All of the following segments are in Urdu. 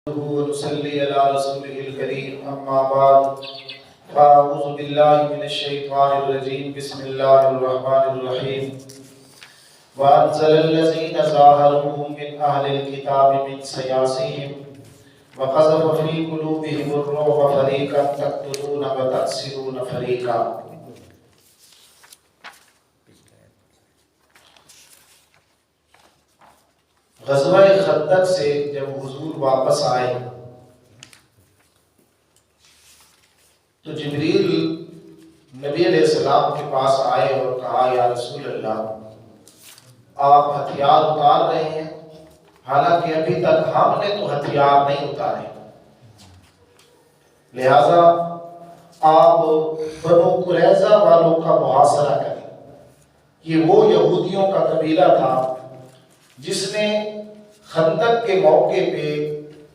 ونصلي على رسوله الكريم أما بعد فأعوذ بالله من الشيطان الرجيم بسم الله الرحمن الرحيم وأنزل الذين ظاهروهم من أهل الكتاب من سياسيهم وقذف في قلوبهم الرعب فريقا تقتلون وتأسرون فريقا. غزوہ خندق سے جب حضور واپس آئے تو جبریل نبی علیہ السلام کے پاس آئے اور کہا یا رسول اللہ آپ ہتھیار اتار رہے ہیں، حالانکہ ابھی تک ہم نے تو ہتھیار نہیں اتارے، لہذا آپ بنو قریظہ والوں کا محاصرہ کریں۔ یہ وہ یہودیوں کا قبیلہ تھا جس نے خندق کے موقع پہ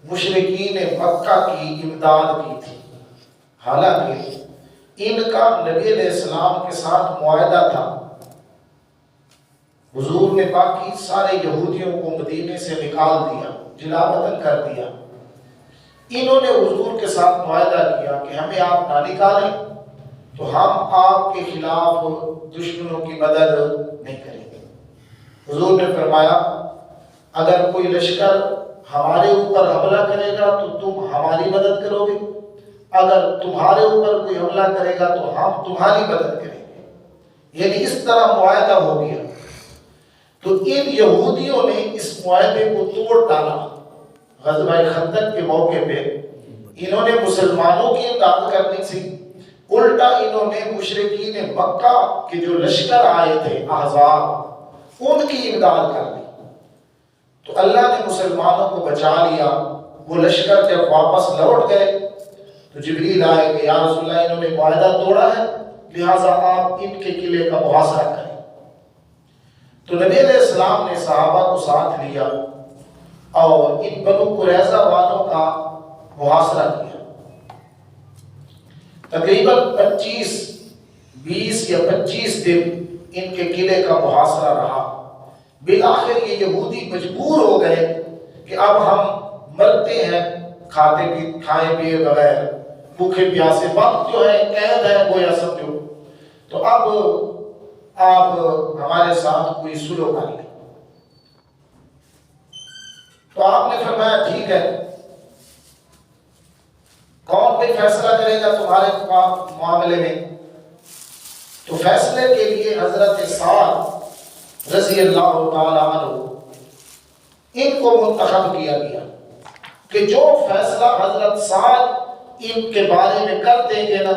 مشرکین مکہ کی امداد کی تھی، حالانکہ ان کا نبی علیہ السلام کے ساتھ معاہدہ تھا۔ حضور نے باقی سارے یہودیوں کو مدینے سے نکال دیا، جلا وطن کر دیا۔ انہوں نے حضور کے ساتھ معاہدہ کیا کہ ہمیں آپ نہ نکالیں تو ہم آپ کے خلاف دشمنوں کی مدد نہیں کریں گے۔ حضور نے فرمایا اگر کوئی لشکر ہمارے اوپر حملہ کرے گا تو تم ہماری مدد کرو گے، اگر تمہارے اوپر کوئی حملہ کرے گا تو ہم تمہاری مدد کریں گے۔ یعنی اس طرح معاہدہ ہو گیا۔ تو ان یہودیوں نے اس معاہدے کو توڑ ڈالا۔ غزوہ خندق کے موقع پہ انہوں نے مسلمانوں کی امداد کرنی تھی، الٹا انہوں نے مشرکین مکہ کے جو لشکر آئے تھے احزاب ان کی امداد کر دی۔ تو اللہ نے مسلمانوں کو بچا لیا۔ وہ لشکر جب واپس لوٹ گئے تو جبریل آئے کہ یا رسول اللہ انہوں نے معاہدہ توڑا ہے، لہٰذا آپ ان کے قلعے کا محاصرہ کریں۔ تو نبی علیہ السلام نے صحابہ کو ساتھ لیا اور ان بنو قریظہ والوں کا محاصرہ کیا۔ تقریباً 20 یا 25 دن ان کے قلعے کا محاصرہ رہا۔ بالآخر یہ یہودی مجبور ہو گئے کہ اب ہم مرتے ہیں کھائے پیے بغیر، بھوکے پیاسے، وقت جو ہے قید ہے گویا سمجھو، تو اب آپ ہمارے ساتھ کوئی سلو کر لیں۔ تو آپ نے فرمایا ٹھیک ہے، کون بھی فیصلہ کرے گا تمہارے معاملے میں؟ تو فیصلے کے لیے حضرت سعد رضی اللہ تعالیٰ عنہ ان کو منتخب کیا گیا کہ جو فیصلہ حضرت سعد ان کے بارے میں کر دیں گے نا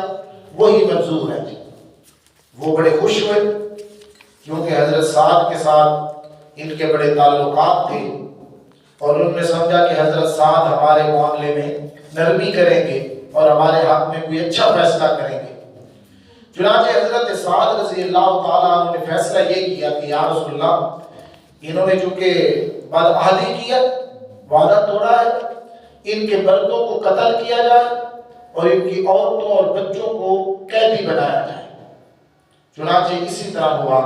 وہی منظور ہے۔ وہ بڑے خوش ہوئے کیونکہ حضرت سعد کے ساتھ ان کے بڑے تعلقات تھے اور انہوں نے سمجھا کہ حضرت سعد ہمارے معاملے میں نرمی کریں گے اور ہمارے حق میں کوئی اچھا فیصلہ کریں گے۔ چنانچہ حضرت سعد رضی اللہ تعالیٰ عنہ نے فیصلہ یہ کیا کہ یا رسول اللہ انہوں نے چونکہ بدعہدی کیا، وعدہ توڑا ہے، ان کے مردوں کو قتل کیا جائے اور ان کی عورتوں اور بچوں کو قیدی بنایا جائے۔ چنانچہ اسی طرح ہوا۔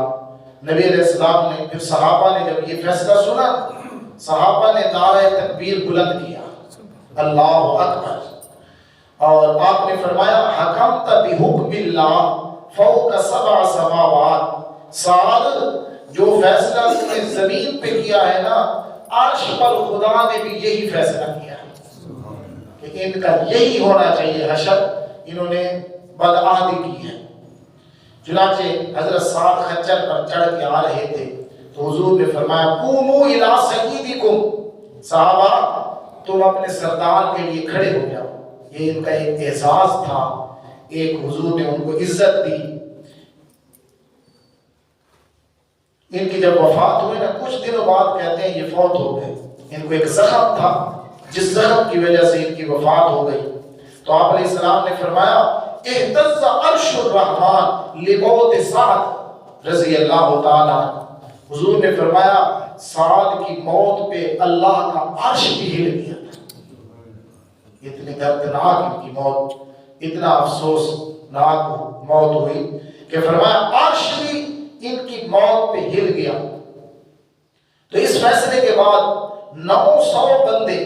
نبی علیہ السلام نے پھر صحابہ نے جب یہ فیصلہ سنا، صحابہ نے نعرہ تکبیر بلند کیا، اللہ اکبر، اور آپ نے فرمایا حکمت بحکم اللہ فوق 7 سماوات، سعد جو فیصلہ تم نے زمین پہ کیا ہے نا، عرش پر خدا نے بھی یہی فیصلہ کیا ہے کہ ان کا یہی ہونا چاہیے حشر، انہوں نے بدعہدی کی ہے۔ چنانچہ حضرت سعد خچر پر چڑھ کے آ رہے تھے تو حضور نے فرمایا قوموا الی سیدکم، صحابہ تم اپنے سردار کے لیے کھڑے ہو جاؤ۔ یہ ان کا ایک اعزاز تھا، ایک حضور نے ان کو عزت دی۔ ان کی جب وفات ہوئی نا کچھ دنوں بعد کہتے ہیں یہ فوت ہو گئے۔ ان کو ایک زخم تھا جس زخم کی وجہ سے ان کی وفات ہو گئی۔ تو آپ علیہ السلام نے فرمایا اہتز عرش الرحمن لموت سعد رضی اللہ تعالیٰ۔ حضور نے فرمایا سعد کی موت پہ اللہ کا عرش بھی ہل گیا تھا۔ اتنی دردناک ان کی موت، اتنا افسوسناک موت ہوئی کہ فرمایا عرش بھی ان کی موت پہ ہل گیا۔ تو اس فیصلے کے بعد 900 بندے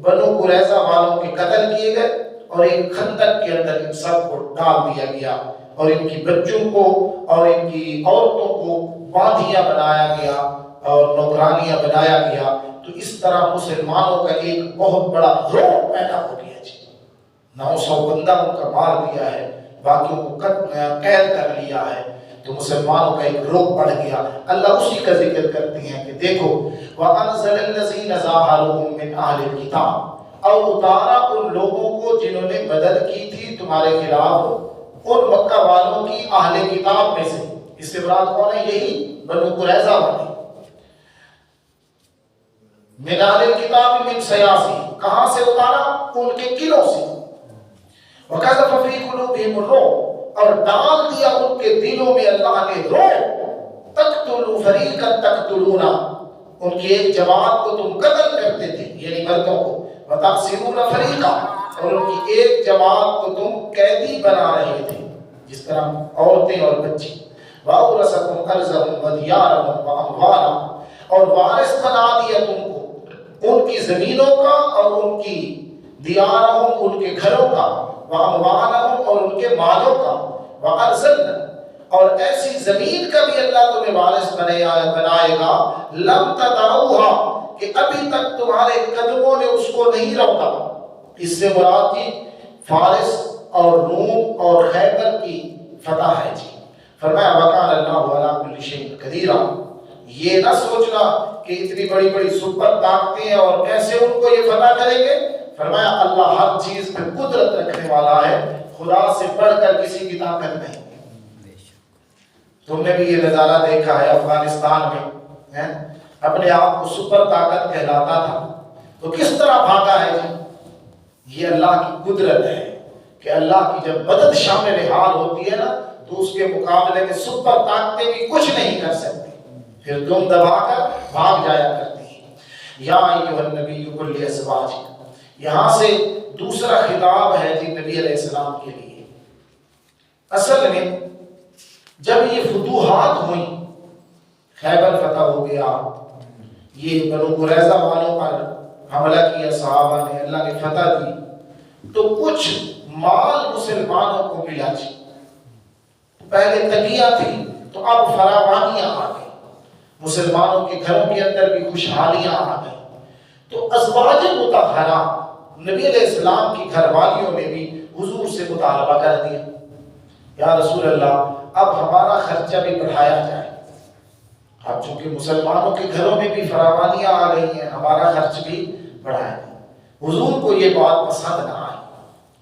بنو قریظہ والوں کے قتل کیے گئے اور ایک خندق کے اندر ان سب کو ڈال دیا گیا اور ان کی بچوں کو اور ان کی عورتوں کو باندھیاں بنایا گیا اور نوکرانیاں بنایا گیا. تو اس طرح مسلمانوں کا ایک بہت بڑا روح پیدا ہو گیا جی. 900 بندہ ان کا مار دیا ہے، باقیوں کو قید کر لیا ہے. تو مسلمانوں کا ایک روح بڑھ گیا. اللہ اسی کا ذکر کرتے ہیں کہ دیکھو وَأَنزَلَ الَّذِينَ ظَاهَرُوهُم مِّنْ أَهْلِ الْكِتَابِ، اور اتارا ان لوگوں کو جنہوں نے مدد کی تھی تمہارے خلاف ان مکہ والوں کی اہل کتاب میں سے. اس سے مراد کون ہے؟ یہی بنو قریظہ والے. من اہل الکتاب من سیاسی، کہاں سے اتارا؟ ان کے قلعوں سے. وَقَذَفَ فِي قُلُوبِهِمُ الرُّعْبَ، اور ڈال دیا ان کے دلوں میں اللہ نے رعب. تقتلوا فریقا تقتلون، ان کی ایک جماعت کو تم قتل کرتے تھے یعنی مردوں کو. وَتَأْسِرُونَ فَرِيقًا، اور ان کی ایک جماعت کو تم قیدی بنا رہے تھے جس طرح عورتیں اور بچے. وَأَوْرَثَكُمْ أَرْضَهُمْ وَدِيَارَهُمْ وَأَمْوَالَهُمْ، اور وارث بنا دیا تم کو ان کی زمینوں کا اور ان کی دیارہم ان کے گھروں کا، وَأَمْوَالَهُمْ اور ان کے مالوں کا، وَأَرْضًا اور ایسی زمین کا بھی اللہ تمہیں وارث بنائے گا. لم تطعوها، کہ ابھی تک تمہارے قدموں نے اس کو نہیں روکا. اس سے مراد جی فارس اور روم اور خیبر کی فتح ہے جی. فرمایا وَكَانَ اللَّهُ عَلَىٰ كُلِّ شَيْءٍ قَدِيرًا. یہ نہ سوچنا کہ اتنی بڑی بڑی سپر طاقتیں ہیں اور کیسے ان کو یہ فتح کریں گے. فرمایا اللہ ہر چیز پہ قدرت رکھنے والا ہے، خدا سے بڑھ کر کسی کی طاقت نہیں. تم نے بھی یہ نظارہ دیکھا ہے افغانستان میں اپنے آپ کو سپر طاقت کہلاتا تھا تو کس طرح بھاگا ہے جی. یہ اللہ کی قدرت ہے کہ اللہ کی جب مدد شامل حال ہوتی ہے نا تو اس کے مقابلے میں سپر طاقتیں بھی کچھ نہیں کر سکتی، پھر تم دبا کر بھاگ جایا کرتی ہیں. یا ایھا النبی قل لازواجک، یہاں سے دوسرا خطاب ہے جی نبی علیہ السلام کے لیے. اصل میں جب یہ فتوحات ہوئیں، خیبر فتح ہو گیا، یہ بنو قریظہ والوں پر حملہ کیا صحابہ نے، اللہ نے فتح دی، تو کچھ مال مسلمانوں کو ملا جی. پہلے تنگیاں تھی تو اب فراوانیاں آ گئی، مسلمانوں کے گھروں کے اندر بھی خوشحالیاں آ گئی. تو ازواج مطہرہ نبی علیہ السلام کی گھر والیوں نے بھی حضور سے مطالبہ کر دیا یا رسول اللہ اب ہمارا خرچہ بھی بڑھایا جائے. اب چونکہ مسلمانوں کے گھروں میں بھی فراوانیاں آ رہی ہیں، ہمارا خرچ بھی بڑھایا جائے. حضور کو یہ بات پسند نہ آئی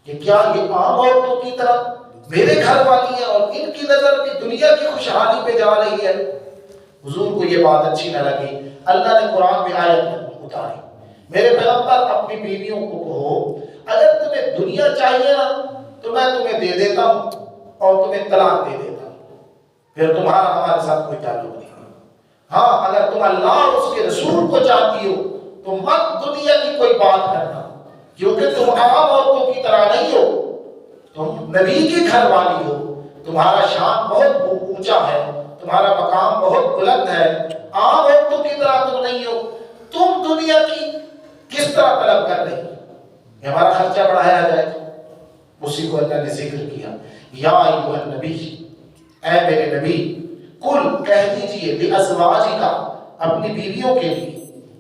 کہ کیا یہ عام عورتوں کی طرح میرے گھر والی ہیں اور ان کی نظر بھی دنیا کی خوشحالی پہ جا رہی ہے. حضور کو یہ بات اچھی نہ لگی. اللہ نے قرآن میں آیت اتاری، میرے پیغمبر اپنی بیویوں کو کہو اگر تمہیں دنیا چاہیے نا تو میں تمہیں دے دیتا ہوں اور تمہیں طلاق دے دیتا ہوں، پھر تمہارا ہمارے ساتھ کوئی تعلق نہیں. ہاں اگر تم اللہ اور اس کے رسول کو چاہتی ہو تو مت دنیا کی کوئی بات کرنا، کیونکہ تم عام عورتوں کی طرح نہیں ہو، تم نبی کی گھر والی ہو، تمہارا شان بہت اونچا ہے، تمہارا مقام بہت بلند ہے، عام عورتوں کی طرح تم نہیں ہو. تم دنیا کی کس طرح طلب کر رہی کہ ہمارا خرچہ بڑھایا جائے؟ اسی کو اللہ نے ذکر کیا. یا ایھا النبی، اے میرے نبی، قل کہہ دیجئے لازواجک، اپنی بیویوں کے لیے،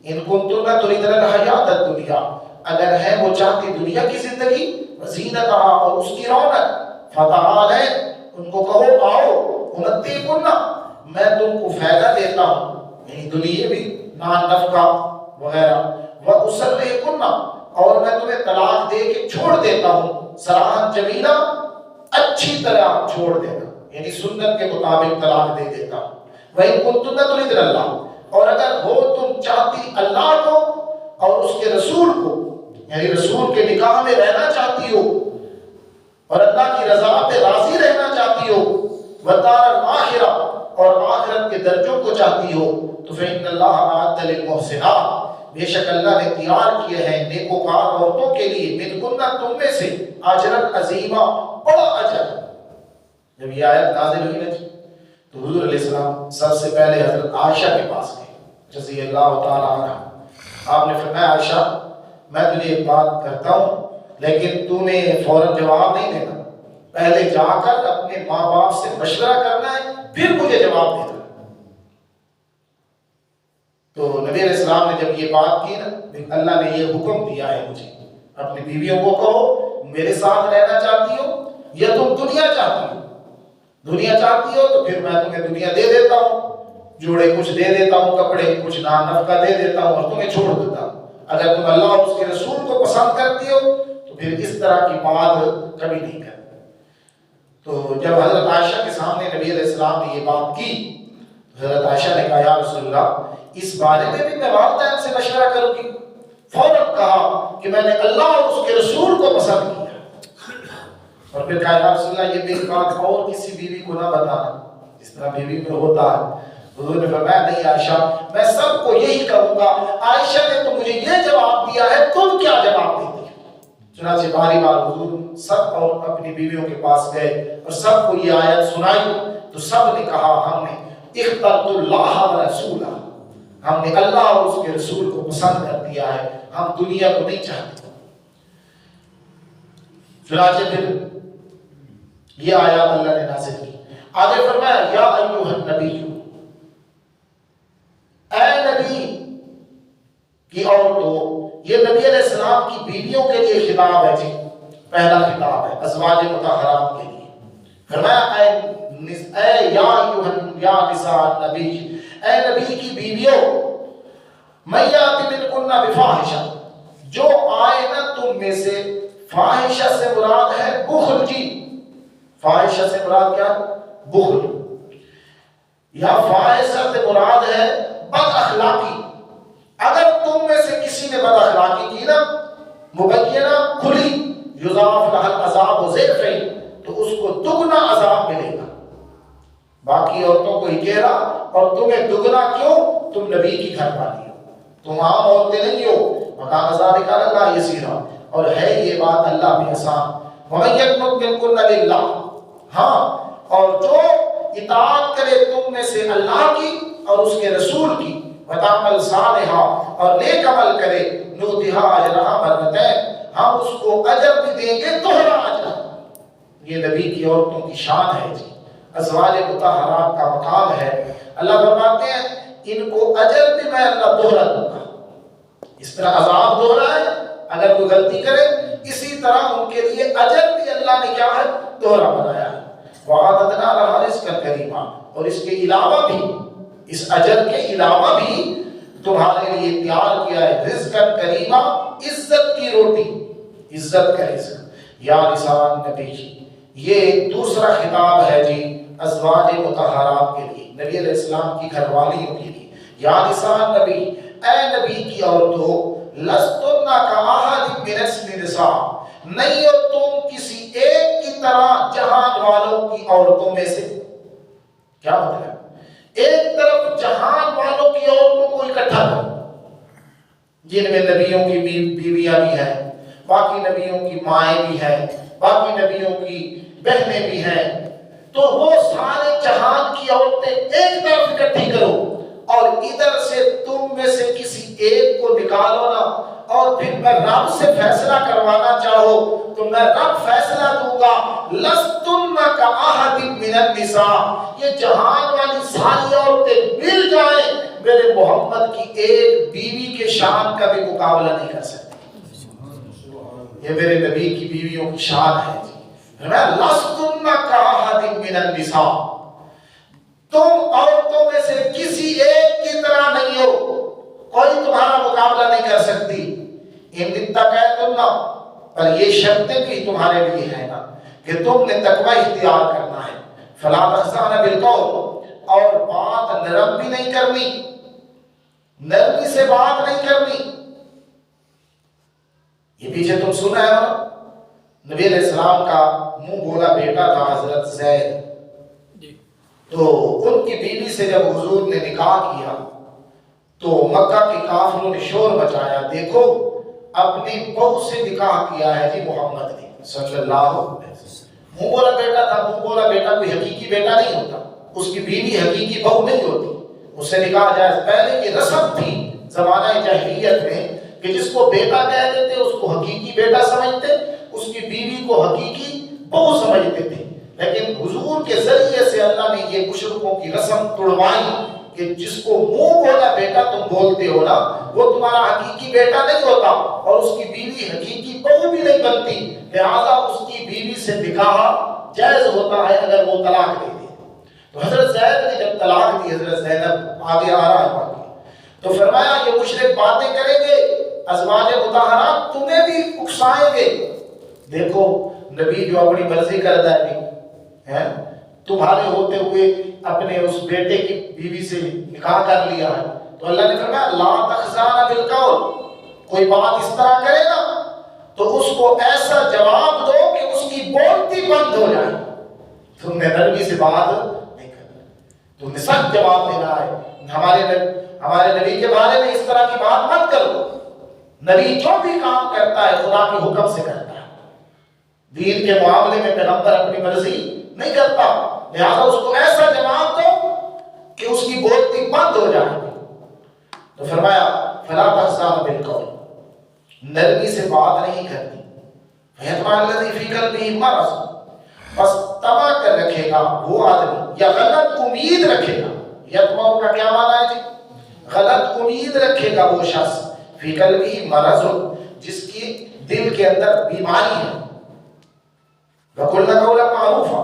ان کنتن تردن الحیات الدنیا، اگر ہے وہ چاہتی دنیا کی زندگی، وزینتہا اور اس کی رونق، فتعالین ان کو کہو آؤ، امتعکن میں تم کو فائدہ دیتا ہوں یعنی دنیا بھی نان نفقہ وغیرہ، واسرحکن اور میں تمہیں طلاق دے کے چھوڑ دیتا ہوں، سراحً جمیلا اچھی طرح چھوڑ دینا یعنی سنت کے مطابق طلاق دے دیتا ہوں. وَإِن كُنتُنَّ تُرِدْنَ اللَّهَ، اور اگر ہو تم چاہتی اللہ کو اور اس کے رسول کو یعنی رسول کے نکاح میں رہنا چاہتی ہو اور اللہ کی رضا پہ راضی رہنا چاہتی ہو، وَالدَّارَ الْآخِرَةَ اور آخرت کے درجوں کو چاہتی ہو، تو فإن اللہ أعد للمحسنات، بے شک اللہ نے تیار کیے ہیں نیکوکار عورتوں کے لیے، من کنہ تم میں سے، اجرا عظیما بڑا اجر. جب یہ آیت نازل ہوئی نا تو حضور علیہ السلام سب سے پہلے حضرت عائشہ کے پاس گئے رضی اللہ تعالی عنہ. آپ نے فرمایا عائشہ میں تجھے ایک بات کرتا ہوں لیکن تو نے فوراً جواب نہیں دینا، پہلے جا کر اپنے ماں باپ سے مشورہ کرنا ہے پھر مجھے جواب دینا۔ تو نبی علیہ السلام نے جب یہ بات کی نا، اللہ نے یہ حکم دیا ہے مجھے، اپنی بیویوں کو کہو میرے ساتھ رہنا چاہتی ہو یا تم دنیا چاہتی ہو؟ دنیا چاہتی ہو تو پھر میں تمہیں دنیا دے دیتا ہوں، جوڑے کچھ دے دیتا ہوں، کپڑے کچھ نان نفقہ دے دیتا ہوں اور تمہیں چھوڑ دیتا ہوں۔ اگر تم اللہ اور اس کے رسول کو پسند کرتی ہو تو پھر اس طرح کی بات کبھی نہیں کرتی۔ تو جب حضرت عائشہ کے سامنے نبی علیہ السلام نے یہ بات کی، حضرت عائشہ نے کہا یا رسول اللہ اس بارے میں بھی میں والدین سے مشورہ کروں گی؟ فوراً کہا کہ میں نے اللہ اور اس کے رسول کو پسند کیا، اور پھر کہا یا رسول اللہ یہ میری بات اور کسی بیوی کو نہ بتانا، اس طرح بیوی میں ہوتا ہے۔ حضور نے فرمایا نہیں عائشہ، میں سب کو یہی کہوں گا۔ عائشہ نے تو مجھے یہ جواب دیا ہے، تم کیا جواب دیتی؟ چنانچہ باری بار حضور سب اور اپنی بیویوں کے پاس گئے اور سب کو یہ آیت سنائی تو سب نے کہا ہم نے اخترت اللہ و رسولہ، ہم نے اللہ اور اس کے رسول کو پسند کر دیا ہے، ہم دنیا کو نہیں چاہتے۔ چنانچہ پھر یہ آیات اللہ نے نازل کی، آگے فرمایا یا ایھا النبی، اے نبی کی عورتوں، یہ نبی علیہ السلام کی بیویوں کے لیے خطاب ہے جی، پہلا خطاب ہے ازواج مطہرات کے لیے۔ فرمایا اے یا نساء النبی، اے نبی کی بیویوں، من یأت منکن بفاحشہ، جو آئے نا تم میں سے، فاحشہ سے مراد ہے بخل جی، فاحشہ سے مراد کیا؟ بخل، یا فاحشہ سے مراد ہے بد اخلاقی۔ اگر تم میں سے کسی نے بد اخلاقی کی نا، مبینہ کھلی، یضاعف لها العذاب ضعفین، تو اس کو دگنا عذاب ملے گا۔ باقی عورتوں کو ہی کہہ رہا، اور تمہیں دگنا کیوں؟ تم نبی کی گھر والی ہو، تم عام عورتیں نہیں ہو، وکان ذلک علی اللہ یسیرا، اور ہے یہ بات اللہ پہ آسان۔ ومن یقنت منکن للہ، ہاں اور جو اطاعت کرے تم میں سے اللہ کی اور اس کے رسول کی، وتعمل صالحا، اور نیک عمل کرے، نؤتھا اجرہا مرتین، ہم اس کو اجر بھی دیں گے دوہرا اجر۔ یہ نبی کی عورتوں کی شان ہے جی، ازواج مطہرات کا مقام ہے۔ اللہ فرماتے ہیں ان کو اجر بھی میں اللہ دوہرا دوں گا۔ اس طرح عذاب دوہرا ہے اگر کوئی غلطی کرے، اسی طرح ان کے لیے اجر بھی اللہ نے کیا ہے؟ دوہرا بنایا ہے۔ وَأَعْتَدْنَا لَهَا رِزْقًا كَرِيمًا، اور اس کے علاوہ بھی، اس اجر کے علاوہ بھی تمہارے لیے تیار کیا ہے رزقاً کریما، عزت کی روٹی، عزت کا رزق۔ یا نساء النبی، یہ دوسرا خطاب ہے جی ازواج مطہرات کے لیے، نبی علیہ السلام کی گھر والیوں کے لیے۔ یا نساء النبی، اے نبی کی عورتوں، لستن کاحد من النساء، نہیں ہو تم کسی ایک کی طرح جہان والوں کی عورتوں میں سے۔ کیا مطلب؟ ایک طرف جہان والوں کی عورتوں کو اکٹھا کرو، جن میں نبیوں کی بیویاں بھی ہیں، باقی نبیوں کی مائیں بھی ہیں، باقی نبیوں کی بہنیں بھی ہیں، تو وہ سارے جہان کی عورتیں ایک طرف اکٹھی کرو، اور ادھر سے تم میں سے کسی ایک کو نکالو نا، اور پھر میں رب سے فیصلہ کروانا چاہو تو میں رب فیصلہ دوں گا۔ لستن کاحد من النساء، یہ جہان والی ساری عورتیں مل جائیں، میرے محمد کی ایک بیوی کے شان کا بھی مقابلہ نہیں کر سکتی۔ یہ میرے نبی کی بیویوں کی شان ہے جی۔ لستن کاحد من النساء، تم عورتوں میں سے کسی ایک کی طرح نہیں ہو، کوئی تمہارا مقابلہ نہیں کر سکتی۔ ان اتقیتن، پر یہ شرطیں بھی تمہارے لیے ہے نا کہ تم نے تقوی اختیار کرنا ہے۔ فلا تخضعن بالقول، اور بات نرم بھی نہیں کرنی، نرمی سے بات نہیں کرنی۔ یہ پیچھے تم سنا ہے نا، نبی علیہ السلام کا منہ بولا بیٹا تھا حضرت زید، تو ان کی بیوی سے جب حضور نے نکاح کیا تو مکہ کے کافروں نے شور مچایا، دیکھو اپنی بہو سے نکاح کیا ہے جی محمد نے صلی اللہ علیہ وسلم۔ منہ بولا بیٹا تھا، منہ بولا بیٹا کوئی حقیقی بیٹا نہیں ہوتا، اس کی بیوی حقیقی بہو نہیں ہوتی، اس سے نکاح جائز۔ پہلے کی رسم تھی زمانہ جاہلیت میں کہ جس کو بیٹا کہہ دیتے اس کو حقیقی بیٹا سمجھتے، اس کی بیوی کو حقیقی بہو سمجھتے تھے، لیکن حضور کے ذریعے سے اللہ نے یہ مشرکوں کی رسم توڑوائی کہ جس کو منہ بولا بیٹا تم بولتے ہو نا، وہ تمہارا حقیقی بیٹا نہیں ہوتا اور اس کی بیوی حقیقی بہو بھی نہیں بنتی، لہذا اس کی بیوی سے نکاح جائز ہوتا ہے اگر وہ طلاق دے دے۔ تو حضرت زید نے جب طلاق دی، حضرت زینب آگے آ رہا ہے باقی، تو فرمایا یہ مشرک باتیں کریں گے، ازواج مطہرات تمہیں بھی اکسائیں گے۔ دیکھو نبی جو اپنی مرضی کرتا ہے، تمہارے ہوتے ہوئے اپنے اس بیٹے کی بیوی سے نکاح کر لیا ہے، تو اللہ نے فرمایا لا تخزان بالقول، کوئی بات اس طرح کرے گا تو اس کو ایسا جواب دو کہ اس کی بولتی بند ہو جائے۔ تم نے نرمی سے بات نہیں کرنا، تم نے سخت جواب دینا ہے۔ ہمارے نبی کے بارے میں اس طرح کی بات مت کرو، نبی جو بھی کام کرتا ہے خدا کے حکم سے کرتا ہے، دین کے معاملے میں پیغمبر اپنی مرضی نہیں کرتا، لہذا اس کو ایسا جواب دو کہ اس کی بولتی بند ہو جائے۔ تو فرمایا فلا تخزان بالقول، نرمی سے بات نہیں کرنی، فیطمع الذی فی قلبہ مرض، بس تباہ کر رکھے گا وہ آدمی یا غلط امید رکھے گا، یطمع کا کیا معنی ہے جی؟ غلط امید رکھے گا وہ شخص، فی قلبہ مرض، جس کی دل کے اندر بیماری ہے، وَقُلْنَا قَوْلًا مَعْرُوفًا،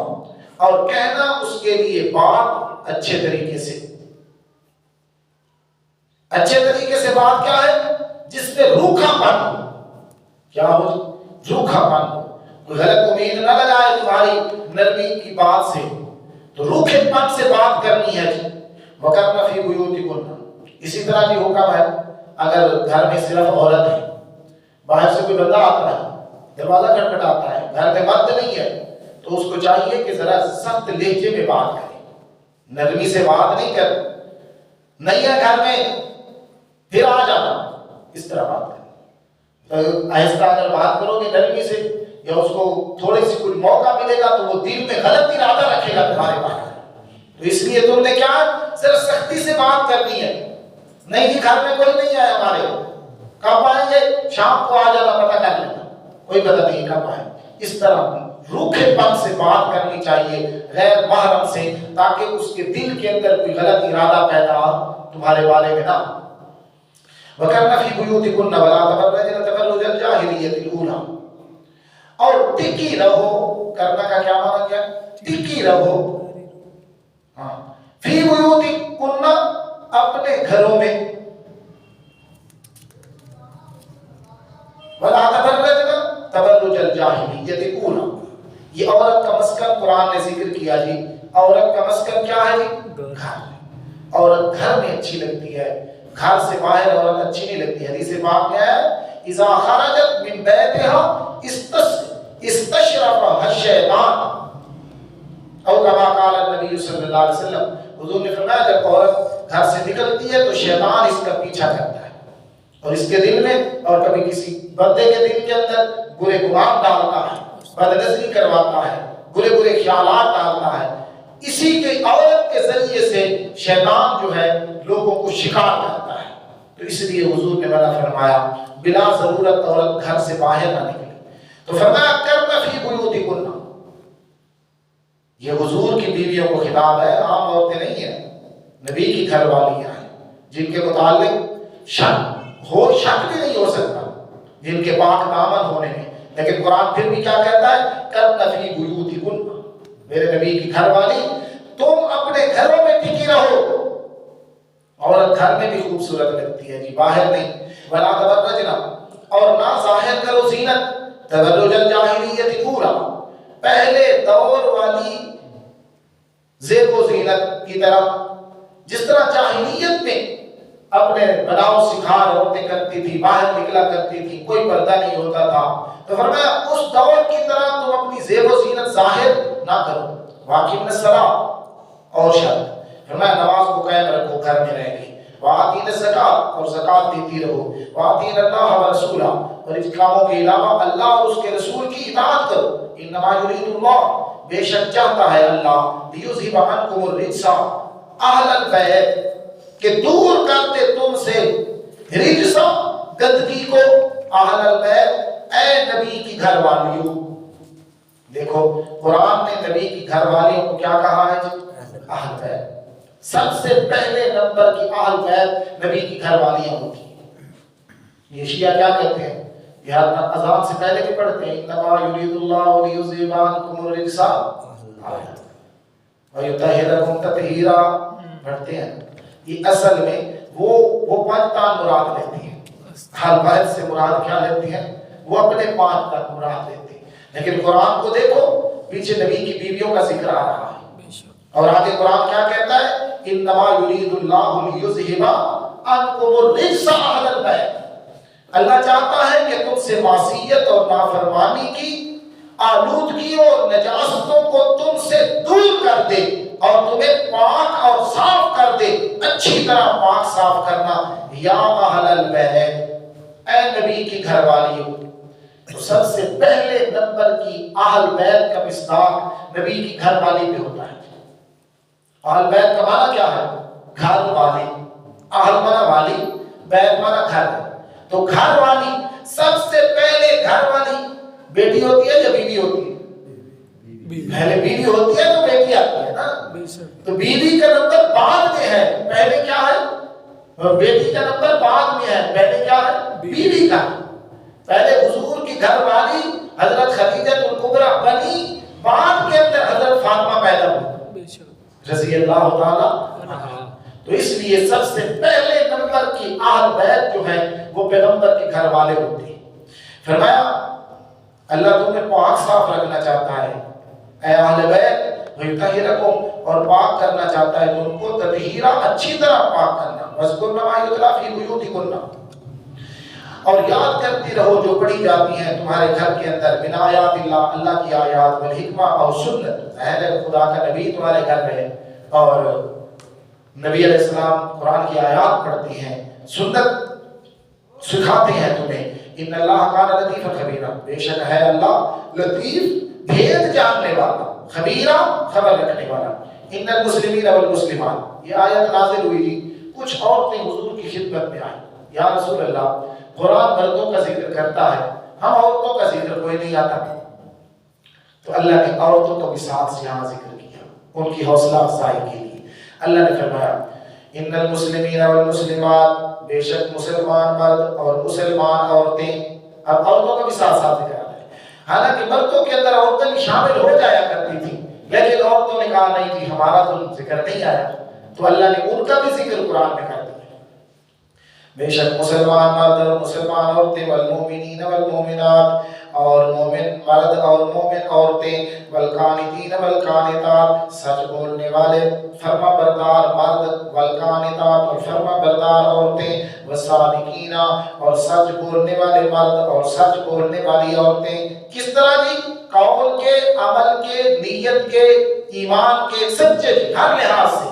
اور کہنا اس کے لیے بات اچھے طریقے سے۔ اچھے طریقے سے بات کیا ہے؟ جس پہ روکھا پن کیا ہو، روکھا پن ہو، کوئی غلط امید نہ لگائے تمہاری نرمی کی بات سے، تو روکھے پن سے بات کرنی ہے جی۔ وَقَرْنَ فِي بُيُوتِكُنَّ، اسی طرح کی حکم ہے اگر گھر میں صرف عورت ہے، باہر سے کوئی بندہ آتا ہے، دروازہ کھٹکھٹاتا ہے، گھر میں مرد نہیں ہے، تو اس کو چاہیے کہ ذرا سخت لہجے میں بات کرے، نرمی سے بات نہیں کر، نہیں ہے گھر میں پھر آ جانا، اس طرح بات کریں۔ تو آہستہ اگر بات کرو گے نرمی سے، یا اس کو تھوڑی سی کوئی موقع ملے گا تو وہ دل میں غلط ارادہ رکھے گا تمہارے بارے میں، تو اس لیے تم نے کیا صرف سختی سے بات کرنی ہے۔ نہیں جی گھر میں کوئی نہیں ہے ہمارے، کب آئیں گے؟ شام کو آ جانا، پتہ کر لینا، کوئی پتہ نہیں کب آئیں۔ اس طرح روکھے پن سے بات کرنی چاہیے غیر محرم سے، تاکہ اس کے دل کے اندر کوئی غلط ارادہ پیدا تمہارے بارے میں نہ۔ وَقَرْنَ فِي بُيُوتِكُنَّ وَلَا تَبَرَّجْنَ تَبَرُّجَ الْجَاهِلِيَّةِ الْأُولَىٰ، اور ٹکی رہو، کرنا کا کیا معنی کیا؟ ٹکی رہو، فی بیوتکن، اپنے گھروں میں، وَلَا تَبَرَّجْنَ تَبَرُّجَ الْجَاهِلِيَّةِ الْأُولَىٰ، یہ عورت کا مسکن قرآن نے ذکر کیا جی۔ عورت کا مسکن کیا ہے جی؟ گھر۔ عورت گھر میں اچھی لگتی ہے، گھر سے باہر عورت اچھی نہیں لگتی۔ حدیث پاک میں ہے اذا خرجت من بیتها استشرفها الشیطان، او کما قال النبی صلی اللہ علیہ وسلم، حضور نے فرمایا جب عورت گھر سے نکلتی ہے تو شیطان اس کا پیچھا کرتا ہے، اور اس کے دل میں اور کبھی کسی بندے کے دل کے اندر برے گمان ڈالتا ہے، بد نظری کرواتا ہے، برے برے خیالات ڈالتا ہے۔ اسی کے عورت کے ذریعے سے شیطان جو ہے لوگوں کو شکار کرتا ہے، تو اس لیے حضور نے منع فرمایا بلا ضرورت عورت گھر سے باہر نہ نکلے۔ تو فرمایا کرنا فی بیوتکن، یہ حضور کی بیویوں کو خطاب ہے، عام عورتیں نہیں ہیں، نبی کی گھر والیاں ہیں جن کے متعلق شک بھی نہیں ہو سکتا، جن کے پاک دامن ہونے میں، لیکن قرآن پھر بھی کیا کہتا ہے؟ کرنا فی بیوتکن، میرے نبی کی گھر والی تم اپنے گھروں میں ٹکی رہو۔ عورت گھر میں بھی خوبصورت لگتی ہے جی، باہر نہیں۔ ولا تبرجنا، اور نہ ظاہر کرو زینت، تبرج الجاہلیت الاولی، پہلے دور والی زیب و زینت کی طرح، جس طرح جاہلیت میں اپنے بناؤ سکھار عورتیں کرتی تھی، باہر نکلا کرتی تھی، کوئی پردہ نہیں ہوتا تھا، تو فرمایا اس دور کی طرح تم اپنی زیب و زینت ظاہر نہ کرو۔ واقعی الصلاۃ، اور شرط فرمایا نماز کو قائم رکھو گھر میں رہ کے، وآتین الزکاۃ، اور زکات دیتی رہو، وآتین اللہ ورسولہ، اور ان کاموں کے علاوہ اللہ اور اس کے رسول کی اطاعت کرو۔ انما یرید اللہ، بے شک چاہتا ہے اللہ، لیذھب عنکم الرجس اہل البیت، کہ دور کرتے تم سے رجس، گندگی کو اہل البیت، اے نبی کی گھر والیوں. دیکھو قرآن نے نبی کی گھر والیوں کو کیا کہا ہے جی؟ اہل بیت. سب سے پہلے نمبر کی اہل بیت نبی کی گھر والیاں ہوتی ہیں. یہ شیعہ کیا کہتے ہیں؟ یہ اذان سے پہلے بھی پڑھتے ہیں انما یرید اللہ لیذھب عنکم الرجس ویطہرکم تطہیرا پڑھتے ہیں. یہ اصل میں وہ پانچ تان مراد لیتی ہیں. اہل بیت سے مراد کیا لیتی ہیں؟ وہ اپنے پانچ تان مراد لیتے ہیں. لیکن قرآن کو دیکھو، پیچھے نبی کی بیویوں کا ذکر آ رہا ہے اور آگے قرآن کیا کہتا ہے؟ انما یرید اللہ لیذھب عنکم الرجس اہل البیت. اللہ چاہتا ہے کہ تم سے معصیت اور نافرمانی کی آلودگی اور نجاستوں کو تم سے دور کر دے اور تمہیں پاک اور صاف کر دے. اچھی طرح پاک صاف کرنا. یا اہل البیت، اے نبی کی گھر والیوں. تو سب سے پہلے نمبر کی اہل بیت کا مصداق نبی کی گھر والی پہ ہوتا ہے. اہل بیت کا معنی کیا ہے؟ گھر والی. اہل معنی والی، بیت معنی گھر. تو گھر والی، سب سے پہلے گھر والی بیٹی ہوتی ہے یا بیوی ہوتی ہے؟ پہلے بیوی ہوتی ہے تو بیٹی آتی ہے نا. تو بیوی کا نمبر بعد میں ہے، پہلے کیا ہے؟ بیٹی کا نمبر بعد میں ہے، پہلے کیا ہے؟ بیوی کا. پہلے حضور کی گھر والی حضرت خدیجہ الکبریٰ بنی، بعد کے اندر حضرت فاطمہ پیدا ہوئی رضی اللہ تعالی. تو اس لیے سب سے پہلے نمبر کی اہل بیت جو ہے وہ پیغمبر کے گھر والے ہوتے ہیں. فرمایا اللہ تمہیں پاک صاف رکھنا چاہتا ہے اے اہل بیت، ویطہرکم، اور پاک کرنا چاہتا ہے تم کو تطہیرا، اچھی طرح پاک کرنا. واذکرن ما یتلی فی بیوتکن، اور یاد کرتی رہو جو پڑھی جاتی ہیں تمہارے گھر کے اندر، من آیات اللہ، اللہ کی آیات، والحکمہ، اور سنت. اہل خدا کا نبی تمہارے گھر رہے اور نبی علیہ السلام قرآن کی آیات پڑھتی ہیں، سنت سکھاتے ہیں تمہیں. ان اللہ کان لطیفا خبیرا، بے شک ہے اللہ لطیف، بھید جاننے والا، خبیرا، خبر رکھنے والا. ان المسلمین والمسلمات، یہ آیت نازل ہوئی تھی، کچھ عورتیں حضور کی خدمت میں آئیں. یا رسول اللہ، قرآن مردوں کا ذکر کرتا ہے، ہم عورتوں کا ذکر کوئی نہیں آتا. تو اللہ نے عورتوں کو بھی ساتھ یہاں ذکر کیا ان کی حوصلہ افزائی کے لیے. اللہ نے فرمایا ان المسلمین والمسلمات، بے شک مسلمان مرد اور مسلمان عورتیں. اب عورتوں کا بھی ساتھ ساتھ ذکر آتا ہے. حالانکہ مردوں کے اندر عورتیں بھی شامل ہو جایا کرتی تھی، لیکن عورتوں نے کہا نہیں جی ہمارا تو ذکر نہیں آیا، تو اللہ نے ان کا بھی ذکر قرآن میں کر دیا. بے شک مسلمان مرد اور مسلمان عورتیں، والمؤمنین والمؤمنات، اور مومن مرد اور مومن عورتیں، والقانتین والقانتات، سچ بولنے والے فرما بردار مرد، والقانتات، اور فرما بردار عورتیں، والصادقین، اور سچ بولنے والے مرد اور سچ بولنے والی عورتیں. کس طرح جی؟ قول کے، عمل کے، نیت کے، ایمان کے، سچے ہر لحاظ سے.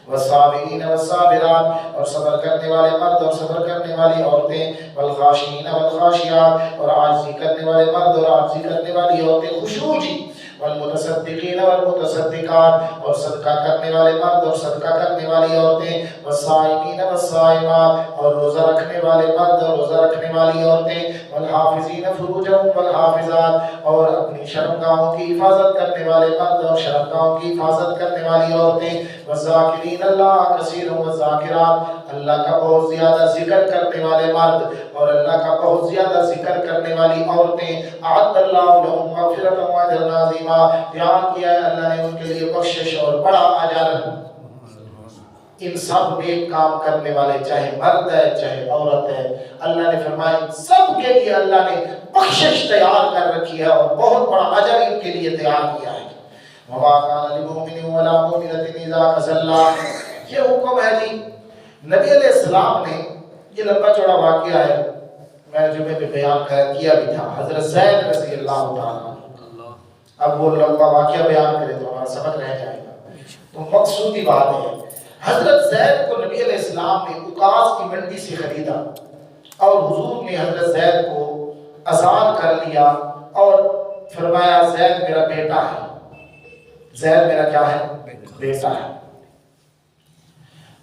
والصابرین والصابرات، اور صبر کرنے والے مرد اور صبر کرنے والی عورتیں. والخاشعین والخاشعات، اور عاجزی کرنے والے مرد اور عاجزی کرنے والی عورتیں. خشوع جی. والمتصدقین والمتصدقات، اور صدقہ کرنے والے مرد اور صدقہ کرنے والی عورتیں. والصائمین والصائمات، اور روزہ رکھنے والے مرد اور روزہ رکھنے والی عورتیں. والحافظین فروجهم والحافظات، اور اپنی شرمگاہوں کی حفاظت کرنے والے مرد اور شرمگاہوں کی حفاظت کرنے والی عورتیں. والذاکرین اللہ کثیرا والذاکرات، اللہ کا بہت زیادہ ذکر کرنے والے مرد اور اللہ کا بہت زیادہ ذکر کرنے والی عورتیں. اعد اللہ لهم مغفرۃ واجرا عظیما، بیان کیا ہے اللہ نے ان کے لیے بخشش اور بڑا اجر. ان سب نیک کام کرنے والے، چاہے مرد ہے چاہے عورت ہے، اللہ نے فرمایا سب کے لیے اللہ نے بخشش تیار کر رکھی ہے اور بہت بڑا اجر ان کے لیے تیار کیا ہے. وما كان لمؤمن ولا مؤمنة اذا قضى الله، یہ حکم ہے جی. نبی علیہ السلام نے، یہ لمبا چوڑا واقعہ ہے، میں جمعے پہ بیان کیا بھی تھا، حضرت زید رضی اللہ تعالیٰ. اب وہ لمبا واقعہ بیان کرے تو ہمارا سبق رہ جائے گا. تو مقصودی بات ہے، حضرت زید کو نبی علیہ السلام نے اکاس کی منڈی سے خریدا اور حضور نے حضرت زید کو آزاد کر لیا اور فرمایا زید میرا بیٹا ہے، زید میرا کیا ہے؟ بیٹا ہے.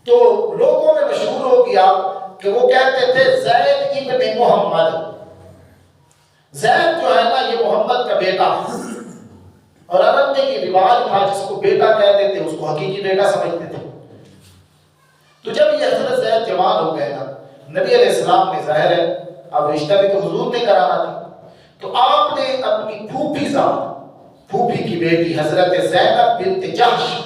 تو لوگوں میں مشہور ہو گیا کہ وہ کہتے تھے زید ابن محمد، زید جو ہے نا یہ محمد کا بیٹا، اور عرب میں یہ رواج تھا جس کو بیٹا کہتے تھے اس کو حقیقی بیٹا سمجھتے تھے۔ تو جب یہ حضرت زید جوان ہو گئے نا، نبی علیہ السلام نے ظاہر ہے اب رشتہ بھی تو حضور نے کرانا تھا، تو آپ نے اپنی پھوپھی ذات، پھوپھی کی بیٹی حضرت زینب بنت جحش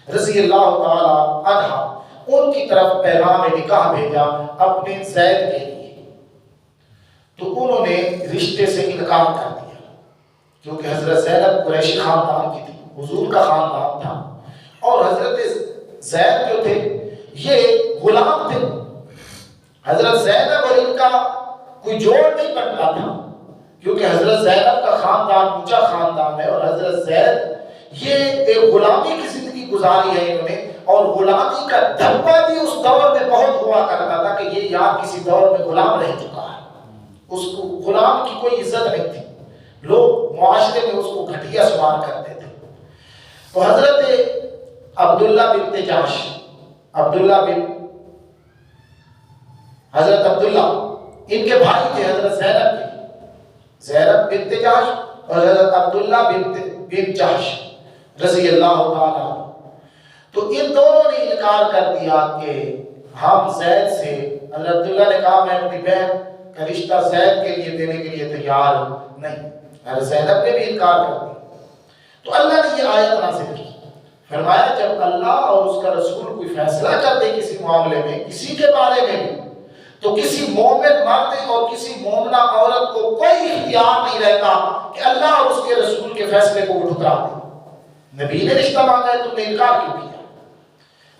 رضی اللہ تعالی عنہا، ان کی طرف پیغام نکاح بھیجا اپنے زید کے لیے۔ تو انہوں نے رشتے سے انکار کر دیا، کیونکہ حضرت زینب قریشی خاندان کی تھی، حضور کا خاندان تھا، اور حضرت زید جو تھے یہ غلام تھے۔ حضرت زینب اور ان کا کوئی جوڑ نہیں بنتا تھا، کیونکہ حضرت زینب کا خاندان اونچا خاندان ہے، اور حضرت زید یہ ایک غلامی کی زندگی گزاری ہے انہوں نے، اور غلامی کا دھبا بھی اس دور میں بہت ہوا کرتا تھا کہ یہ یار کسی دور میں غلام رہ چکا ہے، اس کو غلام کی کوئی عزت نہیں تھی، لوگ معاشرے میں اس کو گھٹیا شمار کرتے تھے۔ تو حضرت عبداللہ بنت جحش، حضرت عبداللہ ان کے بھائی تھے حضرت زینب کے، زینب بنت جحش اور حضرت عبداللہ بن جحش رضی اللہ تعالیٰ عنہ۔ تو ان دونوں نے انکار کر دیا کہ ہم زید سے، حضرت عبداللہ نے کہا میں اپنی بہن کا رشتہ زید کے لیے دینے کے لیے تیار نہیں، حضرت زینب نے بھی انکار کر دیا۔ تو اللہ نے یہ آیت نازل کی، فرمایا جب اللہ اور اس کا رسول کوئی فیصلہ کر دے کسی معاملے میں، کسی کے بارے میں بھی، تو کسی مومن مرد اور کسی مومنہ عورت کو کوئی اختیار نہیں رہتا کہ اللہ اور اس کے رسول کے فیصلے کو ٹھکرا دے۔ نبی نے رشتہ مانگا ہے تم نے انکار کیوں کیا؟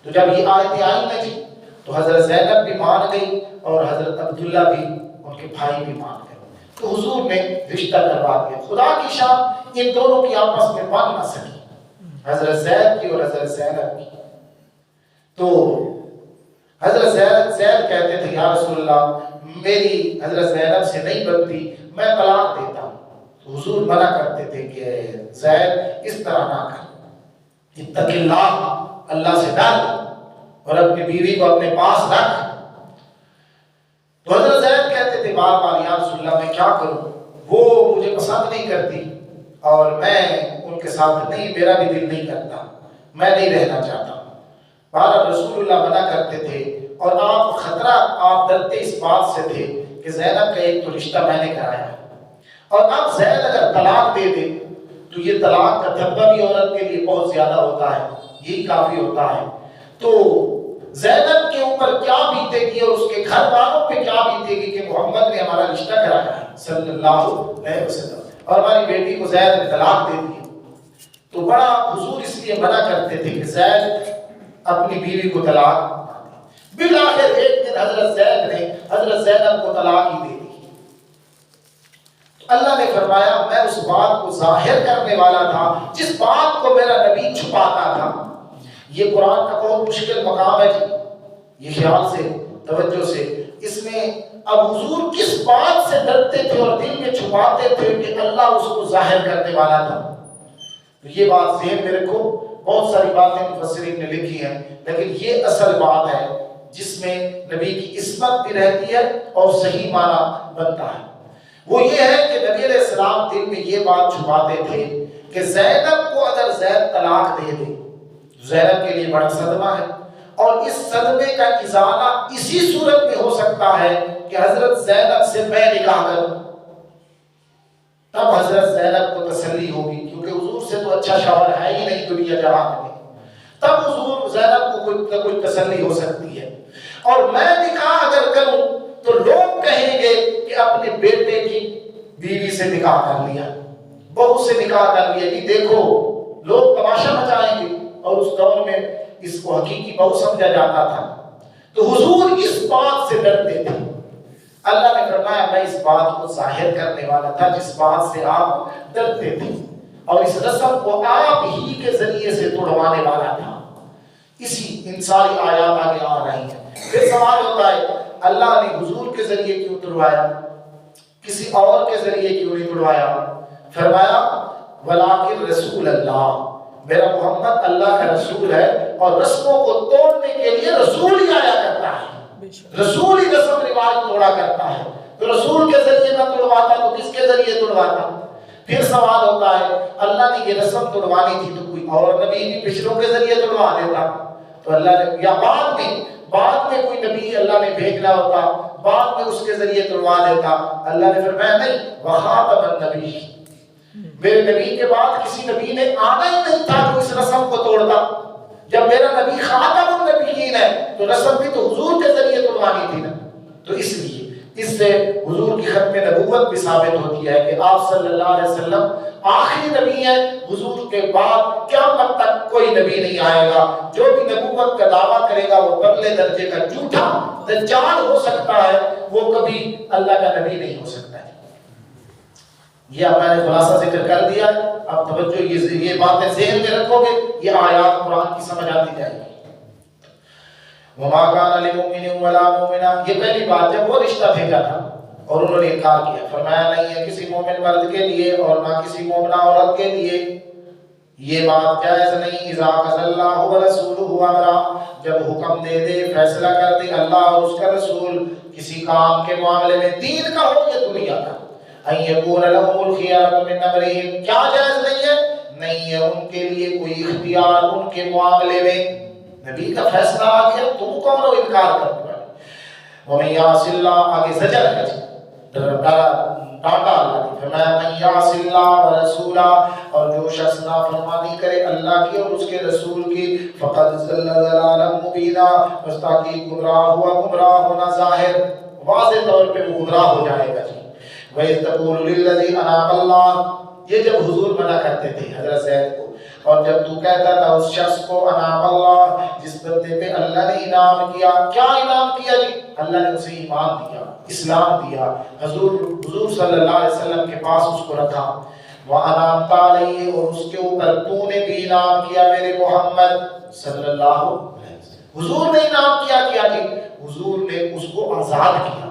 تو جب یہ آیتیں آئی نا جی، تو حضرت زینب بھی مان گئی اور حضرت عبداللہ بھی، ان کے بھائی بھی مان گئے، تو حضور نے رشتہ کروا دیا۔ خدا کی شان ان دونوں کی آپس میں بن نہ سکی، حضرت زید کی اور حضرت زینب کی۔ تو حضرت زید کہتے تھے یا رسول اللہ میری حضرت زینب سے نہیں بنتی، میں طلاق دیتا ہوں۔ تو حضور منع کرتے تھے کہ زید اس طرح نہ کر، اتق اللہ، اللہ سے ڈر اور اپنی بیوی کو اپنے پاس رکھ۔ تو حضرت زید کہتے تھے بار بار یا رسول اللہ میں کیا کروں، وہ مجھے پسند نہیں کرتی اور میں ان کے ساتھ نہیں، میرا بھی دل نہیں کرتا، میں نہیں رہنا چاہتا۔ بار رسول اللہ منع کرتے تھے، اور آپ خطرہ، آپ ڈرتے اس بات سے تھے کہ زینب کا ایک تو رشتہ میں نے کرایا، اور اب زید اگر طلاق دے دے تو یہ طلاق کا دھبا بھی عورت کے لیے بہت زیادہ ہوتا ہے، یہی کافی ہوتا ہے۔ تو زینب کے اوپر کیا بیتے گی اور اس کے گھر والوں پہ کیا بیتے گی کہ محمد نے ہمارا رشتہ کرایا ہے صلی اللہ علیہ وسلم، اور ہماری بیٹی کو زید نے طلاق دے دی۔ تو بڑا حضور اس لیے منع کرتے تھے کہ زید اپنی بیوی کو طلاق، بالآخر ایک دن حضرت زید نے حضرت زینب کو طلاق ہی دے دی۔ اللہ نے فرمایا میں اس بات کو ظاہر کرنے والا تھا جس بات کو میرا نبی چھپاتا تھا۔ یہ قرآن کا بہت مشکل مقام ہے جی، یہ خیال سے، توجہ سے، اس میں اب حضور کس بات سے ڈرتے تھے اور دل میں چھپاتے تھے کہ اللہ اس کو ظاہر کرنے والا تھا۔ تو یہ بات ذہن میں رکھو، بہت ساری باتیں مفسرین نے لکھی ہیں، لیکن یہ اصل بات ہے جس میں نبی کی عصمت بھی رہتی ہے اور صحیح معنی بنتا ہے۔ وہ یہ ہے کہ نبی علیہ السلام دل میں یہ بات چھپاتے تھے کہ زینب کو اگر زید طلاق دے دے، زینب کے لیے بڑا صدمہ ہے، اور اس صدمے کا ازالہ اسی صورت میں ہو سکتا ہے کہ حضرت زینب سے میں نکاح کروں، تب حضرت زینب کو تسلی ہوگی، کیونکہ حضور سے تو اچھا شوہر ہے ہی نہیں دنیا جہان میں، تب حضور زینب کو کوئی تسلی ہو سکتی ہے۔ اور میں نکاح اگر کروں تو لوگ کہیں گے کہ اپنے بیٹے کی بیوی سے نکاح کر لیا، بہو سے نکاح کر لیا، کہ دیکھو لوگ تماشا مچائیں گے، اور اس دور میں اس کو حقیقی بہو سمجھا جاتا تھا۔ تو حضور اس بات سے ڈرتے تھے۔ اللہ نے فرمایا میں اس بات کو ظاہر کرنے والا تھا جس بات سے آپ ڈرتے تھے، اور اس رسم کو آپ ہی کے ذریعے سے توڑوانے والا تھا۔ اسی ان ساری آیات آگے آ رہی ہیں۔ پھر سوال ہوتا ہے اللہ نے حضور کے ذریعے کیوں توڑوایا، کسی اور کے ذریعے کیوں نہیں توڑوایا؟ فرمایا ولیکن رسول اللہ، میرا محمد اللہ کا رسول ہے، اور رسموں کو توڑنے کے لیے رسول ہی آیا کرتا ہے۔ رسول ہی رسم رواج توڑا کرتا ہے، تو رسول کے ذریعے نہ توڑواتا تو کس کے ذریعے توڑواتا؟ پھر سوال ہوتا ہے اللہ نے یہ رسم توڑوانی تھی تو کوئی اور نبی بھی پچھلوں کے ذریعے توڑوا دیتا، تو اللہ نے یا بعد میں کوئی نبی اللہ نے بھیجنا ہوتا، بعد میں اس کے ذریعے توڑوا دیتا۔ اللہ نے فرمایا نہیں، وخاتم النبی، میرے نبی کے بعد کسی نبی نے آنا ہی نہیں تھا جو اس رسم کو توڑتا۔ جب میرا نبی خاتم النبیین ہے تو رسم بھی تو حضور کے ذریعے توڑوانی تھی نا۔ تو اس لیے اس سے حضور کی ختم نبوت بھی ثابت ہوتی ہے کہ آپ صلی اللہ علیہ وسلم آخری نبی ہیں، حضور کے بعد قیامت تک کوئی نبی نہیں آئے گا۔ جو بھی نبوت کا دعویٰ کرے گا وہ پرلے درجے کا جھوٹا دجال ہو سکتا ہے، وہ کبھی اللہ کا نبی نہیں ہو سکتا ہے۔ یہ اب میں نے خلاصہ ذکر کر دیا، اب توجہ یہ باتیں ذہن میں رکھو گے، یہ آیات قرآن کی سمجھ آتی جائے گی۔ وَمَا كَانَ لِمُؤْمِنٍ وَلَا مُؤْمِنَةٍ، یہ پہلی بات جب وہ رشتہ بھیجا تھا اور انہوں نے انکار کیا، فرمایا نہیں ہے کسی مومن مرد کے لیے اور نہ کسی مومنہ عورت کے لیے یہ بات جائز نہیں۔ اذا قضى اللہ ورسولہ امرا، جب حکم دے دے، فیصلہ کر دے اللہ اور اس کا رسول کسی کام کے معاملے میں، دین کا ہو یا دنیا کا، ان یکون لهم الخیارۃ من امرہم، کیا جائز نہیں ہے؟ نہیں ہے ان کے لیے کوئی اختیار ان کے معاملے میں۔ نبی کا فیصلہ آ گیا، تم کون ہو انکار کرنے والے؟ وَمَن يَعْصِ اللَّهَ، آگے زجر ہے جی، ڈانٹا اللہ نے، فرمایا من یعص اللہ ورسولہ، اور جو شخص نافرمانی کرے اللہ کی اور اس کے رسول کی، فقد ضل ضلالا مبینا، بس تاکہ گمراہ ہونا ظاہر واضح طور پہ وہ گمراہ ہو جائے گا جی۔ وَإِذْ تَقُولُ لِلَّذِي أَنْعَمَ اللَّهُ، یہ جب حضور منع کرتے تھے حضرت زید کو، اور جب تو کہتا تھا اس شخص کو انعام اللہ، جس بندے پہ اللہ نے انعام کیا، کیا انعام کیا جی؟ اللہ نے اسے ایمان دیا، اسلام دیا، حضور صلی اللہ علیہ وسلم کے پاس اس کو رکھا، وَأَنْعَمْتَ عَلَيْهِ، اور اس کے اوپر تو نے بھی انعام کیا میرے محمد صلی اللہ علیہ وسلم۔ حضور نے انعام کیا جی؟ حضور نے اس کو آزاد کیا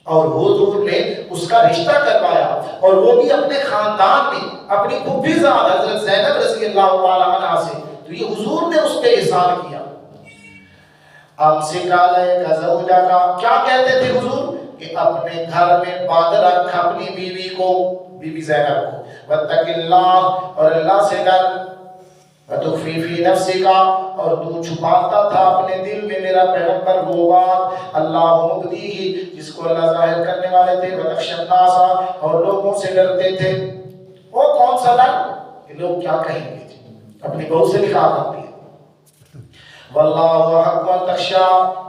اور حضور نے اس کا رشتہ کروایا، اور وہ بھی اپنے خاندان میں، اپنی پھوپھی زاد حضرت زینب رضی اللہ تعالی عنہا سے، تو یہ حضور نے اس پہ احسان کیا۔ امسک علیک زوجک، کیا کہتے تھے حضور؟ کہ اپنے گھر میں باندھ رکھ اپنی بیوی کو، بی بی زینب کو، واتق اللہ، اور اللہ سے ڈر، وتخفی فی نفسک، اور تو چھپاتا تھا اپنے دل میں میرا پیغمبر وہ بات، اللہ مبدیہ، جس کو اللہ ظاہر کرنے والے تھے، وتخشی الناس، اور لوگوں سے ڈرتے تھے۔ وہ کون سا ڈر؟ کہ لوگ کیا کہیں گے، اپنی بہو سے نکاح کر دیا۔ واللہ حق ان تخشی،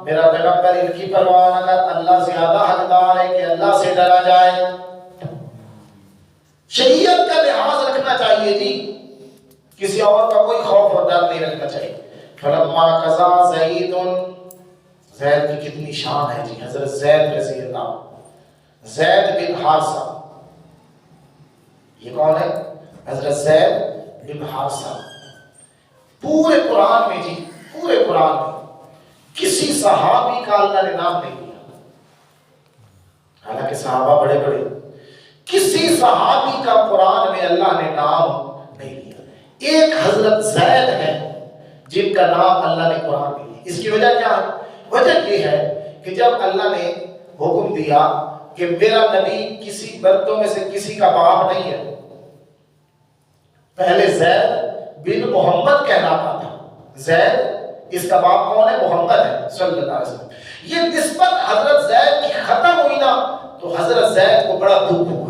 میرا پیغمبر ان کی پرواہ نہ کر، اللہ زیادہ حقدار ہے کہ اللہ سے ڈرا جائے۔ شریعت کا لحاظ رکھنا چاہیے جی، کسی اور کا کوئی خوف اور ڈر نہیں رکھنا چاہیے۔ فلما قضا زید، زید کی کتنی شان ہے جی، حضرت زید رضی اللہ، زید بن حارثہ، یہ کون ہے؟ حضرت زید بن حارثہ۔ پورے قرآن میں جی، پورے قرآن میں کسی صحابی کا اللہ نے نام نہیں لیا، حالانکہ صحابہ بڑے بڑے، کسی صحابی کا قرآن میں اللہ نے نام نہیں لیا۔ ایک حضرت زید ہے جن کا نام اللہ نے قرآن میں لیا۔ اس کی وجہ کیا ہے؟ وجہ یہ ہے کہ جب اللہ نے حکم دیا کہ میرا نبی کسی مردوں میں سے کسی کا باپ نہیں ہے، پہلے زید بن محمد کہلاتا تھا، زید اس کا باپ کون ہے؟ محمد ہے صلی اللہ علیہ وسلم۔ یہ نسبت حضرت زید کی ختم ہوئی نا، تو حضرت زید کو بڑا دکھ ہوا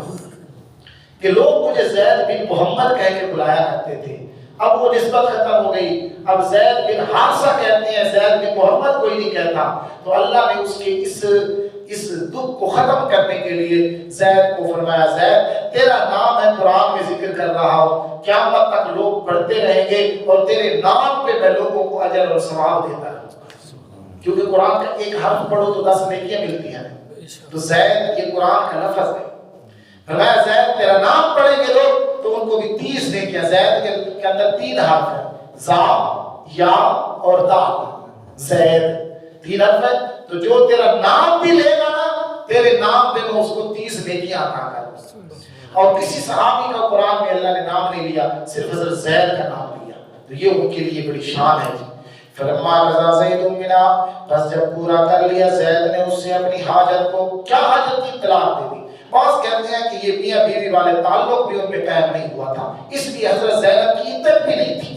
کہ لوگ مجھے زید بن محمد کہہ کے بلایا کرتے تھے، اب وہ نسبت ختم ہو گئی، اب زید بن حارثہ کہتے ہیں، زید بن محمد کوئی نہیں کہتا۔ تو اللہ نے اس کے اس دکھ کو ختم کرنے کے لیے زید کو فرمایا، زید تیرا نام ہے قرآن میں ذکر کر رہا ہوں، قیامت تک لوگ پڑھتے رہیں گے اور تیرے نام پہ میں لوگوں کو اجر اور ثواب دیتا رہوں، کیونکہ قرآن کا ایک حرف پڑھو تو 10 نیکیاں ملتی ہیں۔ تو زید یہ قرآن کا لفظ ہے، فرمایا زید تیرا نام پڑھیں گے لوگ تو ان کو بھی 30 نیکیاں۔ زید کے اندر 3 حرف ہیں، زا، یا اور دال، زید 3 حرف ہے، تو جو تیرا نام بھی لے گا نا، تیرے نام پہ میں اس کو 30 نیکیاں عطا کروں۔ اور کسی صحابی کا قرآن میں اللہ نے نام نہیں لیا، صرف حضرت زید کا نام لیا، تو یہ ان کے لیے بڑی شان ہے جی فلما قضى زید منها، بس جب پورا کر لیا زید نے اس سے اپنی حاجت کو، کیا حاجت کی؟ طلاق دے دی۔ بعض کہتے ہیں کہ یہ میاں بیوی والے تعلق بھی ان میں قائم نہیں ہوا تھا، اس لیے حضرت زینب کی عدت بھی نہیں تھی۔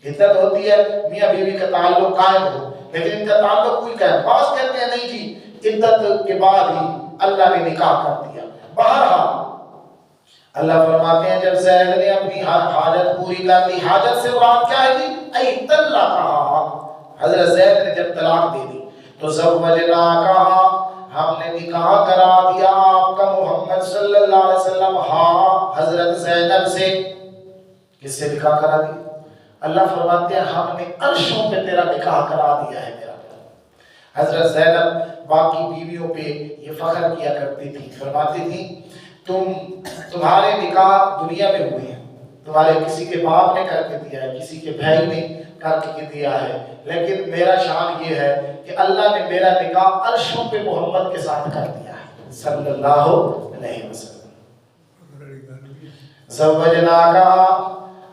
عدت ہوتی ہے میاں بیوی کا تعلق قائم ہو، لیکن ان کا تعلق کوئی قائم۔ بعض کہتے ہیں نہیں جی عدت کے بعد ہی اللہ نے نکاح کر دیا۔ بہرحال اللہ فرماتے ہیں جب زید نے اپنی حاجت پوری کر لی، حاجت سے مراد کیا ہے جی؟ ای طلقہا، حضرت زید نے جب طلاق دے دی تو زوجناکہا، ہم نے نکاح کرا دیا آپ کا محمد صلی اللہ علیہ وسلم ہاں حضرت زینب سے۔ کس سے نکاح کرا دیا؟ اللہ فرماتے ہیں ہم نے عرشوں پہ تیرا نکاح کرا دیا ہے میرا۔ حضرت زینب باقی بیویوں پہ یہ فخر کیا کرتی تھی، فرماتی تھی تمہارے نکاح دنیا میں ہوئے ہیں، تمہارے کسی کے باپ نے کر کے دیا ہے، کسی کے بھائی نے کر کے دیا ہے، لیکن میرا شان یہ ہے کہ اللہ نے میرا نکاح عرشوں پہ محمد کے ساتھ کر دیا ہے صلی اللہ علیہ وسلم۔ زوجناکا،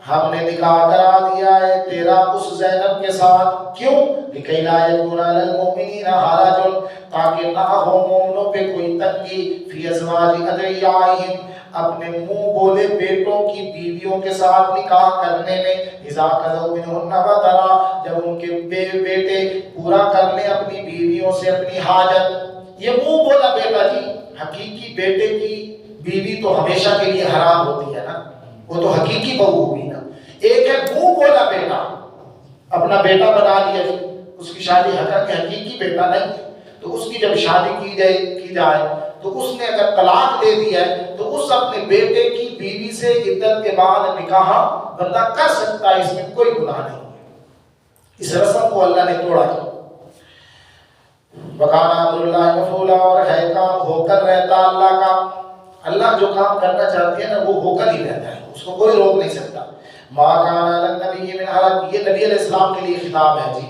ہم نے نکاح کرا دیا ہے تیرا اس زینب کے ساتھ، کیوں؟ لکی لا یکون علی المؤمنین حرج، تاکہ نہ ہو مومنوں پہ کوئی تنگی، فی ازواج ادعیائہم، اپنے منہ بولے بیٹوں کی بیویوں کے ساتھ نکاح کرنے میں، اذا قضوا منہن وطرا، جب ان کے بیٹے پورا کر لیں اپنی بیویوں سے اپنی حاجت۔ یہ منہ بولا بیٹا جی، حقیقی بیٹے کی بیوی تو ہمیشہ کے لیے حرام ہوتی ہے نا، وہ تو حقیقی بہو ہوئی نا۔ ایک ہے منہ بولا بیٹا، اپنا بیٹا بنا لیا جی، اس کی شادی حقیقی بیٹا نہیں، تو اس کی جب شادی کی جائے تو اس نے اگر طلاق دے دی ہے تو اس اپنے بیٹے کی بیوی سے عدت کے بعد نکاح بندہ کر سکتا ہے، اس میں کوئی گناہ نہیں ہے۔ اس رسم کو اللہ نے توڑا ہے۔ وَقَانَ أَمْرُ اللَّهِ مَفْعُولًا، اور ہے کام ہو کر رہتا اللہ کا، اللہ جو کام کرنا چاہتی ہے نا وہ ہو کر ہی رہتا ہے، اس کو کوئی روک نہیں سکتا۔ مَا كَانَ عَلَى النَّبِيِّ مِنْ حَرَجٍ، یہ نبی علیہ السلام کے لیے خطاب ہے جی،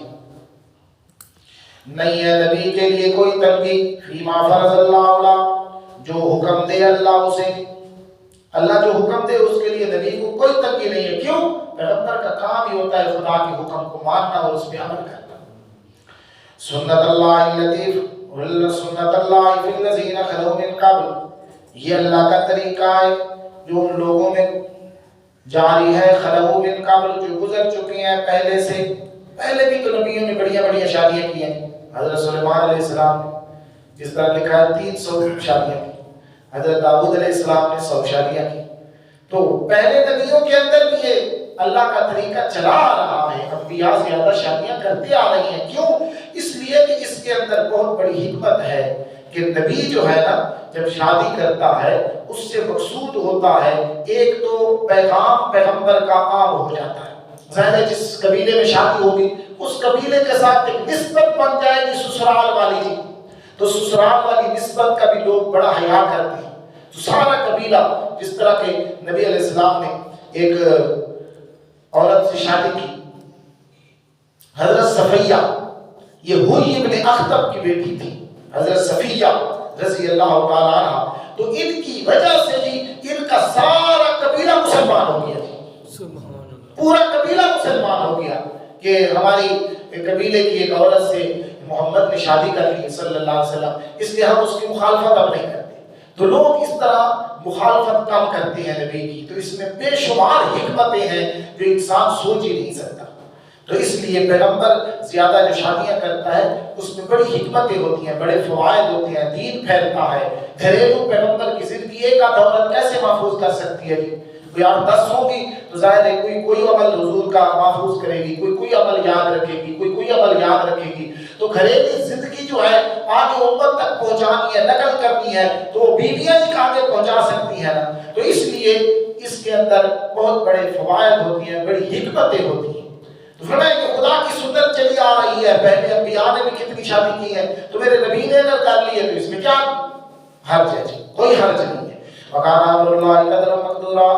نہیں ہے نبی کے لیے کوئی تنگی، فیما فرض اللہ علیہ، جو حکم دے اللہ اسے، اللہ جو حکم دے اس کے لیے نبی کو کوئی تنگی نہیں ہے۔ کیوں؟ پیغمبر کا کام ہی ہوتا ہے خدا کے حکم کو ماننا اور اس پہ عمل کرنا۔ سنت اللہ لطیف، سنت اللہ فی الذین خلو من قبل، یہ اللہ کا طریقہ ہے جو ان لوگوں میں جاری ہے، خلو من قبل، جو گزر چکے ہیں پہلے سے۔ پہلے بھی تو نبیوں نے بڑیاں بڑیاں شادیاں کی ہیں، حضرت سلیمان علیہ السلام نے جس طرح لکھا ہے 300 شادیاں کی، حضرت داؤد علیہ السلام نے 100 شادیاں کی۔ تو پہلے نبیوں کے اندر بھی یہ اللہ کا طریقہ چلا آ رہا ہے، انبیاء زیادہ شادیاں کرتے آ رہی ہیں۔ کیوں؟ اس لیے کہ اس کے اندر بہت بڑی حکمت ہے کہ نبی جو ہے نا جب شادی کرتا ہے اس سے مقصود ہوتا ہے ایک تو پیغام پیغمبر کا عام ہو جاتا ہے، ظاہر جس قبیلے میں شادی ہوگی اس قبیلے کے ساتھ ایک نسبت بن جائے گی سسرال والی جی، تو سسرال والی نسبت کا بھی لوگ بڑا حیا کرتے ہیں۔ تو سارا قبیلہ، جس طرح کہ نبی علیہ السلام نے ایک عورت سے شادی کی، حضرت صفیہ، یہ ہوئی ابن اخطب کی بیٹی تھی، حضرت صفیہ رضی اللہ تعالیٰ عنہ، تو ان کی وجہ سے جی ان کا سارا قبیلہ مسلمان ہو گیا جی، پورا قبیلہ مسلمان ہو گیا کہ ہماری قبیلے کی ایک عورت سے محمد نے شادی کر لی صلی اللہ علیہ وسلم، اس لیے ہم اس کی مخالفت اب نہیں کرتے۔ تو لوگ اس طرح مخالفت کم کرتے ہیں نبی کی، تو اس میں بے شمار حکمتیں ہیں جو انسان سوچ ہی نہیں سکتا۔ تو اس لیے پیغمبر زیادہ جو شادیاں کرتا ہے اس میں بڑی حکمتیں ہوتی ہیں، بڑے فوائد ہوتے ہیں، دین پھیلتا ہے۔ گھریلو پیغمبر کی زندگی ایک آدھ عورت کیسے محفوظ کر سکتی ہے جی؟ کوئی 8-10 ہوگی تو ظاہر ہے کوئی عمل حضور کا محفوظ کرے گی، کوئی عمل یاد رکھے گی، کوئی عمل یاد رکھے گی۔ تو گھریلو زندگی جو ہے آگے امت تک پہنچانی ہے، نقل کرنی ہے، تو وہ بیویاں ہی آگے پہنچا سکتی ہیں نا۔ تو اس لیے اس کے اندر بہت بڑے فوائد ہوتی ہیں، بڑی حکمتیں ہوتی ہیں۔ تو فرمایا کہ خدا کی سنت چلی آ رہی ہے، پہلے انبیاء نے بھی کتنی شادی کی ہے، تو میرے نبی نے اگر کر لی ہے تو اس میں کیا حرج ہے جی؟ کوئی حرج نہیں ہے۔ وَقَانَ أَمْرُ اللَّهِ قَدْرًا مَقْدُورًا،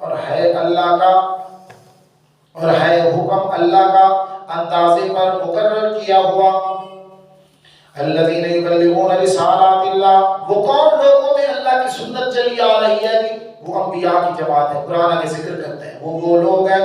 اور ہے اللہ کا، اور ہے حکم اللہ کا اندازے پر مقرر کیا ہوا۔ الذین یبلغون رسالات اللہ، وہ کون لوگوں میں اللہ کی سنت چلی آ رہی ہے جی؟ وہ انبیاء کی جماعت ہے، قرآن کے ذکر کرتے ہیں، وہ لوگ ہیں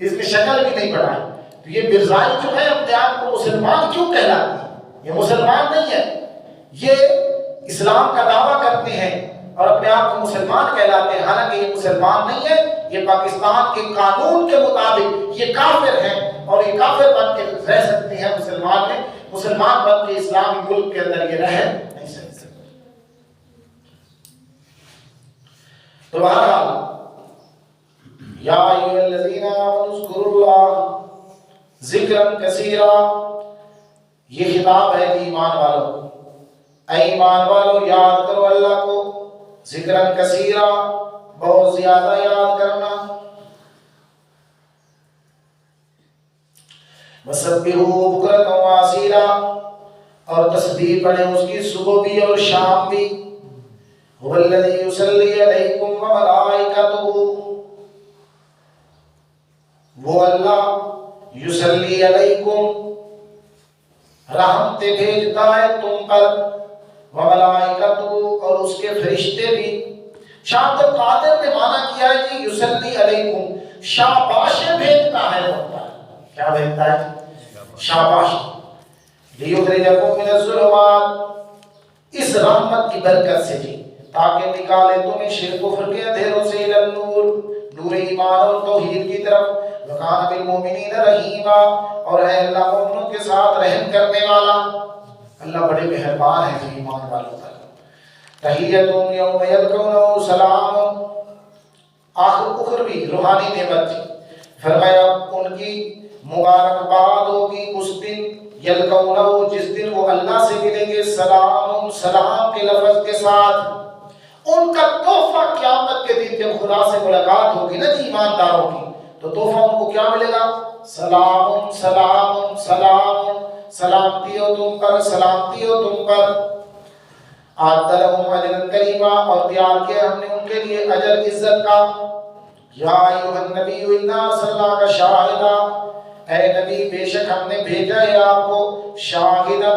اس نے شکل بھی نہیں بنائی. تو یہ مرزائی جو ہے اپنے آپ کو مسلمان کیوں کہلاتی ہے؟ یہ مسلمان نہیں ہے، یہ اسلام کا دعویٰ کرتے ہیں اور اپنے آپ کو مسلمان کہلاتے ہیں، حالانکہ یہ مسلمان نہیں ہے. یہ پاکستان کے قانون کے مطابق یہ کافر ہیں اور یہ کافر بن کے رہ سکتے ہیں مسلمان میں، مسلمان بن کے اسلامی ملک کے اندر یہ رہ نہیں سکتے. تو بہرحال یا ایھا الذین آمنوا اذکروا اللہ ذکرا کثیرا، یہ خطاب ہے کہ ایمان والوں، اے ایمان والوں یاد کرو اللہ کو ذکرا کثیرا، بہت زیادہ یاد کرنا. وسبحوہ بکرۃ واسیلا، اور تسبیح پڑھیں اس کی صبح بھی اور شام بھی. هو الذی یصلی علیکم وملائکتہ، وہ اللہ یصلی علیکم رحمت بھیجتا ہے تم پر، وملائکتہ اور اس کے فرشتے بھی. شاہ عبد القادر نے معنی کیا ہے کہ یصلی علیکم شاباشیں بھیجتا ہے تم پر. کیا بھیجتا ہے؟ شاباشیں. لیخرجکم من الظلمات، اس رحمت کی برکت سے جی، تاکہ نکالے تمہیں شرک و کفر کے اندھیروں سے الی النور، نور ایمان اور توحید کی طرف. وکان بالمؤمنین رحیما، اور ہے اللہ مومنوں کے ساتھ رحم کرنے والا. اللہ بڑے مہربان ہے جی ایمان والوں پر. تحیتهم یوم یلقونه سلام، آخر اخروی روحانی نعمت تھی. فرمایا ان کی مبارکباد ہوگی اس دن، یلقونه جس دن وہ اللہ سے ملیں گے، سلام سلام کے لفظ کے ساتھ. ان کا تحفہ قیامت کے دن جب خدا سے ملاقات ہوگی نا جی ایمانداروں کی، تو تحفہ ان کو کیا ملے گا؟ سلام سلام سلام، سلامتی ہو تم پر، سلامتی ہو تم پر. اعد لهم اجرا کریما، اور تیار کیا ہم نے ان کے لیے اجر عزت کا. یا ایھا النبی انا ارسلناک شاہدا، اے نبی بے شک ہم نے بھیجا ہے آپ کو شاہدا،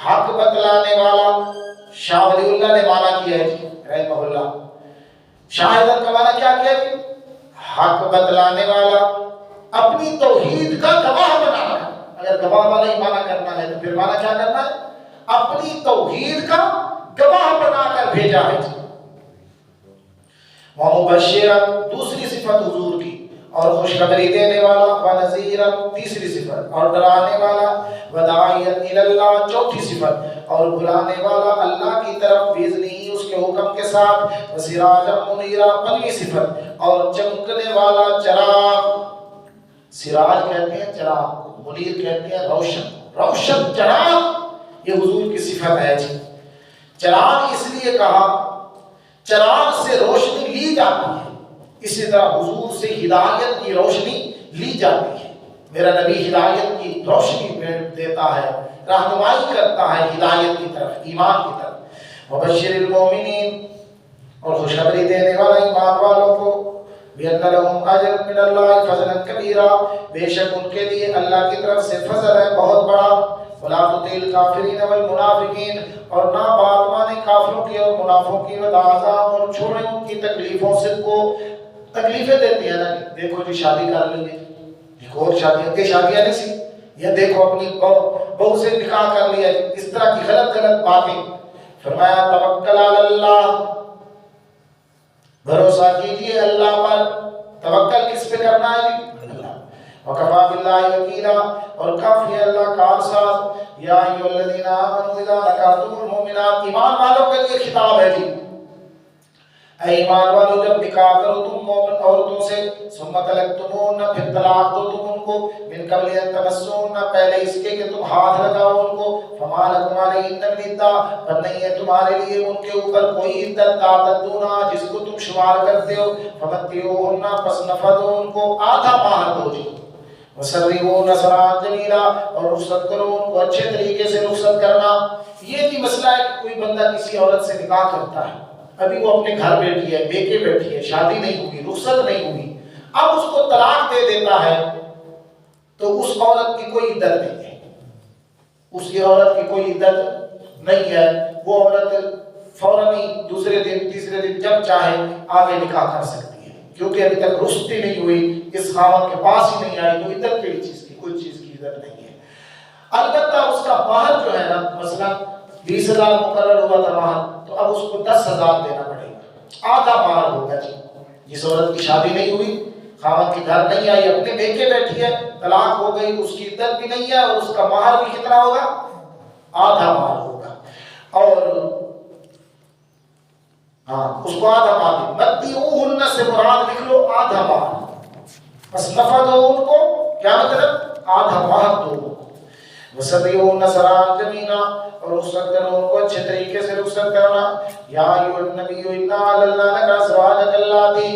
حق بتلانے والا. شاہ ولی اللہ نے معنی کیا ہے جی رحمہ اللہ. شاہدا کا معنی کیا کیا جی؟ حق بتلانے والا، اپنی توحید کا گواہ بنانا. اگر گواہ والا ہی معنی کرنا ہے تو پھر معنی کیا کرنا ہے؟ اپنی توحید کا گواہ بنا کر بھیجا ہے. ومبشرا، دوسری صفت حضور کی، اور خوشخبری دینے والا. ونذیرا، تیسری صفت، اور ڈرانے والا. وداعیا الی اللہ، چوتھی صفت، اور بلانے والا اللہ کی طرف باذنہ، اس کے حکم کے ساتھ. وسراجا منیرا، پنجویں صفت، اور چمکنے والا چراغ. سراج کہتے ہیں چراغ، منیر کہتے ہیں روشن، روشن چراغ. یہ حضور کی صفت ہے جی. چراغ اس لیے کہا، چراغ سے روشنی لی جاتی ہے، اسی طرح حضور سے ہدایت کی روشنی لی جاتی ہے. میرا نبی ہدایت کی روشنی دیتا ہے، رہنمائی کرتا ہے ہدایت کی طرف، ایمان کی طرف. وبشر المؤمنین، اور خوشخبری دینے والا ایمان والوں کو. بِأَنَّ لَهُمْ أَجْرًا مِّنَ اللَّهِ فَضْلًا كَبِيرًا، بے شک ان کے لیے اللہ کی طرف سے فضل ہے بہت بڑا. وَلَا تُطِعِ الْكَافِرِينَ وَالْمُنَافِقِينَ، اور نہ بات مانے کافروں کی اور منافقوں کی. وَدَعَ اور چھوڑے ان کی تکلیفوں سے، کو تکلیفیں دیتی ہیں نا. دیکھو جی شادی کر لیں گے، ایک اور شادی کے شادیاں نہیں سی، یا دیکھو اپنی بہو سے نکاح کر لیا، اس طرح کی غلط غلط باتیں. فرمایا توکل علی اللہ، بھروسہ کیجیے اللہ پر. توکل کس پہ کرنا ہے جی؟ اللہ. وکفا باللہ وکیلا، اور کافی ہے اللہ کارساز. یا ایھا الذین آمنوا اذا نکحتم المؤمنات، ایمان والوں کے لیے خطاب ہے جی. اے ایمان والو جب نکاح کرو تم مومن عورتوں سے، ثم طلقتموہن، پھر طلاق دو تم ان کو، من قبل ان تمسوہن، پہلے اس کے کہ تم ہاتھ لگاؤ ان کو. فما لکم علیہن من عدۃ، پر نہیں ہے تمہارے لیے ان کے اوپر کوئی عدت تعتدونہا جس کو تم شمار کرتے ہو. فمتعوہن، پس نفع دو ان کو، آدھا مہر دو جی. وسرحوہن سراحا جمیلا، اور رخصت کرو ان کو اچھے طریقے سے رخصت کرنا. یہ بھی مسئلہ ہے کہ کوئی بندہ کسی عورت سے نکاح کرتا ہے، ابھی وہ اپنے گھر بیٹھی ہے، بیٹے بیٹھی ہے، شادی نہیں ہوئی، رخصت نہیں ہوئی، اب اس کو طلاق دے دیتا ہے، تو اس عورت کی کوئی عدت نہیں ہے. اس کی عورت کی کوئی عدت نہیں ہے. وہ عورت فوراً ہی دوسرے دن تیسرے دن جب چاہے آگے نکاح کر سکتی ہے، کیونکہ ابھی تک رشتے نہیں ہوئی، اس خاوند کے پاس ہی نہیں آئی، تو عدت کیڑی چیز کی، کوئی چیز کی عدت نہیں ہے۔ البتہ اس کا مہر جو ہے نا، مثلا 20,000 مقرر ہوا تھا مہر، تو اب اس کو 10,000 دینا پڑے گا، آدھا مہر ہوگا جی۔ جس عورت کی شادی نہیں ہوئی، خاوند کے گھر نہیں آئی، اپنے بیٹے بیٹھی ہے، طلاق ہو گئی، اس کی عدت بھی نہیں ہے، اور اس کا مہر بھی کتنا ہوگا؟ آدھا مہر ہوگا۔ اور اس کو آدھا مہر، متعوہن سے مراد لکھ لو آدھا مہر، بس نفع دو ان کو، کیا مطلب؟ آدھا مہر دو۔ وسبیہن سراحا جمیلا، اور رخصت کرو ان کو اچھے طریقے سے رخصت کرنا۔ یا ایھا النبی انا احللنا لک ازواجک اللاتی،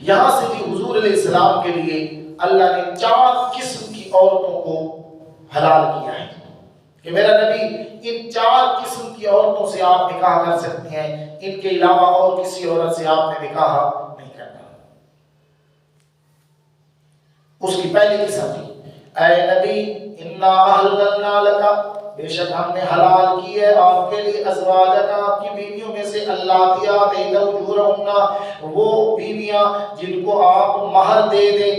یہاں سے بھی حضور علیہ السلام کے لیے اللہ نے 4 قسم کی عورتوں کو حلال کیا ہے کہ میرا نبی ان 4 قسم کی عورتوں سے آپ نکاح کر سکتے ہیں، ان کے علاوہ اور کسی عورت سے آپ نے نکاح نہیں کرنا۔ اس کی پہلی قسم تھی، اے نبی انا احللنا لک، بے شک ہم نے حلال کی ہے آپ کے لیے، ازواجک، آپ کی بیویوں میں سے، اللاتی آتیت اجورہن، وہ بیویاں جن کو آپ مہر دے دیں۔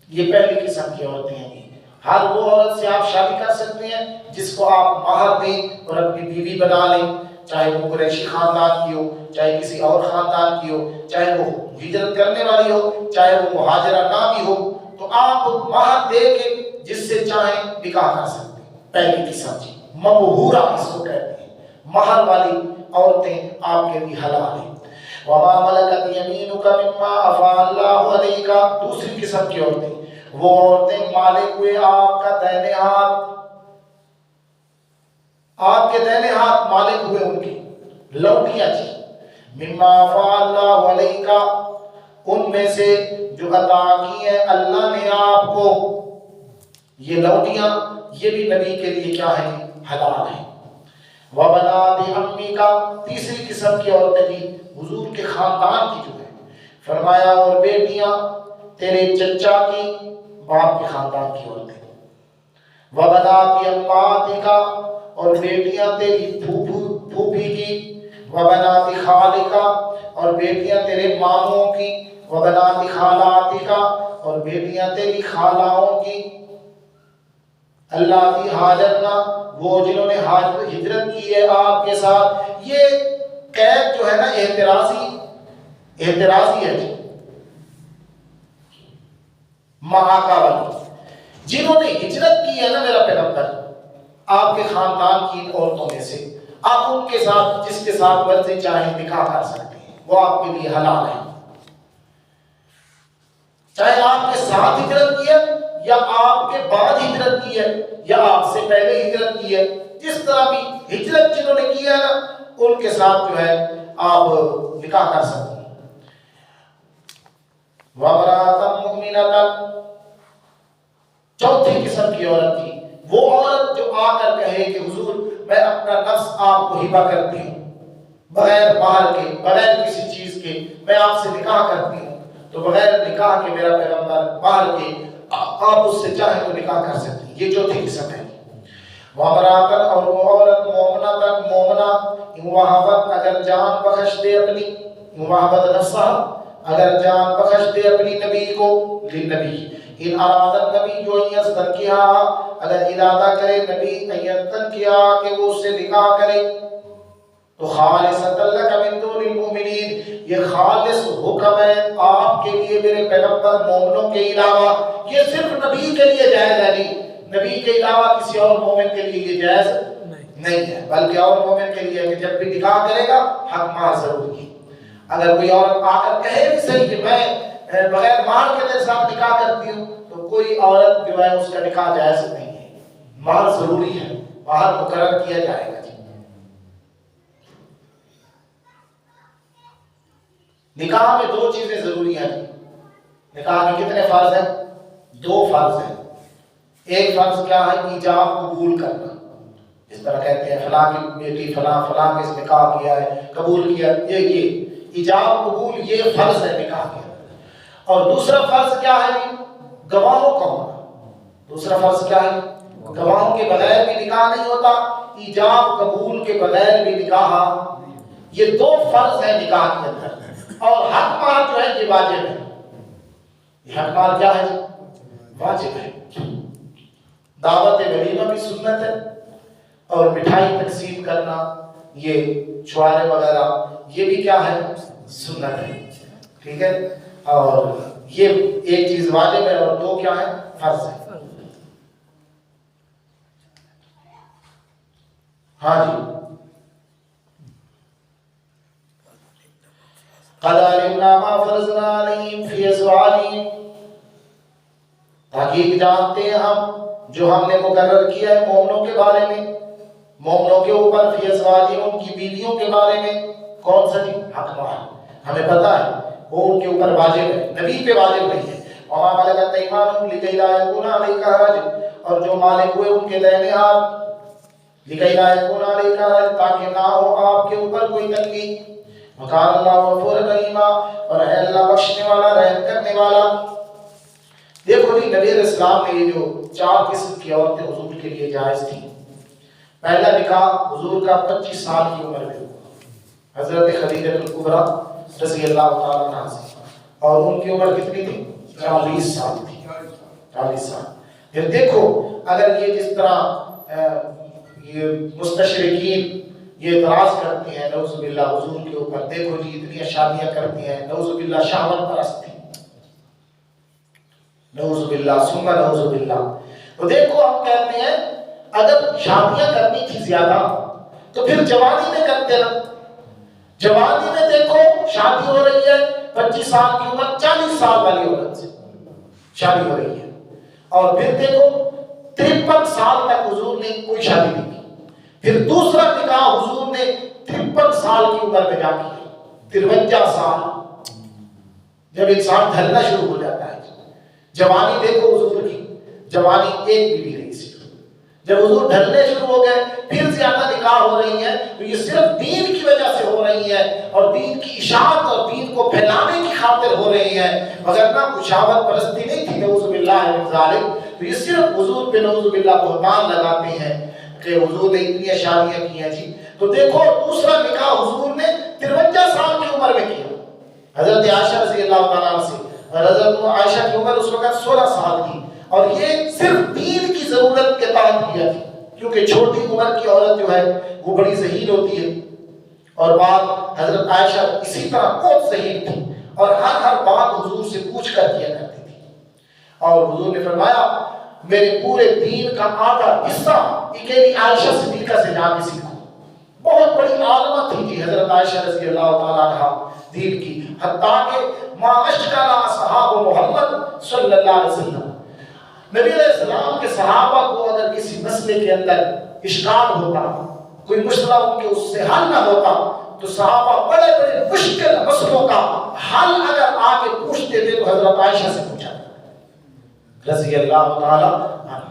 یہ پہلی قسم کی عورتیں ہیں۔ ہر وہ عورت سے آپ شادی کر سکتے ہیں جس کو آپ مہر دیں اور اپنی بیوی بنا لیں، چاہے وہ قریشی خاندان کی ہو، چاہے کسی اور خاندان کی ہو، چاہے وہ ہجرت کرنے والی ہو، چاہے وہ مہاجرہ نہ بھی ہو، تو آپ مہر دے کے جس سے چاہیں نکاح کر سکتے ہیں۔ پہلی قسم جی مبہورہ اس کو کہتے ہیں، مہر والی عورتیں آپ کے لیے حلال ہیں۔ وما ملکت یمینک مما افاء اللہ علیک، دوسری قسم کی عورتیں، وہ عورتیں مالک ہوئے آپ کا دائیں ہاتھ، آپ کے دائیں ہاتھ مالک ہوئے ان کی لوٹیاں جی، مما افاء اللہ علیک، ان میں سے جو عطا کی ہے اللہ نے آپ کو، یہ لوٹیاں یہ بھی نبی کے لیے کیا ہے؟ حلال ہے۔ وبنات عمیک، تیسری قسم کی عورتیں جی حضور کے خاندان کی جو ہے، فرمایا اور بیٹیاں تیرے چچا کی، باپ کے خاندان کی عورتیں، وبنات عماتک، اور بیٹیاں تیری پھوپھی کی، وبنات خالک، اور بیٹیاں تیرے ماموں کی، وبنات خالاتک، اور بیٹیاں تیری خالاؤں کی، اللاتی ہاجرنا، وہ جنہوں نے ہجرت کی ہے آپ کے ساتھ۔ یہ قید جو ہے نا اعتراضی ہے جی، محاکہ والی، جنہوں نے ہجرت کی ہے نا میرا پیغمبر آپ کے خاندان کی عورتوں میں سے، آپ ان کے ساتھ جس کے ساتھ مرضی چاہیں نکاح کر سکتے ہیں، وہ آپ کے لیے حلال ہے، چاہے آپ کے ساتھ ہجرت کی ہے یا آپ کے بعد ہجرت کی ہے یا آپ سے پہلے ہجرت کی ہے، جس طرح بھی ہجرت جنہوں نے کی ہے نا ان کے ساتھ جو ہے آپ نکاح کر سکتے ہیں۔ وَامْرَأَةً مُؤْمِنَةً، چوتھی قسم کی عورت تھی، وہ عورت جو آ کر کہے کہ حضور میں اپنا نفس آپ کو ہبہ کرتی ہوں، بغیر مہر کے، بغیر کسی چیز کے میں آپ سے نکاح کرتی ہوں، تو بغیر نکاح کے میرا پیغمبر مہر کے آپ اس سے چاہیں تو نکاح کر سکتے ہیں۔ یہ چوتھی قسم ہے۔ وَامْرَأَةً، اور وہ عورت مؤمنۃ، مومنہ، ان وہبت، اگر جان بخش دے اپنی، ان وہبت نفسہ، اگر جان بخش دے اپنی نبی کو، للنبی، ان اراد النبی جو ان یستنکحا، اگر ارادہ کرے نبی ان یستنکحا کہ وہ اس سے نکاح کرے، تو خالصۃ لک من دون المؤمنین، یہ خالص حکم ہے آپ کے لیے میرے پیغمبر مومنوں کے علاوہ، یہ صرف نبی کے لیے جائز ہے نہیں، نبی کے علاوہ کسی اور مومن کے لیے یہ جائز نہیں ہے، بلکہ اور مومن کے لیے کہ جب بھی نکاح کرے گا حق مہر ضرور کی۔ اگر کوئی عورت آ کر کہے بھی صحیح کہ میں بغیر مہر کے تیرے ساتھ نکاح کرتی ہوں، تو کوئی عورت جو ہے اس کا نکاح جائز نہیں ہے، مہر ضروری ہے، مہر مقرر کیا جائے گا جی۔ نکاح میں 2 چیزیں ضروری ہیں، نکاح میں کتنے فرض ہیں؟ 2 فرض ہیں۔ ایک فرض کیا ہے؟ ایجاب قبول کرنا، اس طرح کہتے ہیں فلاں کی بیٹی فلاں کے اس نکاح کیا ہے، قبول کیا، یہ ایجاب قبول یہ فرض ہے نکاح کے۔ اور دوسرا فرض کیا ہے؟ گواہوں کا ہونا۔ دوسرا فرض کیا ہے؟ گواہوں کے بغیر بھی نکاح نہیں ہوتا، ایجاب قبول کے بغیر بھی نکاح، یہ 2 فرض ہیں نکاح کے اندر۔ اور حق مال جو ہے یہ واجب ہے. یہ حق مال کیا ہے؟ واجب ہے. دعوت ولیمہ بھی سنت ہے اور مٹھائی تقسیم کرنا یہ چھوارے وغیرہ یہ بھی کیا ہے؟ سنت ہے. ٹھیک ہے. اور یہ ایک چیز واجب ہے اور دو کیا ہے؟ فرض ہے. ہاں جی. قَدْ عَلِمْنَا مَا فَرَضْنَا عَلَيْهِمْ فِي أَزْوَاجِهِمْ، تحقیق جانتے ہیں ہم جو ہم نے مقرر کیا ہے مومنوں کے بارے میں، مومنوں کے اوپر فی ازواجہم ان کی بیویوں کے بارے میں. کون سا جی؟ حق مال. ہمیں پتا ہے وہ ان کے اوپر واجب ہے، نبی پہ واجب نہیں ہے. وما ملکت ایمانہم لکی لا یکون علیک حرج، اور جو مالک ہوئے ان کے دائنے ہاتھ لکی لا یکون علیک حرج تاکہ نہ ہو آپ کے اوپر کوئی تنگی. وکان اللہ غفورا رحیما، اور ہے اللہ بخشنے والا رحم کرنے والا. دیکھو جی نبی علیہ السلام نے یہ جو 4 قسم کی عورتیں حضور کے لیے جائز تھیں. پہلا نکاح حضور کا 25 سال کی عمر میں ہوا حضرت خدیجہ الکبریٰ رضی اللہ تعالیٰ عنہا سے، اور ان کی عمر کتنی تھی؟ 40 سال تھی. 40 سال. پھر دیکھو اگر یہ جس طرح یہ مستشرقین یہ اعتراض کرتے ہیں نعوذ باللہ حضور کے اوپر، دیکھو جی اتنی شادیاں کرتی ہیں، نعوذ باللہ شہوت پرست تھی، نعوذ باللہ ثم نعوذ باللہ. تو دیکھو ہم کہتے ہیں اگر شادیاں کرنی تھی زیادہ تو پھر جوانی میں کرتے نا. جوانی میں دیکھو شادی ہو رہی ہے 25 سال کی عمر 40 سال والی عورت سے شادی ہو رہی ہے، اور پھر دیکھو 53 سال تک حضور نے کوئی شادی نہیں کی. پھر دوسرا نکاح حضور نے 53 سال کی عمر میں جا کیا. 53 سال جب انسان ڈھلنا شروع ہو جاتا ہے. جوانی دیکھو حضور کی، جوانی ایک بیوی نہیں سی. جب حضور ڈھلنے شروع ہو گئے پھر زیادہ نکاح ہو رہی ہیں تو یہ صرف دین کی وجہ سے ہو رہی ہیں اور دین کی اشاعت اور دین کو پھیلانے کی خاطر ہو رہی ہیں، مگر نہ کشاوت پرستی نہیں تھی نعوذ باللہ من ذالک. تو یہ صرف حضور پہ نعوذ باللہ بہتان لگاتے ہیں کہ حضور نے اتنی شادیاں کی ہیں جی. تو دیکھو دوسرا نکاح حضور نے 53 سال کی عمر میں کیا حضرت عائشہ رضی اللہ تعالیٰ عنہ سے. حضرت عائشہ کی عمر اس وقت 16 سال تھی، اور یہ صرف دین کی ضرورت کے تحت کیا تھی، کیونکہ چھوٹی عمر کی عورت جو ہے وہ بڑی ذہین ہوتی ہے. اور بات حضرت عائشہ اسی طرح بہت ذہین تھی اور ہر بات حضور سے پوچھ کر کیا کرتی تھی. اور حضور نے فرمایا میرے پورے دین کا آدھا حصہ اکیلی عائشہ صدیقہ سے جا کے سیکھو. بہت بڑی عالمہ تھی جی حضرت عائشہ رضی اللہ تعالیٰ عنہا دین کی، حتیٰ کہ ما اشکل اصحاب محمد صلی اللہ علیہ وسلم. نبی علیہ السلام کے صحابہ کو اگر کسی مسئلے کے اندر اشکال ہوتا، کوئی مسئلہ ان کے اس سے حل نہ ہوتا، تو صحابہ بڑے بڑے مشکل مسئلوں کا حل اگر آگے پوچھتے تھے تو حضرت عائشہ سے پوچھا رضی اللہ تعالیٰ عنہ.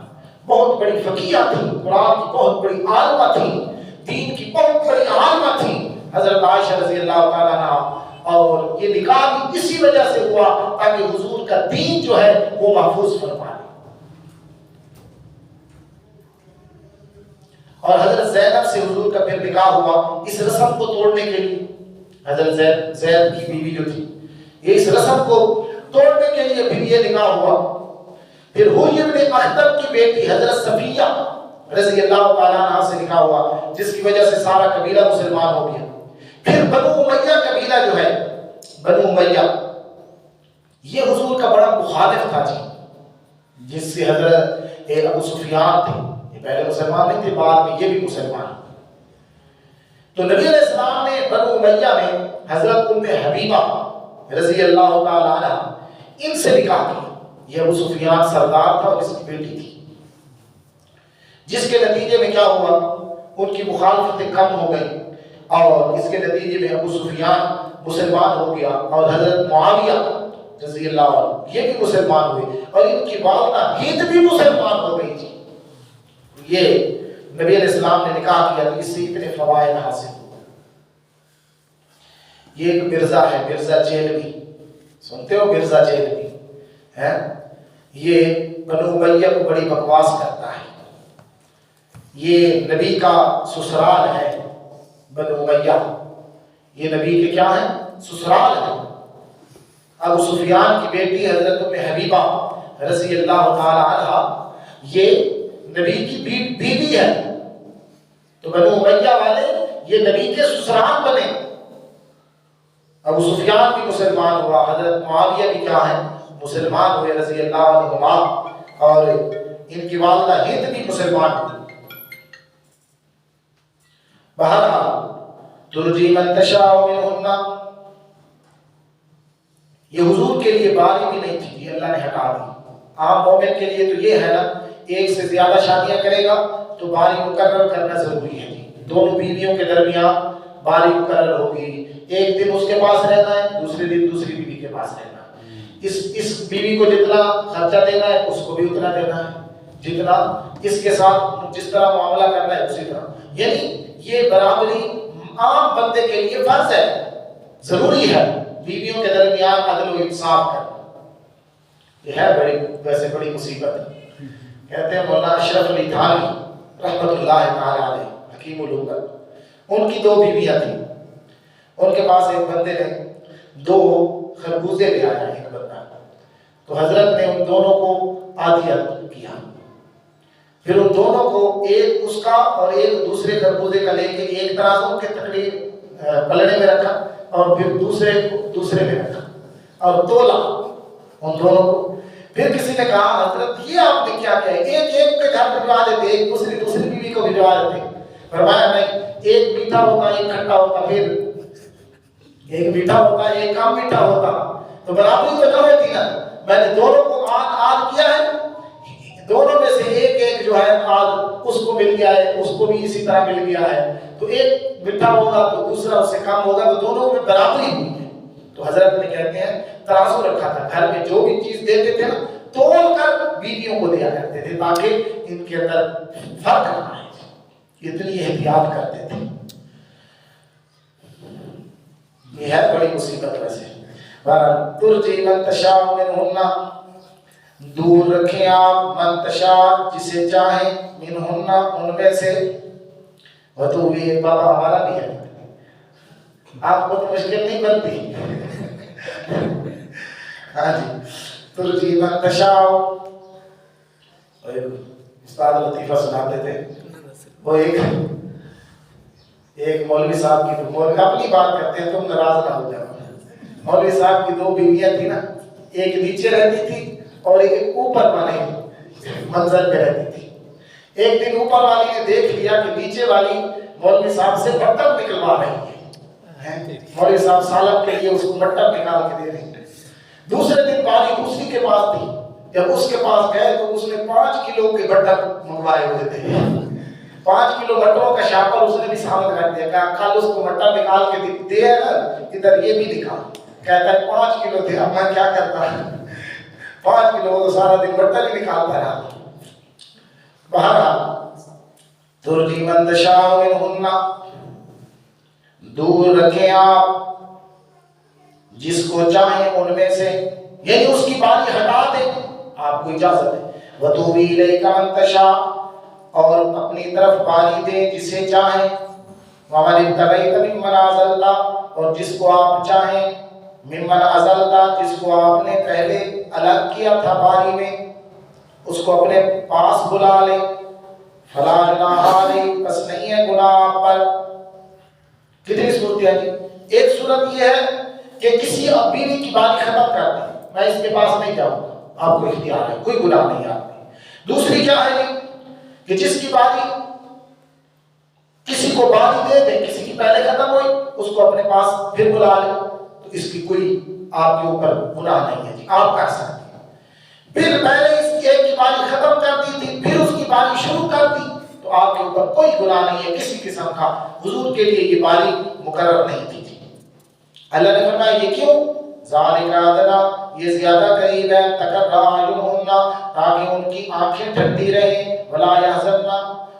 بہت بڑی فقیہ تھی، قرآن کی بہت بڑی عالمہ تھی، دین کی بہت بڑی عالمہ تھی حضرت عائشہ رضی اللہ تعالیٰ عنہ. اور یہ نکاح بھی اسی وجہ سے ہوا تاکہ حضور کا دین جو ہے وہ محفوظ فرما لے. اور حضرت زینب سے حضور کا پھر نکاح ہوا اس رسم کو توڑنے کے لیے. حضرت زید کی بیوی جو تھی یہ اس رسم کو توڑنے کے لیے پھر یہ نکاح ہوا. پھر ہوئی ابن اختب کی بیٹی حضرت صفیہ رضی اللہ تعالیٰ عنہ سے نکاح ہوا جس کی وجہ سے سارا قبیلہ مسلمان ہو گیا. پھر بنو امیہ قبیلہ جو ہے بنو امیہ یہ حضور کا بڑا مخالف تھا جی، جس سے حضرت ابو سفیان تھے، یہ پہلے مسلمان نہیں تھے، بعد میں یہ بھی مسلمان. تو نبی علیہ السلام نے بنو امیہ میں حضرت ام حبیبہ رضی اللہ تعالیٰ عنہ ان سے نکاح کیا. یہ ابو سفیان سردار تھا اور اس کی بیٹی تھی، جس کے نتیجے میں کیا ہوا ان کی مخالفتیں کم ہو گئی اور اس کے نتیجے میں ابو سفیان مسلمان ہو گیا اور حضرت معاویہ رضی اللہ عنہ یہ بھی مسلمان ہوئے اور ان کی والدہ ہند بھی مسلمان ہو گئی تھی. یہ نبی علیہ السلام نے نکاح کیا تو اس سے اتنے فوائد حاصل ہوئے. یہ ایک مرزا ہے، مرزا جیلوی، سنتے ہو مرزا جیلوی ہے، یہ بنو امیہ کو بڑی بکواس کرتا ہے. یہ نبی کا سسرال ہے بنو امیہ، یہ نبی کے کیا ہے؟ سسرال ہے. ابو سفیان کی بیٹی حضرت ام حبیبہ رضی اللہ تعالی عنہ یہ نبی کی بیوی ہے، تو بنو امیہ والے یہ نبی کے سسرال بنے۔ ابو سفیان بھی مسلمان ہوا، حضرت معاویہ بھی کیا ہے مسلمان ہوئے رضی اللہ عنہما، اور ان کی والدہ ہند بھی مسلمان ہوئی۔ بہرحال ترجی من تشاء منہن، یہ حضور کے لیے باری بھی نہیں تھی، یہ اللہ نے ہٹا دی۔ عام مومن کے لیے تو یہ ہے نا، ایک سے زیادہ شادیاں کرے گا تو باری مقرر کرنا ضروری ہے، دونوں بیویوں کے درمیان باری مقرر ہوگی، ایک دن اس کے پاس رہنا ہے، دوسرے دن دوسری بیوی کے پاس رہنا ہے، اس بیوی کو جتنا خرچہ دینا ہے اس کو بھی اتنا دینا ہے، جتنا اس کے ساتھ جس طرح معاملہ کرنا ہے اسی طرح، یعنی یہ برابری عام بندے کے لیے فرض ہے، ضروری ہے بیویوں کے درمیان عدل و انصاف کرنا۔ یہ ہے ویسے بڑی مصیبت۔ کہتے ہیں مولانا اشرف علی تھانوی رحمۃ اللہ تعالی علیہ حکیم الامت، ان کی 2 بیویاں تھیں، ان کے پاس ایک بندے نے 2 خربوزے لے آیا ایک بندہ، تو حضرت نے ان دونوں کو عادیت کیا، پھر ان دونوں کو ایک اس کا اور ایک دوسرے خربوزے کا لے کے ایک ترازو کے تقریب پلڑے میں رکھا، اور پھر دوسرے میں رکھا اور تولا ان دونوں کو۔ پھر کسی نے کہا حضرت یہ آپ نے کیا کیا ہے، ایک کے گھر بھجوا دیتے، ایک دوسری بیوی کو بھجوا دیتے۔ فرمایا نہیں، ایک میٹھا ہوتا ایک کھٹا ہوتا، پھر ایک میٹھا ہوتا ایک کم میٹھا ہوتا، تو برابری تو نہ ہوتی نا، میں نے دونوں کو آد کیا ہے، دونوں میں سے ایک جو ہے آد اس کو مل گیا ہے، اس کو بھی اسی طرح مل گیا ہے، تو ایک میٹھا ہوگا تو دوسرا اس سے کم ہوگا، تو دونوں میں برابری ہوئی ہے۔ تو حضرت نے کہتے ہیں ترازو رکھا تھا گھر میں، جو بھی چیز دیتے تھے نا تول کر بیویوں کو دیا کرتے تھے تاکہ ان کے اندر فرق نہ آئے، اتنی احتیاط کرتے تھے۔ یہ ہے بڑی مصیبت ویسے۔ ترجی من تشاء منہن، دور رکھیں آپ من تشاء جسے چاہیں، منہن ان میں سے، وتوی بابا ہمارا بھی ہے، آپ کو تو مشکل نہیں بنتی۔ ہاں جی، ترجی من تشاء، استاد لطیفہ سناتے تھے، وہ ایک مولوی صاحب کی، مولوی اپنی بات کرتے ہیں تم ناراض نہ ہو جاؤ، مولوی صاحب کی 2 بیویاں تھی نا، ایک نیچے رہتی تھی اور ایک اوپر والے منظر پہ رہتی تھی۔ ایک دن اوپر والی نے دیکھ لیا کہ نیچے والی مولوی صاحب سے برتن نکلوا رہی ہے، مولوی صاحب سالن کے لیے اس کو مٹر نکال کے دے رہے ہیں۔ دوسرے دن باری دوسری کے پاس تھی، جب اس کے پاس گئے تو اس نے 5 کلو کے مٹر منگوائے ہوئے تھے، 5 کلو مٹروں کا شاپر اس نے بھی سامنے رکھ دیا، کہا کل اس کو مٹر نکال کے دے ہے نا، ادھر یہ بھی نکال، کہتا ہے 5 کلو تھے، اب میں کیا کرتا، 5 کلو تو سارا دن مٹر ہی نکالتا رہا۔ بہرحال ترجی من تشاء منہن، دور رکھیں آپ جس کو چاہیں ان میں سے، یعنی اس کی باری ہٹا دیں، آپ کو اجازت ہے۔ وتوی الیک من تشاء، اور اپنی طرف باری دیں جسے چاہیں، ومن ابتغیت ممن عزلت، اور جس کو آپ چاہیں، ممن عزلت جس کو آپ نے پہلے الگ کیا تھا باری میں، اس کو اپنے پاس بلا لیں۔ فلا جناح علیکم، بس نہیں ہے گناہ آپ پر۔ کتنی صورت ہے جی؟ ایک صورت یہ ہے کہ کسی بیوی کی باری ختم کر دیں، میں اس کے پاس نہیں جاؤں گا، آپ کو اختیار ہے، کوئی گناہ نہیں آپ میں۔ دوسری کیا ہے کہ جس کی باری کسی کو باری دے دیں، کسی کی پہلے ختم ہوئی، اس کو اپنے پاس پھر بلا لیں، تو اس کی کوئی آپ کے اوپر گناہ نہیں ہے جی، آپ کر سکتے ہیں۔ پھر پہلے اس کی ایک کی باری ختم کر دی تھی، پھر اس کی باری شروع کر دی، تو آپ کے اوپر کوئی گناہ نہیں ہے کسی قسم کا، حضور کے لیے یہ باری مقرر نہیں تھی۔ اللہ نے فرمایا یہ کیوں؟ ذالک ادنیٰ، یہ زیادہ قریب ہے، تقر اعینہن، تاکہ ان کی آنکھیں ٹھنڈی رہیں، ولا یحزن،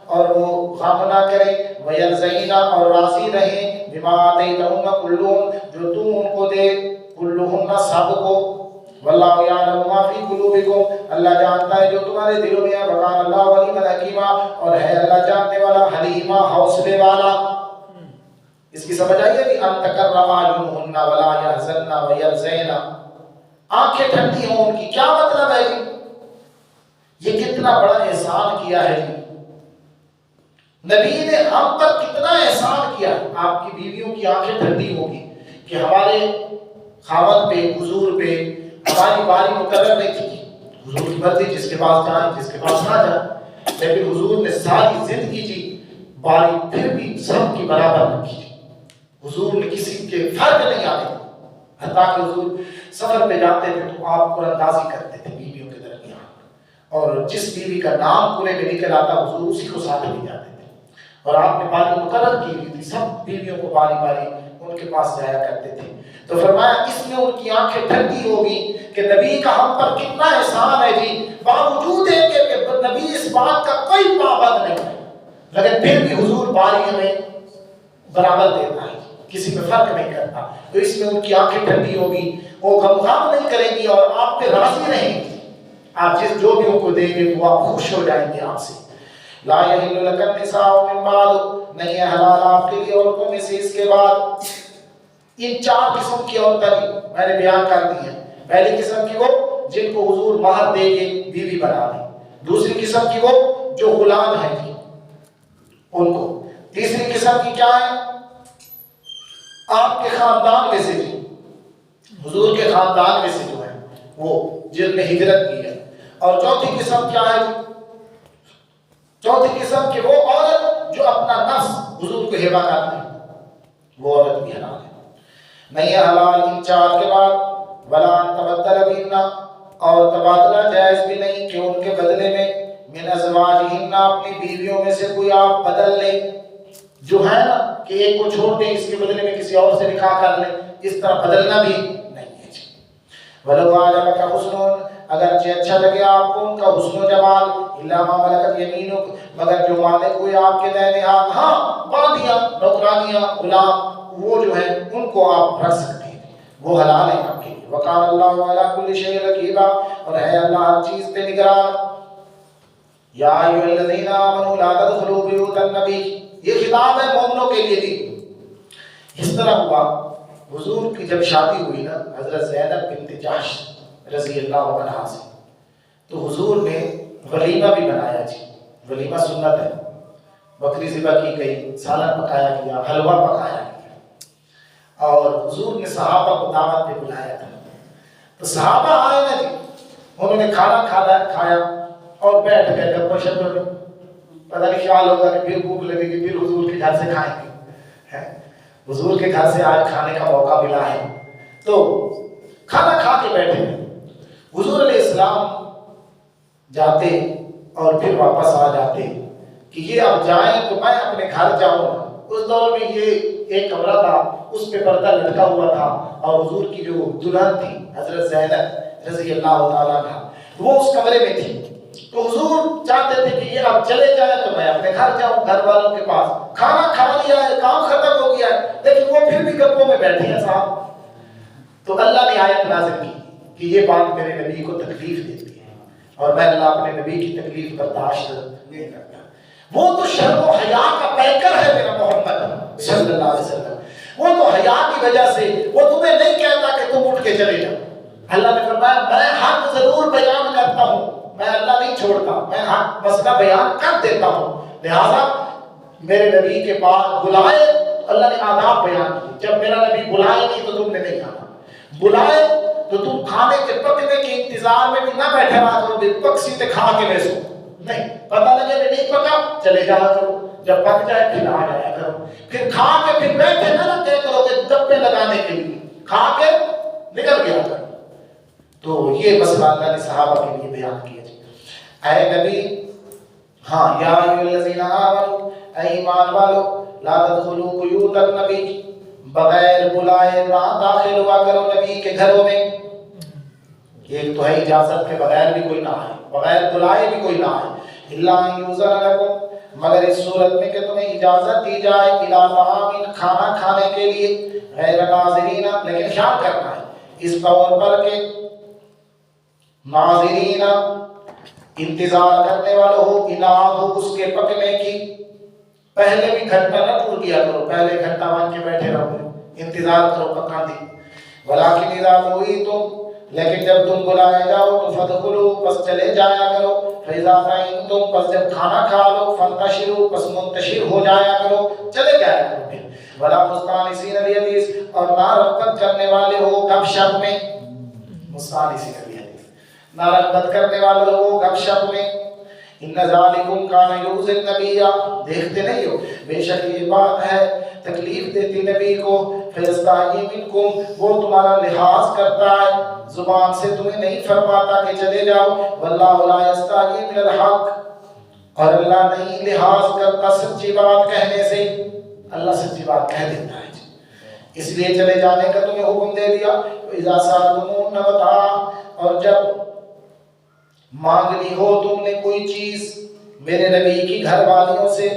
اور وہ غم نہ کریں، ویرضین، اور راضی رہیں، بما آتیتہن کلہن، جو تم ان کو دے، کلہن سب کو، واللہ یعلم ما فی قلوبکم، اللہ جانتا ہے جو تمہارے دلوں میں ہے، وکان اللہ علیما حکیما، اور ہے اللہ جاننے والا حلیما، حوصلے والا۔ اس کی سمجھ آئی ہے کہ ان تقر اعینہن ولا یحزن ویرضین، آنکھیں ٹھنڈی ہوں ان کی. کیا مطلب ہے جی؟ یہ کتنا بڑا احسان کیا ہے جی. نبی نے ہم پر کتنا احسان کیا. آپ کی بیویوں کی آنکھیں ٹھنڈی ہوگی کہ ہمارے خاوند پہ، حضور پہ ہماری باری مقرر نہیں تھی. حضور کی مرضی، جس کے پاس جائیں جس کے پاس نہ جائیں. لیکن حضور نے ساری زندگی جی باری پھر بھی سب کی برابر رکھی تھی. حضور نے کسی کے فرق نہیں آنے دی. حتیٰ کہ حضور سفر پہ جاتے تھے تو آپ قرآن اندازی کرتے تھے بیویوں کے درمیان، اور جس بیوی کا نام قرے میں نکل آتا حضور اسی کو ساتھ لے جاتے تھے. اور آپ نے باری مقرر کی ہوئی تھی، سب بیویوں کو باری باری ان کے پاس جایا کرتے تھے. تو فرمایا اس میں ان کی آنکھیں ٹھنڈی ہوگی کہ نبی کا ہم پر کتنا احسان ہے جی. باوجود ہے کہ نبی اس بات کا کوئی پابند نہیں ہے، لیکن پھر بھی حضور باری ہمیں برابر دیتا ہے، کسی پہ فرق نہیں کرتا. تو اس میں ان کی آنکھیں ٹھنڈی ہوگی، وہ غمخوار نہیں کریں گی اور آپ پہ راضی رہیں گی. آپ جس جو بھی ان کو دیں گے وہ آپ خوش ہو جائیں گے آپ سے. لا یحل لک النساء من بعد، نہیں ہے حلال آپ کے لیے عورتوں میں سے اس کے بعد. ان 4 قسم کی عورتیں میں نے بیان کر دی ہیں. پہلی قسم کی وہ جن کو حضور مہر دے کے بیوی بنا دیں. دوسری قسم کی وہ جو غلام ہیں جی ان کو. تیسری قسم کی کیا ہے؟ آپ کے خاندان میں سے جی، حضور کے خاندان میں سے جو ہے وہ جن نے ہجرت کی ہے. اور چوتھی قسم کیا ہے جی؟ چوتھی قسم کی وہ عورت جو اپنا نفس حضور کو ہبہ کرتی ہے، وہ عورت بھی حلال ہے. نہیں ہے حلال ان 4 کے بعد. ولا تبدل بہن، اور تبادلہ جائز بھی نہیں کہ ان کے بدلے میں من ازواجہن، اپنی بیویوں میں سے کوئی آپ بدل لیں. جو ہے نا کہ ایک کو چھوڑ دیں اس کے بدلے میں کسی اور سے نکاح کر لیں، اس طرح بدلنا بھی نہیں ہے جی. ولو اعجبک حسن، اگرچہ اچھا لگے آپ کو ان کا حسن و جمال، الا ما ملکت یمینک، مگر جو مالک ہوئے آپ کے دائیں ہاتھ. ہاں باندیاں، نوکرانیاں، غلام، وہ جو ہے ان کو آپ رکھ سکتے ہیں، وہ حلال ہیں آپ کے لیے. وقال اللہ علی کل شیء رقیبا، اور ہے اللہ ہر چیز پہ نگران. یا ایھا الذین آمنوا لا تدخلوا بیوت النبی، یہ خطاب ہے مومنوں کے لیے بھی. اس طرح ہوا حضور کی جب شادی ہوئی نا حضرت زینب بنت جحش رضی اللہ عنہا سے، تو حضور نے ولیمہ بھی بنایا جی. ولیمہ سنت ہے، بکری ذبح کی گئی، سالن پکایا گیا، حلوہ پکایا گیا، اور حضور نے صحابہ کو دعوت پہ بلایا تھا. تو صحابہ آئے نا جی، انہوں نے کھانا کھایا اور بیٹھ گئے گپ و شپ میں. پتہ نہیں خیال ہوگا کہ پھر بھوک لگے گی، پھر حضور کے گھر سے کھائیں گے. حضور کے گھر سے آج کھانے کا موقع ملا ہے تو کھانا کھا کے بیٹھے ہیں. حضور علیہ السلام جاتے اور پھر واپس آ جاتے کہ یہ اب جائیں تو میں اپنے گھر جاؤں. اس دور میں یہ ایک کمرہ تھا، اس پہ پردہ لٹکا ہوا تھا، اور حضور کی جو دلہن تھی حضرت زینب رضی اللہ تعالیٰ عنہا وہ اس کمرے میں تھی. تو حضور چاہتے تھے کہ یہ اب چلے جائیں تو میں اپنے گھر جاؤں، گھر والوں کے پاس. کھانا کھا لیا ہے، کام ختم ہو گیا ہے، لیکن وہ پھر بھی گپوں میں بیٹھے ہیں صاحب. تو اللہ نے آیت نازل کی کہ یہ بات میرے نبی کو تکلیف دیتی ہے اور میں اللہ اپنے نبی کی تکلیف برداشت نہیں کرتا. وہ تو شرم و حیا کا پیکر ہے میرا محمد صلی اللہ علیہ وسلم. وہ تو حیا کی وجہ سے وہ تمہیں نہیں کہتا کہ تم اٹھ کے چلے جاؤ. اللہ نے فرمایا میں حق ضرور بیان کرتا ہوں، میں اللہ نہیں چھوڑتا، میں حق مسئلہ بیان کر دیتا ہوں. لہذا میرے نبی کے پاس بلائے، اللہ نے آداب بیان کیے. جب میرا نبی بلائے نہیں تو تم نے نہیں آنا، بلائے تو تم کھانے کے پکنے کے انتظار میں بھی نہ بیٹھے رہا کرو کہ پک سیدھے کھا کے بیسو. نہیں، پتہ لگے کہ نہیں پکا چلے جایا کرو، جب پک جائے پھر آ جایا کرو. پھر کھا کے پھر بیٹھے نہ رکھے کرو کہ گپے لگانے کے لیے، کھا کے نکل گیا کرو. تو یہ مسئلہ اللہ نے صحابہ کے لیے بیان کیا. اے نبی، ہاں یا ایھا الذین آمنوا، اے ایمان والو، لا تدخلوا بیوت النبی، بغیر بلائے نہ داخل ہوا کرو نبی کے گھروں میں. ایک تو ہے اجازت کے بغیر بھی کوئی نہ آئے، بغیر بلائے بھی کوئی نہ آئے. الا ان یؤذن لکم، مگر اس صورت میں کہ تمہیں اجازت دی جائے الی طعام، کھانا کھانے کے لیے، غیر ناظرین، لیکن خیال کرنا ہے اس طور پر کہ ناظرین انتظار کرنے والا ہو، انعام ہو اس کے پکنے کی. پہلے بھی گھنٹہ نہ ٹوٹ کیا کرو، پہلے گھنٹہ مان کے بیٹھے رہو، انتظار کرو پکا دی. ولیکن اذا دعیتم، لیکن جب تم بلائے جاؤ تو فدخلوا پس چلے جایا کرو، فإذا طعمتم پس جب کھانا کھا لو، فانتشروا پس منتشر ہو جایا کرو، چلے جایا کرو پھر، ولا مستانسین للحدیث اور نہ رغبت کرنے والے ہو گپ شپ میں، مستانسین للحدیث نہ رغبت کرنے والے ہو گپ شپ میں، ان ذالکم کان یؤذی النبی، دیکھتے نہیں ہو بے شک یہ بات ہے تکلیف دیتی نبی کو، فیستحیی منکم وہ تمہارا لحاظ کرتا ہے، زبان سے تمہیں نہیں فرماتا کہ چلے جاؤ، واللہ لا یستحیی من الحق اور اللہ نہیں لحاظ کرتا سچی بات کہنے سے، اللہ سچی بات کہہ دیتا ہے اس لیے چلے جانے کا تمہیں حکم دے دیا۔ اذا سألتموهن متاعا اور جب مانگنی ہو تم نے کوئی چیز میرے نبی کی گھر والیوں سے،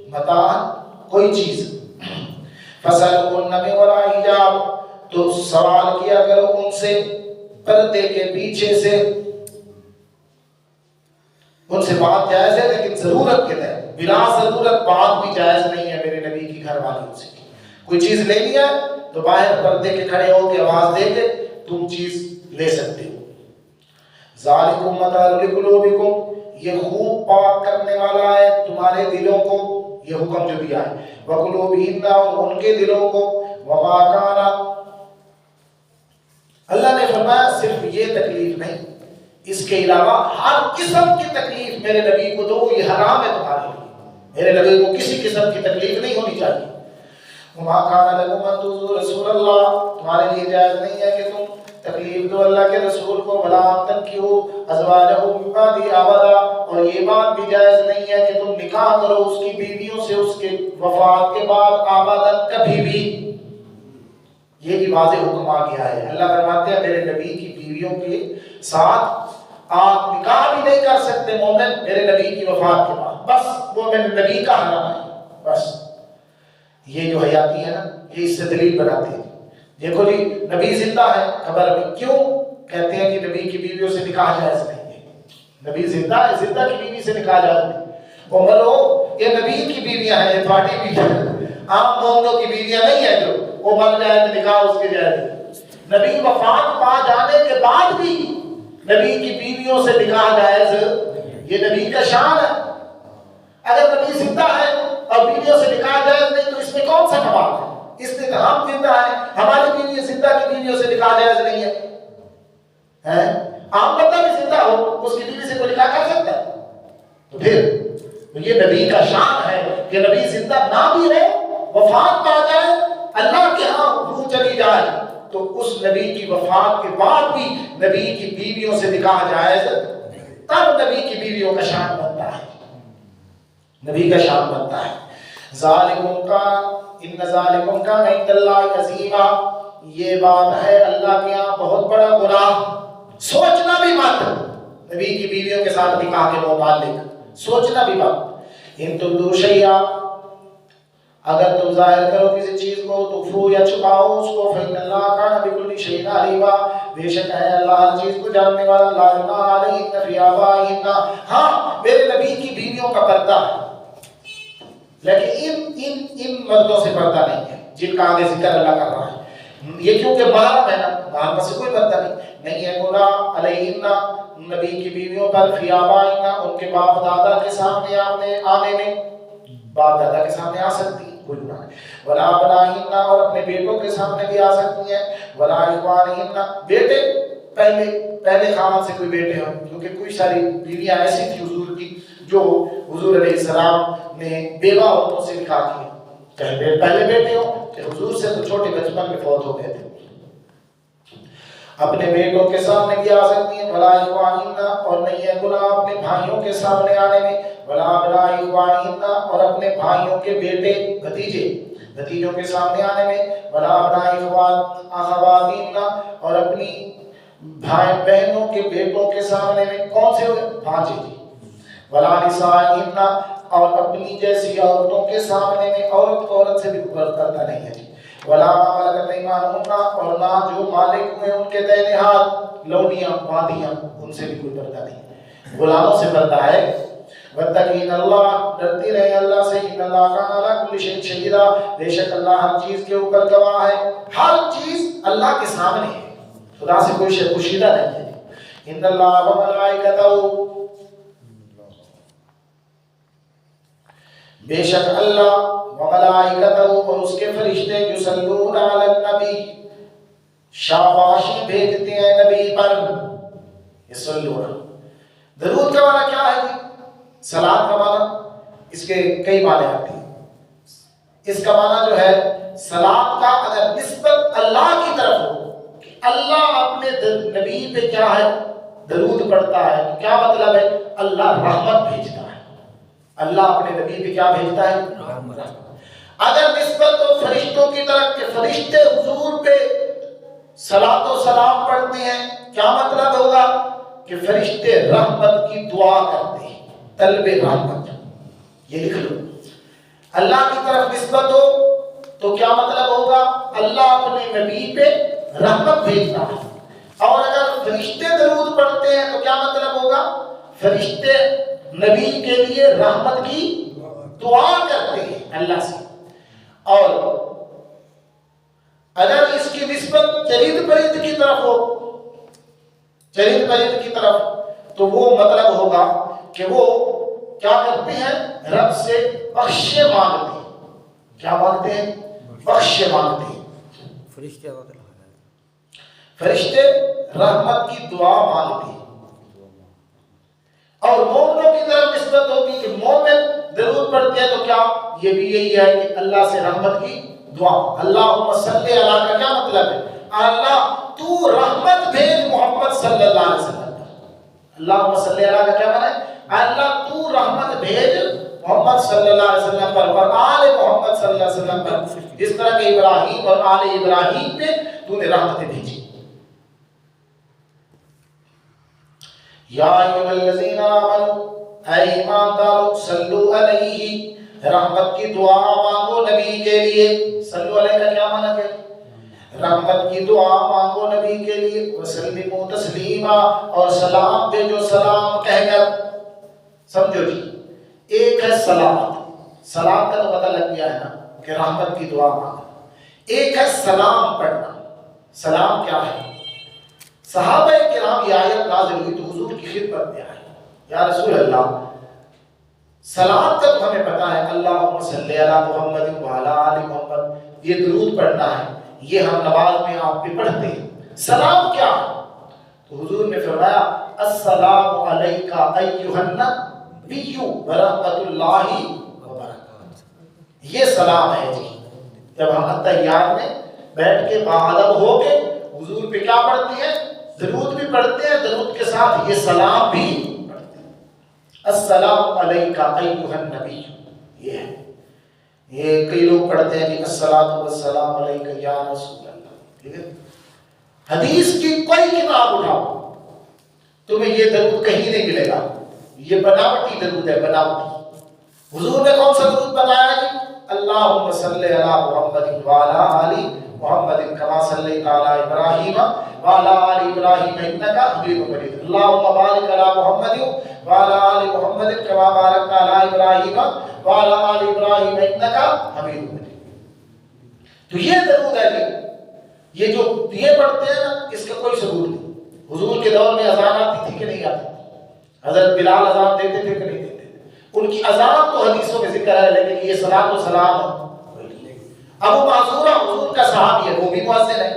متاع کوئی چیز، فسألوهن من وراء حجاب تو سوال کیا کرو ان سے پردے کے پیچھے سے، ان سے بات جائز ہے لیکن ضرورت کے تحت، بلا ضرورت بات بھی جائز نہیں ہے میرے نبی کی گھر والیوں سے، کوئی چیز لینی ہے تو باہر پردے کے کھڑے ہو کے آواز دے کے تم چیز لے سکتے ہو۔ ذالکم مطہر لقلوبکم یہ خوب پاک کرنے والا ہے تمہارے دلوں کو، یہ حکم جو دیا ہے، وقلوبہن اور ان کے دلوں کو، وما کانا اللہ نے فرمایا صرف یہ تکلیف نہیں، اس کے علاوہ ہر قسم کی تکلیف میرے نبی کو دو، یہ حرام ہے تمہارے لیے، میرے نبی کو کسی قسم کی تکلیف نہیں ہونی چاہیے۔ وما کان لکم ان تؤذوا رسول اللہ تمہارے لیے جائز نہیں ہے کہ تم تکلیف دو اللہ کے رسول کو، ولا تنکحوا ازواجہ من بعدہ ابدا اور یہ بات بھی جائز نہیں ہے کہ تم نکاح کرو اس کی بیویوں سے اس کے وفات کے بعد ابدا کبھی بھی، یہ بھی واضح حکم آ گیا ہے۔ اللہ فرماتے ہیں میرے نبی کی بیویوں کے ساتھ آپ نکاح بھی نہیں کر سکتے مومن میرے نبی کی وفات کے بعد، بس وہ میرے نبی کا حرام ہے بس۔ یہ جو حیاتی ہے نا یہ اس سے دلیل بناتے ہیں، دیکھو جی نبی زندہ ہے خبر میں، کیوں کہتے ہیں کہ نبی کی بیویوں سے نکاح جائز نہیں ہے، نبی زندہ ہے، زندہ کی بیوی سے نکاح جائز نہیں، وہ مرو یہ نبی کی بیویاں ہیں، یہ تھوڑی بیویاں ہیں، عام مومنوں کی بیویاں نہیں ہیں جو وہ مر جائے تو نکاح اس کے جائز، نبی وفات پا جانے کے بعد بھی نبی کی بیویوں سے نکاح جائز، یہ نبی کا شان ہے۔ اگر نبی زندہ ہے اور بیویوں سے نکاح جائز نہیں تو اس میں کون سا کمال ہے؟ اس نے کہا ہم زندہ ہیں ہماری بیوی زندہ کی بیویوں سے نکاح جائز نہیں ہے، عام بندہ بھی زندہ ہو اس کی بیوی سے کوئی نکاح کر سکتا ہے؟ تو پھر یہ نبی کا شان ہے کہ نبی زندہ نہ بھی ہو، وفات پا جائے، اللہ کے ہاں روح چلی جائے تو اس نبی کی وفات کے بعد بھی نبی کی بیویوں سے نکاح جائز، تب نبی کی بیویوں کا شان بنتا ہے، نبی کا شان بنتا ہے۔ ذالکم کا ان ذالکم کا عند اللہ عظیما یہ بات ہے اللہ کے ہاں بہت بڑا گناہ، سوچنا بھی مت نبی کی بیویوں کے ساتھ نکاح کے متعلق، سوچنا بھی مت۔ ان تبدوا شیئا اگر تم ظاہر کرو کسی چیز کو، تخفوا یا چھپاؤ اس کو، فإن اللہ کان بکل شیء علیما بے شک ہے اللہ ہر چیز کو جاننے والا، لا جناح علیہن فی آبائہن ہاں میرے نبی کی بیویوں کا پردہ ہے لیکن ان مردوں سے پردہ نہیں ہے جن کا آگے ذکر اللہ کر رہا ہے، یہ کیونکہ محرم ہے نا، محرم سے کوئی پردہ نہیں ہے گناہ علیہن نبی کی بیویوں پر، فی آبائہن ان کے باپ دادا کے سامنے آنے میں، باپ دادا کے سامنے آ سکتی ہیں کوئی گناہ نہیں، ولا ابنائہن اور اپنے بیٹوں کے سامنے بھی آ سکتی ہیں، ولا اخوانہن بیٹے پہلے خاوند سے کوئی بیٹے ہوں، کیونکہ کوئی ساری بیویاں ایسی تھی حضور کی جو حضور علیہ السلام نے بیوہ عورتوں سے نکاح کیا، چاہے پہلے بیٹے ہوں کہ حضور سے تو چھوٹے بچپن میں فوت ہو گئے تھے، اپنے بیٹوں کے سامنے بھی آ سکتی ہیں، ولا اخوانہن اور نہیں ہے گناہ اپنے بھائیوں کے سامنے آنے میں، ولا ابناء اخوانہن اور اپنے بھائیوں کے بیٹے بھتیجوں کے سامنے آنے میں، ولا ابناء اخواتہن اور اپنی بھائی بہنوں کے بیٹوں کے سامنے میں، کون سے ہوئے بھانجے جی، ولا نسائہن اور اپنی جیسی عورتوں کے سامنے میں، عورت سے بھی پردہ نہیں ہے جی، ولا ما ملکت ایمانہن اور نہ جو مالک ہوئے ان کے دائنے ہاتھ، لونیاں باندیاں، ان سے بھی کوئی پردہ نہیں، غلاموں سے پردہ ہے۔ واتقین اللہ ڈرتی رہے اللہ سے، ان اللہ کان علی کل شیء شہیدا بے شک اللہ ہر چیز کے اوپر گواہ ہے، ہر چیز اللہ کے سامنے ہے، خدا سے کوئی شے پوشیدہ نہیں ہے. ان اللہ و ملائکتہ، بے شک اللہ و ملائکتہ اور اس کے فرشتے یصلون علی النبی شاباشی بھیجتے ہیں نبی پر. یصلون درود کا معنی کیا ہے جی؟ صلاۃ کا معنی اس کے کئی معنی آتے ہیں. اس کا معنی جو ہے صلاۃ کا اگر نسبت اللہ کی طرف ہو کہ اللہ اپنے نبی پہ کیا ہے درود پڑھتا ہے، تو کیا مطلب ہے؟ اللہ رحمت بھیجتا ہے. اللہ اپنے نبی پہ کیا بھیجتا ہے؟ رحمت. اگر نسبت ہو فرشتوں کی طرف کہ فرشتے حضور پہ صلاۃ و سلام پڑھتے ہیں، کیا مطلب ہوگا؟ کہ فرشتے رحمت کی دعا کرتے ہیں، طلب رحمت. یہ لکھ لو. اللہ کی طرف نسبت ہو تو کیا مطلب ہوگا؟ اللہ اپنے نبی پہ رحمت بھیجتا ہے. اور اگر فرشتے درود پڑھتے ہیں تو کیا مطلب ہوگا؟ فرشتے نبی کے لیے رحمت کی دعا کرتے ہیں اللہ سے. اور اگر اس کی نسبت چرید پرید کی طرف ہو، چرید پرید کی طرف، تو وہ مطلب ہوگا کہ وہ کیا کرتے ہیں؟ رب سے بخشے مانگتے ہیں. کیا مانگتے ہیں؟ بخشے مانگتے ہیں. فرشتے رحمت کی دعا مانگتے ہیں. اور مومنوں کی طرف نسبت ہوگی کہ مومن درود پڑھتے ہیں تو کیا؟ یہ بھی یہی ہے کہ اللہ سے رحمت کی دعا. اللہم صلی علی کا کیا مطلب ہے؟ اللہ تو رحمت بھیج محمد صلی اللہ علیہ وسلم پر. اللہم صلی علی کا کیا معنی ہے؟ اللہ تو رحمت بھیج محمد صلی اللہ علیہ وسلم پر اور آل محمد صلی اللہ علیہ وسلم پر، جس طرح کہ ابراہیم اور آل ابراہیم پہ تو نے رحمتیں بھیجی. یا ایھا الذین آمنوا، اے ایماندارو، صلو علیہ، رحمت کی دعا مانگو نبی کے لیے. صلو علیہ کا کیا معنی ہے؟ رحمت کی دعا مانگو نبی کے لیے. وسلموا تسلیما، اور سلام بھیجو سلام کہہ کر. سمجھو جی، ایک ہے سلام، سلام کا تو پتہ لگ گیا ہے نا کہ رحمت کی دعا مانگنا. ایک ہے سلام پڑھنا. سلام کیا ہے؟ صحابہ کرام یہ آیت نازل ہوئی تو حضور کی خدمت میں آئے، یا رسول اللہ سلام کا تو ہمیں پتا ہے، اللہم صلی علی محمد وعلی آل محمد، یہ درود پڑھنا ہے، یہ ہم نماز میں آپ پہ پڑھتے ہیں. سلام کیا ہے؟ تو حضور نے فرمایا السلام علیکہ ایھا النبی ورحمۃ اللہ وبرکاتہ. یہ سلام ہے جی. جب ہم اتحیات میں بیٹھ کے باادب ہو کے حضور پہ کیا پڑھتے ہیں؟ درود بھی پڑھتے ہیں، درود کے ساتھ یہ سلام بھی پڑھتے ہیں. السلام علیکہ ایھا النبی. یہ ہے. یہ کئی لوگ پڑھتے ہیں کہ الصلاۃ والسلام علیکہ یا رسول اللہ. ٹھیک ہے؟ حدیث کی کوئی کتاب اٹھاؤ تمہیں یہ درود کہیں نہیں ملے گا. یہ بناوٹی درود ہے، بناوٹی. حضور نے کون سا درود بتایا جی؟ اللہم صلی علی محمد وعلی آل محمد کما صلیت علی ابراہیم وعلی آل ابراہیم انک حمید مجید. اللہم بارک علی محمد وعلی آل محمد کما بارکت علی ابراہیم وعلی آل ابراہیم انک حمید مجید. تو یہ درود ہے جی. یہ جو یہ پڑھتے ہیں نا، اس کا کوئی ثبوت نہیں. حضور کے دور میں اذان آتی تھی کہ نہیں آتی؟ حضرت بلال اذان دیتے تھے کہ نہیں دیتے تھے؟ ان کی اذان تو حدیثوں میں ذکر ہے، لیکن یہ صلاۃ و سلام. ابو معذورہ حضور کا صحابی ہے، وہ بھی مؤذن ہے.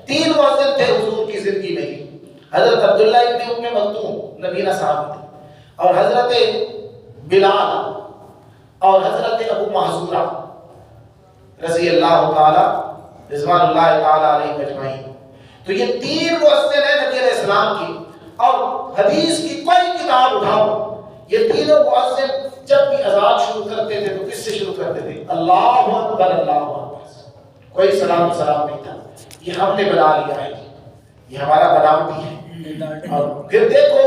3 مؤذن تھے حضور کی زندگی میں ہی. حضرت عبداللہ ابن ام مکتوم نبینا صحابی تھے، اور حضرت بلال اور حضرت ابو معذورہ رضی اللہ تعالی رضوان اللہ تعالی علیہ اجمعین. تو یہ 3 مؤذن ہیں نبی علیہ السلام کی. اور حدیث کی کوئی کتاب اٹھاؤ، یہ تینوں مؤذن جب بھی اذان شروع کرتے تھے تو کس سے شروع کرتے تھے؟ اللہ اکبر اللہ اکبر. کوئی سلام نہیں تھا. یہ ہم نے بنا لیا ہے، یہ ہمارا بناوٹی ہے. اور پھر دیکھو،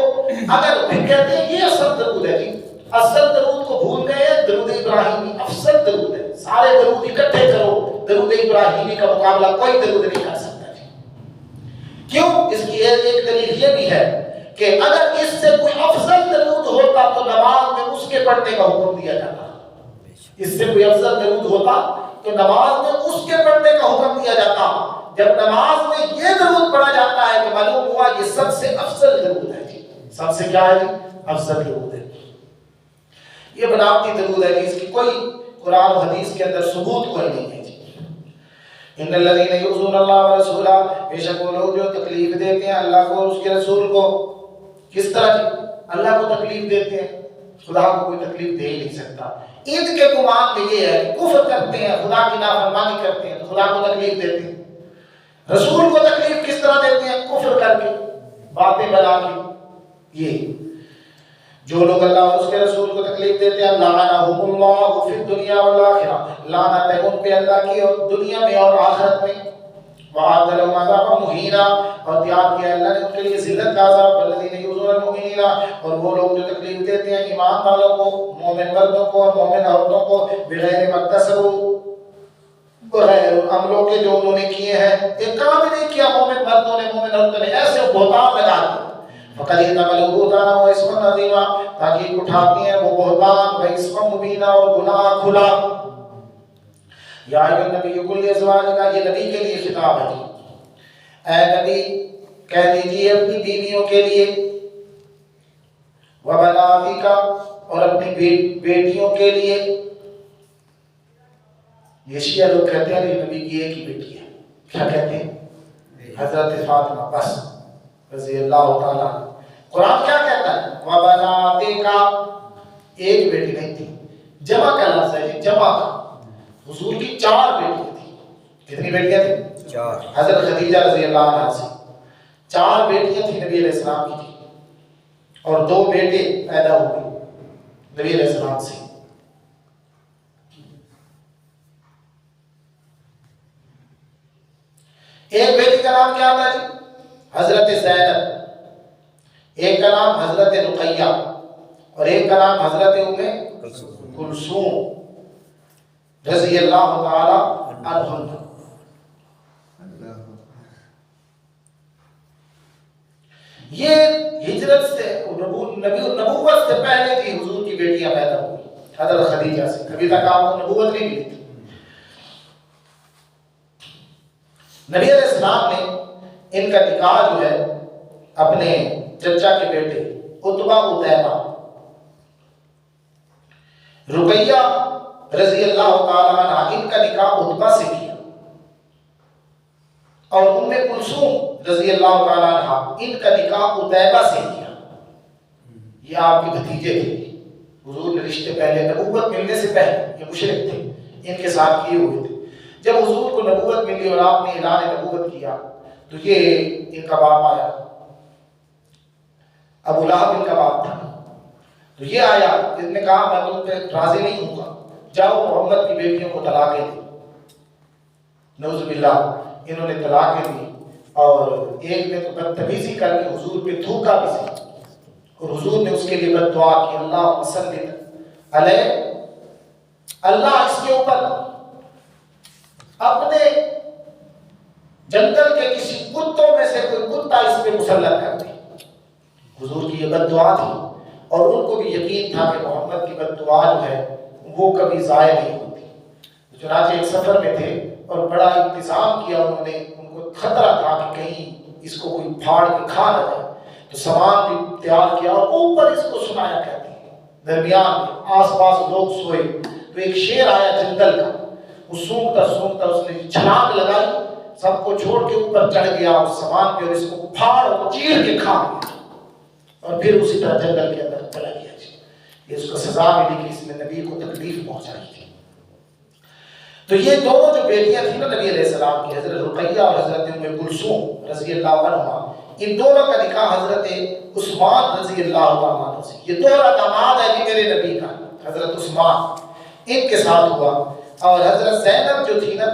اگر پھر کہتے ہیں یہ اصل درود ہے جی، اصل درود کو بھول گئے ہیں. درود ابراہیمی افضل درود ہے. سارے درود اکٹھے کرو، درود ابراہیمی کا مقابلہ کوئی درود نہیں کر سکتا جی. کیوں؟ اس کی ایک دلیل یہ بھی ہے کہ اگر اس سے کوئی افضل درود ہوتا تو نماز میں اس کے پڑھنے کا حکم دیا جاتا. اس سے کوئی افضل درود ہوتا تو نماز میں اس کے پڑھنے کا حکم دیا جاتا. جب نماز میں یہ درود پڑھا جاتا ہے کہ سب سے کیا ہے جی افضل درود ہے. یہ بناوٹی درود ہے، اس کی کوئی قرآن و حدیث کے اندر ثبوت کوئی نہیں ہے جی. ان الذین یؤذون اللہ ورسولہ، بے شک وہ لوگ جو تکلیف دیتے ہیں اللہ کو اور اس کے رسول کو. کس طرح جی؟ اللہ کو تکلیف دیتے ہیں، خدا کو کوئی تکلیف دے ہی نہیں سکتا. ان کے گمان میں یہ ہے کہ کفر کرتے ہیں، خدا کی نافرمانی کرتے ہیں تو خدا کو تکلیف دیتے ہیں. رسول کو تکلیف کس طرح دیتے ہیں؟ کفر کر کے، باتیں بنا کے. یہ جو لوگ اللہ اور اس کے رسول کو تکلیف دیتے ہیں لعنہم اللہ فی الدنیا والآخرہ، لعنت ہے ان پہ اللہ کی اور دنیا میں اور آخرت میں. وَأَعَدَّ لَهُمْ عَذَابًا مُهِينًا، اور تیار کیا اللہ نے ان کے لیے ذلت کا عذاب. وَالَّذِينَ يُؤْذُونَ الْمُؤْمِنِينَ، اور وہ لوگ جو تکلیف دیتے ہیں ایمان والوں کو، مومن مردوں کو اور مومن عورتوں کو، بغیر ما اکتسبوا، بغیر عملوں کے جو انہوں نے کیے ہیں. ایک کام ہی نہیں کیا مومن مردوں نے مومن عورتوں نے، ایسے بہتان لگا دیا. فقد احتملوا بہتانا واسما عظیما، تاکہ اٹھاتے ہیں وہ بہتان و اسم مبینہ اور گناہ کھلا. یا ایھا النبی قل لازواجک، یہ نبی کے لیے خطاب ہے جی. اے نبی کہہ دیجیے اپنی بیویوں کے لیے، وبناتک، اور اپنی بیٹیوں کے لیے. یہ شیعہ لوگ کہتے ہیں یہ نبی کی ایک ہی بیٹی ہے. کیا کہتے ہیں؟ حضرت فاطمہ بس رضی اللہ تعالیٰ. قرآن کیا کہتا ہے؟ وبناتک، ایک بیٹی نہیں تھی، جمع کا لفظ ہے جی، جمع کا. حضور کی 4 بیٹیاں تھیں. کتنی بیٹیاں تھیں؟ 4. حضرت خدیجہ رضی اللہ عنہا سے 4 بیٹیاں تھیں نبی علیہ السلام کی، اور 2 بیٹے پیدا ہوئے نبی علیہ السلام سے. ایک بیٹی کا نام کیا تھا جی؟ حضرت زینب. ایک کا نام حضرت رقیہ، اور ایک کا نام حضرت ام کلثوم رضی اللہ تعالی عنہ. یہ ہجرت سے نبوت سے پہلے کی حضور کی بیٹیاں پیدا ہوئی حضرت خدیجہ سے. ابھی تک آپ کو نبوت نہیں ملی تھی. نبی علیہ السلام نے ان کا نکاح جو ہے اپنے چچا کے بیٹے عتبہ عتیبہ رقیہ رضی اللہ تعالی عنہ، ان کا نکاح عتبہ سے کیا، اور ام کلثوم رضی اللہ تعالی عنہ ان کا نکاح عتیبہ سے کیا. یہ آپ کے بھتیجے تھے. حضور نے رشتے پہلے نبوت ملنے سے پہلے یہ مشرک تھے، ان کے ساتھ کیے ہوئے تھے. جب حضور کو نبوت ملی اور آپ نے اعلان نبوت کیا تو یہ ان کا باپ آیا، ابو لہب ان کا باپ تھا. تو یہ آیا، اس نے کہا میں تم پہ راضی نہیں ہوں گا، جاؤ محمد کی بیٹیوں کو طلاقیں دو. نعوذ باللہ، انہوں نے طلاقیں دی، اور ایک نے تو بدتمیزی کر کے حضور پہ تھوکا بھی سی، اور حضور نے اس کے لیے بد دعا کی، اللہ مسلط علیہ، اللہ اس کے اوپر اپنے جنگل کے کسی کتوں میں سے کوئی کتا اس پہ مسلط کر دے. حضور کی یہ بد دعا تھی، اور ان کو بھی یقین تھا کہ محمد کی بد دعا جو ہے وہ کبھی ضائع نہیں ہوتی. چنانچہ ایک سفر میں تھے اور بڑا انتظام کیا انہوں نے، ان کو خطرہ تھا کہ کہیں اس کو کوئی پھاڑ کے کھا نہ جائے، تو سامان بھی تیار کیا اور اوپر اس کو سنایا کرتے ہیں. درمیان میں آس پاس لوگ سوئے تو ایک شیر آیا جنگل کا، وہ سونگتا سونگتا اس نے چھلانگ لگائی، سب کو چھوڑ کے اوپر چڑھ گیا اس سامان پہ اور اس کو پھاڑ اور چیر کے کھا گیا، اور پھر اسی طرح جنگل کے اندر چلا گیا. یہ اس کو سزا ملی کہ اس نے نبی کو تکلیف پہنچائی تھی. تو یہ دونوں جو بیٹیاں تھیں نا نبی علیہ السلام کی، حضرت رقیہ اور حضرت ام کلثوم رضی اللہ عنہ، ان دونوں کا نکاح حضرت عثمان رضی اللہ عنہ سے، یہ دوہرا داماد ہے جی میرے نبی کا، حضرت عثمان ان کے ساتھ ہوا. اور حضرت زینب جو تھی نا،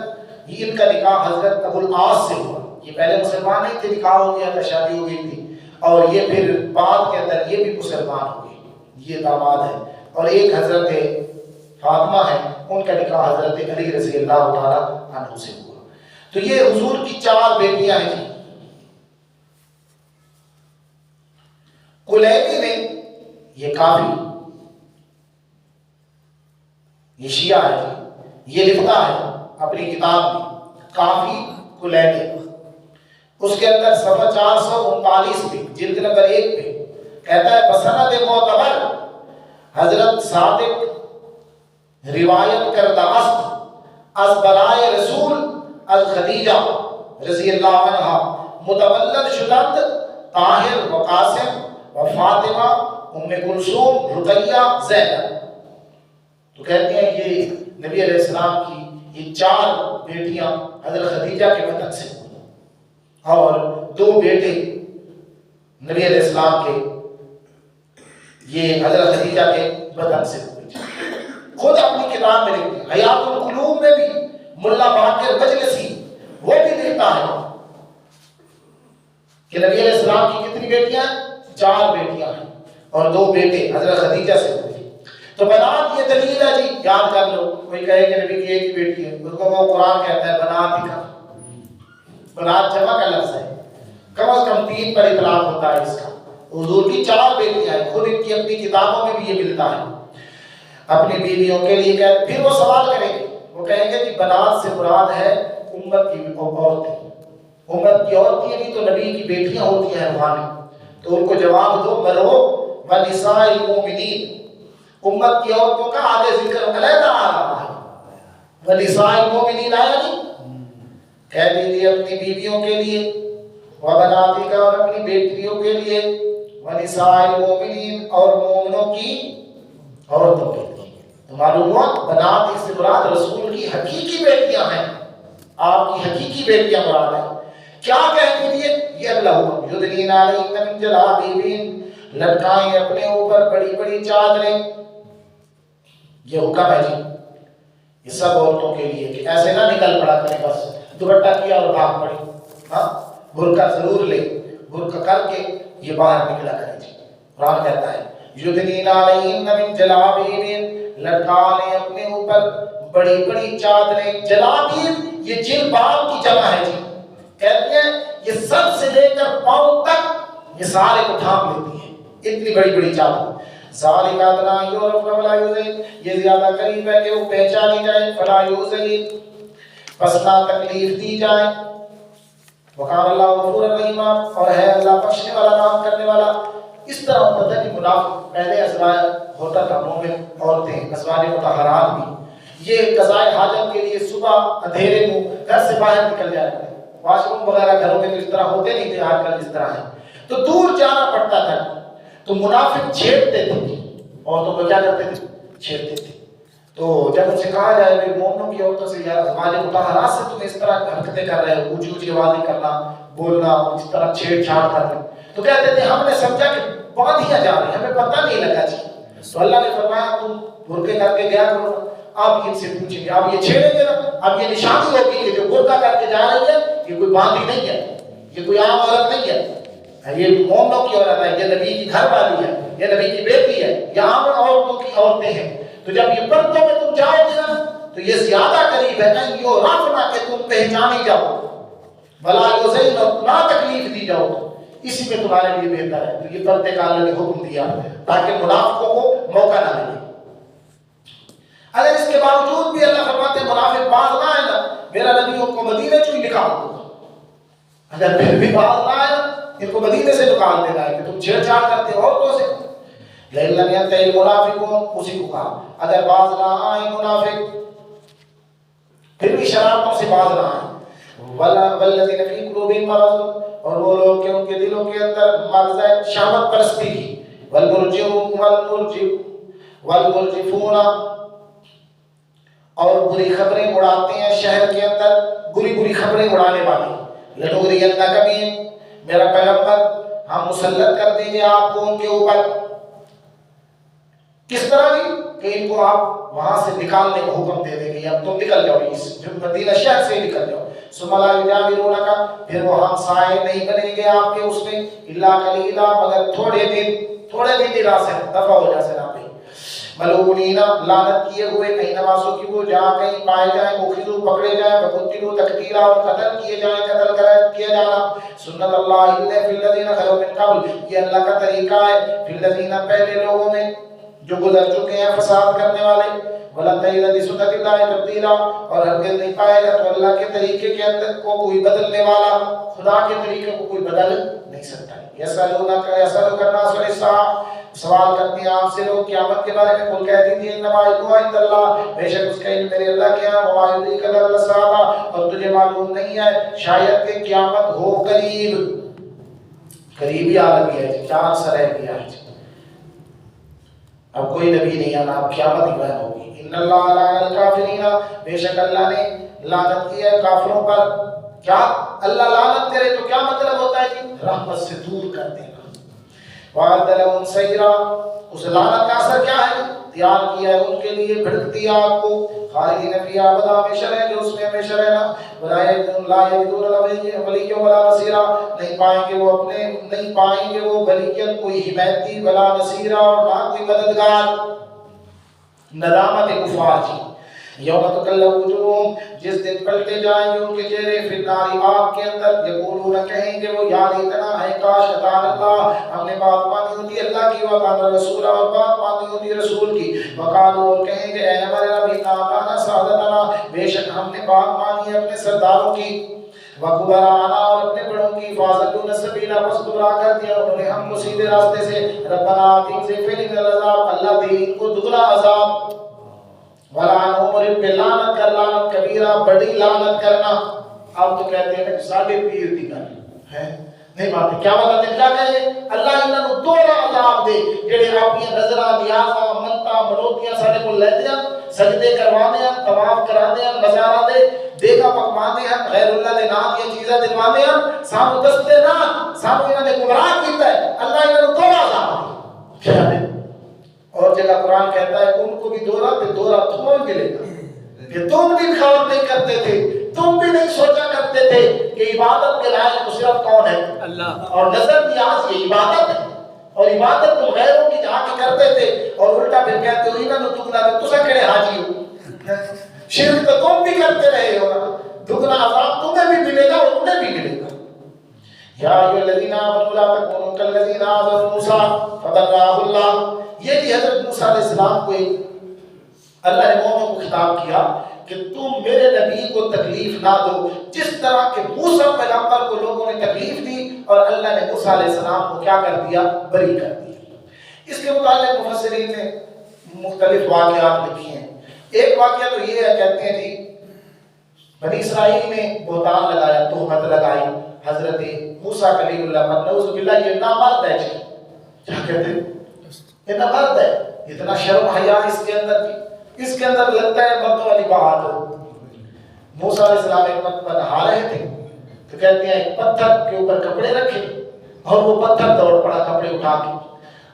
یہ ان کا نکاح حضرت ابو العاص سے ہوا. یہ پہلے مسلمان نہیں تھے، نکاح ہو گیا تھا، شادی ہو گئی تھی، اور یہ پھر بعد کے اندر یہ بھی مسلمان ہو گئی. یہ داماد ہے. اور ایک حضرت فاطمہ ہے، ان کا نکاح حضرت علی رضی اللہ تعالی عنہ سے ہوا. تو یہ حضور کی 4 بیٹیاں ہیں جی. کلیبی نے، یہ کافی، یہ شیعہ ہے جی، یہ لکھتا ہے اپنی کتاب میں کافی کلیبی، اس کے اندر صفحہ 439 پہ جلد نمبر 1 پہ کہتا ہے بسند معتبر حضرت صادق روایت کردہ است از برائے رسول الخدیجہ رضی اللہ عنہ متولد شدند طاہر و قاسم و فاطمہ ام کلثوم رقیہ زینب. تو کہتے ہیں یہ نبی علیہ السلام کی یہ 4 بیٹیاں حضرت خدیجہ کے بدن سے ہوئی اور 2 بیٹے نبی علیہ السلام کے یہ حضرت خدیجہ کے بدن سے ہوئی. خود اپنی کتاب میں لکھتے ہیں حیات القلوب میں بھی ملا باقر مجلسی وہ بھی لکھتا ہے کہ نبی علیہ السلام کی کتنی بیٹیاں ہیں؟ 4 بیٹیاں ہیں اور 2 بیٹے حضرت خدیجہ سے ہوئے. تو بنات یہ دلیل ہے جی، یاد کر لو. کوئی کہے کہ نبی کی ایک ہی بیٹی ہے، اس کو وہ قرآن کہتا ہے بنات ہی کا. بنات جمع کا لفظ ہے، کم از کم 3 پر اطلاق ہوتا ہے اس کا. حضور کی 4 بیٹیاں ہیں، خود ان کی اپنی کتابوں میں بھی یہ ملتا ہے. اپنی بیویوں کے لیے کہتے، پھر وہ سوال کریں گے، وہ کہیں گے کہ بنات سے مراد ہے امت کی عورتیں. امت کی عورتیں بھی تو نبی کی بیٹیاں ہوتی ہیں روحانی. تو ان کو جواب دو مرو ونساء المؤمنین. امت کی عورتوں کا آگے ذکر علیحدہ آ رہا ہے. ونساء المؤمنین آیا نہیں؟ کہہ دیجیے اپنی بیویوں کے لیے، وبناتی کا اور اپنی بیٹیوں کے لیے، ونساء المؤمنین اور مومنوں کی عورتوں کے لیے. تو معلوم ہوا بنات اس سے مراد رسول کی حقیقی بیٹیاں ہیں، آپ کی حقیقی بیٹیاں مراد ہیں. کیا کہہ دیجیے یہ اللہ حکم یدنین علیہن من جلابیبہن، لٹکائیں اپنے اوپر بڑی بڑی چادریں. یہ حکم ہے جی، یہ سب عورتوں کے لیے کہ ایسے نہ نکل پڑا کریں بس دوپٹہ کیا اور بھاگ پڑے. ہاں برقع ضرور لے، برقع کر کے یہ باہر نکلا کریں جی. قرآن کہتا ہے یدنین علیہن من جلابیبہن، لٹکا لیں اپنے اوپر بڑی بڑی چادریں. جلابیب یہ جلباب کی جمع ہے جی. کہتے ہیں یہ سر سے لے کر پاؤں تک یہ سارے کو ڈھانپ لیتی ہیں، اتنی بڑی بڑی چادر. ذالک ادنیٰ یعرفن ولا یؤذین، یہ زیادہ قریب ہے کہ وہ پہچانی جائے. فلا یؤذین، پس نہ تکلیف دی جائے. وقال اللہ غفورا رحیما، اور ہے اللہ بخشنے والا رحم کرنے والا. اس طرح پتہ کہ منافق پہلے ازواج ہوتا تھا مومن عورتیں ازواج مطہرات بھی، یہ قضائے حاجت کے لیے صبح اندھیرے میں گھر سے باہر نکل جاتے تھے. واش روم وغیرہ گھروں میں تو اس طرح ہوتے نہیں تھے آج کل جس طرح ہے، تو دور جانا پڑتا تھا. تو منافق چھیڑتے تھے عورتوں کو، کیا کرتے تھے؟ چھیڑتے تھے. تو جب ان سے کہا جائے کہ مومنوں کی عورتوں سے یا ازواج مطہرات سے تم اس طرح حرکتیں کر رہے ہو، اونچی اونچی آوازیں کرنا، بولنا، اس طرح چھیڑ چھاڑ کرنا، تو کہتے تھے ہم نے سمجھا کہ باندھیاں جا رہی ہیں، ہمیں پتہ نہیں لگا جی. تو اللہ نے فرمایا تم برقعے کر کے گیا کرو. اب ان سے پوچھیں گے، اب یہ چھیڑیں گے نا، اب یہ نشانی ہوگی کہ جو برقع کر کے جا رہی ہے یہ کوئی باندھی نہیں ہے، یہ کوئی عام عورت نہیں ہے، یہ مومنوں کی عورت ہے، یہ نبی کی گھر والی ہے، یہ نبی کی بیٹی ہے، یہ عام عورتوں کی عورتیں ہیں. تو جب یہ پردوں میں تم جاؤ گے نا تو یہ زیادہ قریب ہے ان یعرفن کہ تم پہچانی جاؤ، ولا یؤذین، نہ تکلیف دی جاؤ، اسی میں تمہارے لیے بہتر ہے. تو یہ پردے کا اللہ نے حکم دیا تاکہ منافقوں کو موقع نہ ملے. اگر اس کے باوجود بھی اللہ فرماتے ہیں منافق باز نہ آئے نا، میرا نبی ان کو مدینے سے ہی نکال دو. اگر پھر بھی باز نہ آئے نا، ان کو مدینے سے نکال دینا ہے کہ تم چھیڑ چھاڑ کرتے ہو عورتوں سے. لئن لم ينتهي المنافقون، اسی کو کہا اگر باز نہ آئے منافق، پھر بھی شرارتوں سے باز نہ آئے. والذین فی قلوبہم مرض، اور وہ لوگ کہ ان کے دلوں کے اندر مرض ہے شہوت پرستی کی. والمرجفون، اور بری خبریں اڑاتے ہیں شہر کے اندر، بری بری خبریں اڑانے والے. لنغرینک بہم، میرا پیغمبر ہم مسلط کر دیں گے آپ کو ان کے اوپر. کس طرح بھی کہ ان کو آپ وہاں سے نکالنے کا حکم دے دیں گے، اب تم نکل جاؤ اس مدینہ شہر سے نکل جاؤ. ثم لا یجاورونک، پھر وہ ہمسائے نہیں بنیں گے آپ کے اس میں، الا قلیلا، مگر تھوڑے دن راہ سے دفع ہو جا سنا پہ. ملعونین، لعنت کیے ہوئے، کہیں نمازوں کی وہ جہاں کہیں پائے جائیں، مخذو، پکڑے جائیں، وقتلوا تقتیلا، اور قتل کیے جائیں، قتل کیا جانا. سنت اللہ فی الذین خلوا من قبل، یہ اللہ کا طریقہ ہے فی الذین، پہلے لوگوں میں جو گزر چکے ہیں فساد کرنے والے. وَلَن تَجِدَ لِسُنَّتِ اللَّهِ تَبْدِيلًا، اور ہرگز نہیں پائے گا تو اللہ کے طریقے کے اندر کو کوئی بدلنے والا، خدا کے طریقے کو کوئی بدل نہیں سکتا. یسألونک الناس عن الساعة، سوال کرتے ہیں آپ سے لوگ قیامت کے بارے میں. قل کہہ دیجیے انما علمها عند اللہ، بے شک اس کا علم میرے اللہ کے ہاں. وما یدریک لعل الساعة، اور تجھے معلوم نہیں ہے شاید کہ قیامت ہو قریب. قریبی آ گیا ہے، 4 سال رہ گیا ہے. اب کوئی نبی نہیں آنا، اب قیامت ہی قائم ہوگی. ان اللہ لعن الکافرین، بے شک اللہ نے لعنت کی ہے کافروں پر. کیا اللہ لعنت کرے تو کیا مطلب ہوتا ہے جی؟ رحمت سے دور کر دینا. وَأَعَدَّ لَهُمْ سَعِيرًا، اس لعنت کا اثر کیا ہے؟ تیار کیا ہے ان کے لیے بھڑکتی آگ کو. خالدین فیہا ابدا، ہمیشہ رہیں گے اس میں ہمیشہ رہنا. وَلَا يَجِدُونَ لَهُمْ وَلِيًّا وَلَا نَصِيرًا، نہیں پائیں گے وہ ولیًّا کوئی حمایتی، ولا نصیرا، اور نہ کوئی مددگار. ندامت کفار کی. یوم تکلم وجوہہم، جس دن پلٹے جائیں گے ان کے چہرے، فی النار، آگ کے اندر. یقولون، کہیں گے وہ، یا لیتنا، ہے کاش اطعنا اللہ، ہم نے بات مانی ہوتی اللہ کی، وَأَطَعْنَا الرَّسُولَ، اور بات مانی ہوتی رسول کی. وقالوا، اور کہیں گے اے ہمارے رب، اِنَّا أَطَعْنَا سَادَتَنَا، بے شک ہم نے بات مانی ہے اپنے سرداروں کی، وَكُبَرَاءَنَا، اور اپنے بڑوں کی، فَأَضَلُّونَا السَّبِيلَ، بس گمراہ کر دیا انہوں نے ہم کو سیدھے راستے سے. ربنا آتِهِمْ ضِعْفَيْنِ مِنَ الْعَذَابِ، اللہ دے ان کو دگنا عذاب. وَلَعَنْهُمْ، اور ان پہ لعنت کر، لعنت کبیرہ، بڑی لعنت کرنا. اب تو کہتے ہیں ساڑھے پیر دی کر ہے نہیں مانتے. کیا مطلب ہے؟ کیا کہے اللہ انہاں نوں دوہرا عذاب دے، جڑے اپنی نظراں نیازاں منتاں منوتیاں ساڈے کول لیندے ہیں، سجدے کرواندے ہیں، طواف کراندے ہیں، مزاراں دے دیگا پکواندے ہیں، غیر اللہ دے نام دی چیزاں دلواندے ہیں، سانو دستے نہ، سانو انہاں نے گمراہ کیتا ہے. اللہ انہاں نوں دوہرا عذاب دے. کیا ہے؟ اور جگہ قرآن کہتا ہے ان کو بھی دورہ پہ دورہ تمہیں ملے گا کہ تم بھی خبر نہیں کرتے تھے، تم بھی نہیں سوچا کرتے تھے کہ عبادت کے لائق صرف کون ہے؟ اللہ. اور نظر نیاز یہ عبادت ہے، اور عبادت تم غیروں کی جا کے کرتے تھے، اور الٹا پھر کہتے ہو انہاں نوں دگنا تے تساں کہڑے حاجی ہو. شرک تو تم بھی کرتے رہے ہو نا، دگنا عذاب تمہیں بھی ملے گا اور انہیں بھی ملے گا. یا ایھا الذین آمنوا لا تکونوا کالذین آذوا موسیٰ فبرأہ اللہ. یہ بھی حضرت موسیٰ علیہ السلام کو اللہ نے مومنوں کو خطاب کیا کہ تم میرے نبی کو تکلیف نہ دو جس طرح کہ موسیٰ پیغمبر کو لوگوں نے تکلیف دی، اور اللہ نے موسیٰ علیہ السلام کو کیا کر دیا؟ بری کر دیا. اس کے متعلق مفسرین نے مختلف واقعات لکھی ہیں. ایک واقعہ تو یہ ہے، کہتے ہیں جی بنی اسرائیل نے بہتان لگایا، تہمت لگائی حضرت موسیٰ کلیم اللہ پر. نعوذ باللہ، یہ نامرد ہے جی. کیا کہتے ہیں؟ یہ نامرد ہے. اتنا شرم حیا اس کے اندر تھی، اس کے اندر لگتا ہے مردوں والی بات ہو. موسیٰ علیہ السلام ایک مرتبہ نہا رہے تھے تو کہتے ہیں ایک پتھر کے اوپر کپڑے رکھے، اور وہ پتھر دوڑ پڑا کپڑے اٹھا کے،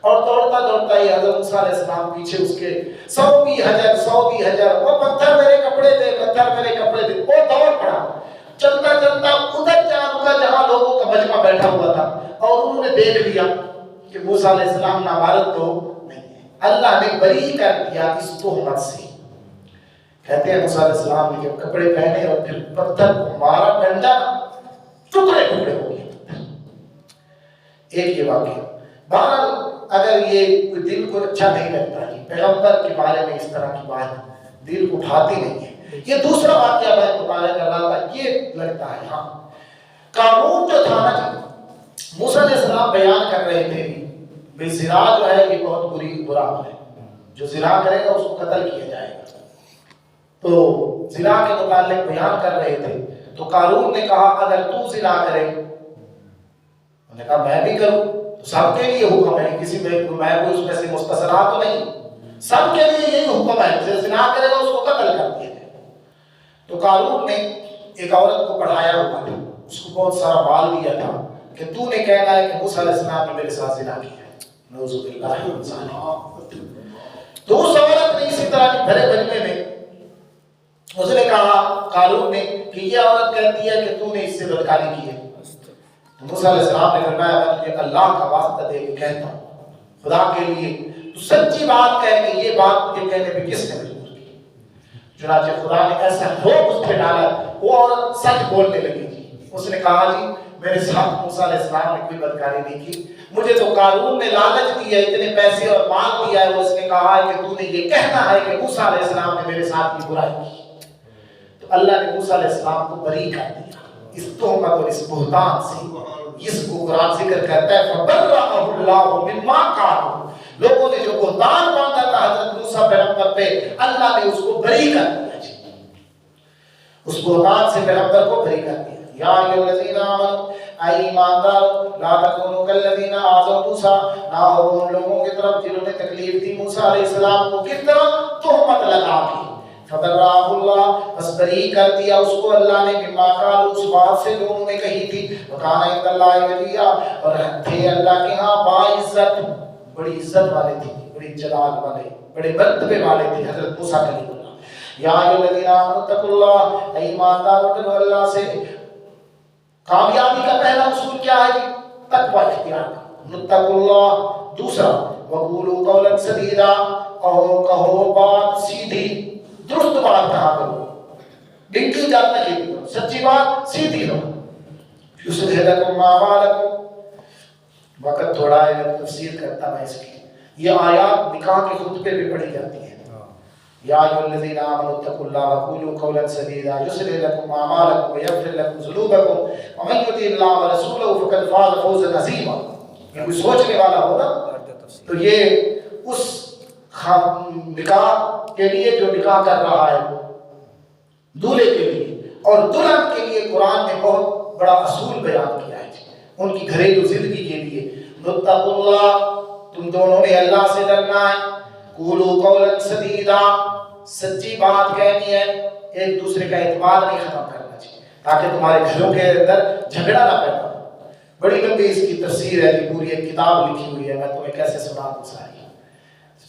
اور دوڑتا دوڑتا ہی حضرت موسیٰ علیہ السلام پیچھے اس کے 100 حجر، وہ پتھر میرے کپڑے دے، پتھر میرے کپڑے دے. وہ دوڑ پڑا، چلتا چلتا ادھر جہاں لوگوں کا مجمع بیٹھا ہوا تھا، اور انہوں نے دیکھ لیا کہ موسیٰ علیہ السلام نامرد تو نہیں ہے. اللہ نے بری کر دیا اس تہمت سے. کہتے ہیں موسیٰ علیہ السلام نے جب کپڑے پہنے اور پھر پتھر کو مارا، ڈنڈا ٹکڑے ٹکڑے ہو گئے. ایک یہ واقعہ. بہرحال اگر یہ کوئی دل کو اچھا نہیں لگتا ہے، پیغمبر کے بارے میں اس طرح کی بات دل کو اٹھاتی نہیں ہے. یہ دوسرا واقعہ میں مطالعہ کر رہا تھا، یہ لگتا ہے ہاں قانون جو تھا نا جی، موسیٰ علیہ السلام بیان کر رہے تھے بھئی زنا جو ہے یہ بہت برا ہے، جو زنا کرے گا اس کو قتل کیا جائے گا. تو زنا کے متعلق بیان کر رہے تھے تو قارون نے کہا اگر تو زنا کرے، انہوں نے کہا میں بھی کروں. تو سب کے لیے حکم ہے، کسی میں اس میں سے مستثنا تو نہیں، سب کے لیے یہی حکم ہے، جو زنا کرے گا اس کو قتل کر دیا جائے. تو قارون نے ایک عورت کو پڑھایا ہوا تھا، اس کو بہت سارا مال دیا تھا کہ تو نے کہنا ہے کہ موسیٰ علیہ السلام نے میرے ساتھ زنا کیا ہے. نعوذ باللہ من ذالک. تو اس عورت نے اسی طرح کے بھرے بجمے میں اس نے کہا قارون نے کہ یہ عورت کہتی ہے کہ تو نے اس سے بدکاری کی ہے. تو موسیٰ علیہ السلام نے فرمایا میں تجھے اللہ کا واسطہ دے کے کہتا ہوں، خدا کے لیے تو سچی بات کہہ کہ یہ بات مجھے کہنے پہ کس نے مجبور کی. چنانچہ خدا نے ایسا خوف اس پہ ڈالا، وہ عورت سچ بولنے لگی جی. اس نے کہا جی میرے ساتھ موسیٰ علیہ السلام نے کوئی بدکاری نہیں کی، مجھے تو قارون نے لالچ دیا، اتنے پیسے اور مال دیا ہے، اس نے کہا ہے کہ تو نے یہ کہنا ہے کہ موسیٰ علیہ السلام نے میرے ساتھ کی برائی کی. تو اللہ نے موسیٰ علیہ السلام کو بری کر دیا اس تہمت اور اس بہتان سے. اس کو قرآن ذکر کرتا ہے فَبَرَّأَهُ اللَّهُ مِمَّا قَالُوا، لوگوں نے جو بہتان باندھا تھا حضرت موسیٰ پیغمبر پہ، اللہ نے اس کو بری کر دیا، اس بہتان سے پیغمبر کو بری کر دیا۔ یا ایھا الذین آمنوا، اے ایماندار، لا تکونوا کالذین آذوا موسیٰ، نہ ہو ان لوگوں کی طرف جنہوں نے تکلیف دی موسیٰ علیہ السلام کو، کس طرح؟ تہمت لگا کے۔ فَبَرَّأَهُ اللَّهُ، بس بری کر دیا اس کو اللہ نے، مما قالوا، اس بات سے جو انہوں نے کہی تھی، وَكَانَ عِندَ اللَّهِ وَجِيهًا، اور تھے اللہ کے ہاں باعزت، بڑی عزت والے تھے، بڑی جلال والے، بڑے مرتبے والے تھے حضرت موسیٰ کلیم اللہ۔ یا ایھا الذین آمنوا اتقوا اللہ، اے ایماندارو ڈرو اللہ سے۔ کامیابی کا پہلا اصول کیا ہے جی؟ تقوی اختیار کرنا، اتقوا اللہ۔ دوسرا، وقولوا قولا سدیدا، کہو بات سیدھی، درست بات کہا کرو، ڈنکی جاننا کی کرو، سچی بات سیدھی رہو۔ یصلح لکم اعمالکم، وقت تھوڑا ہے میں تفسیر کرتا میں اس کی، یہ آیات نکاح کے خطبے پہ پڑھی جاتی ہیں۔ یا ایھا الذین آمنوا اتقوا اللہ وقولوا قولا سدیدا یصلح لکم اعمالکم ویغفر لکم ذنوبکم ومن یطع اللہ ورسولہ فقد فاز فوزا عظیما۔ یہ کوئی سوچنے والا ہوگا تو یہ اس نکاح کے لیے جو نکاح کر رہا ہے دولہے کے لیے اور دلہن کے لیے قرآن نے بہت بڑا اصول بیان کیا ہے ان کی گھریلو زندگی کے لیے۔ اتقوا اللہ، تم دونوں نے اللہ سے ڈرنا ہے، قولوا قولا سدیدا، سچی بات کہنی ہے، ایک دوسرے کا اعتماد نہیں ختم کرنا چاہیے تاکہ تمہارے گھروں کے اندر جھگڑا نہ پیدا ہو۔ بڑی لمبی اس کی تفسیر ہے، پوری ایک کتاب لکھی ہوئی ہے، میں تمہیں کیسے سنا دوں ساری،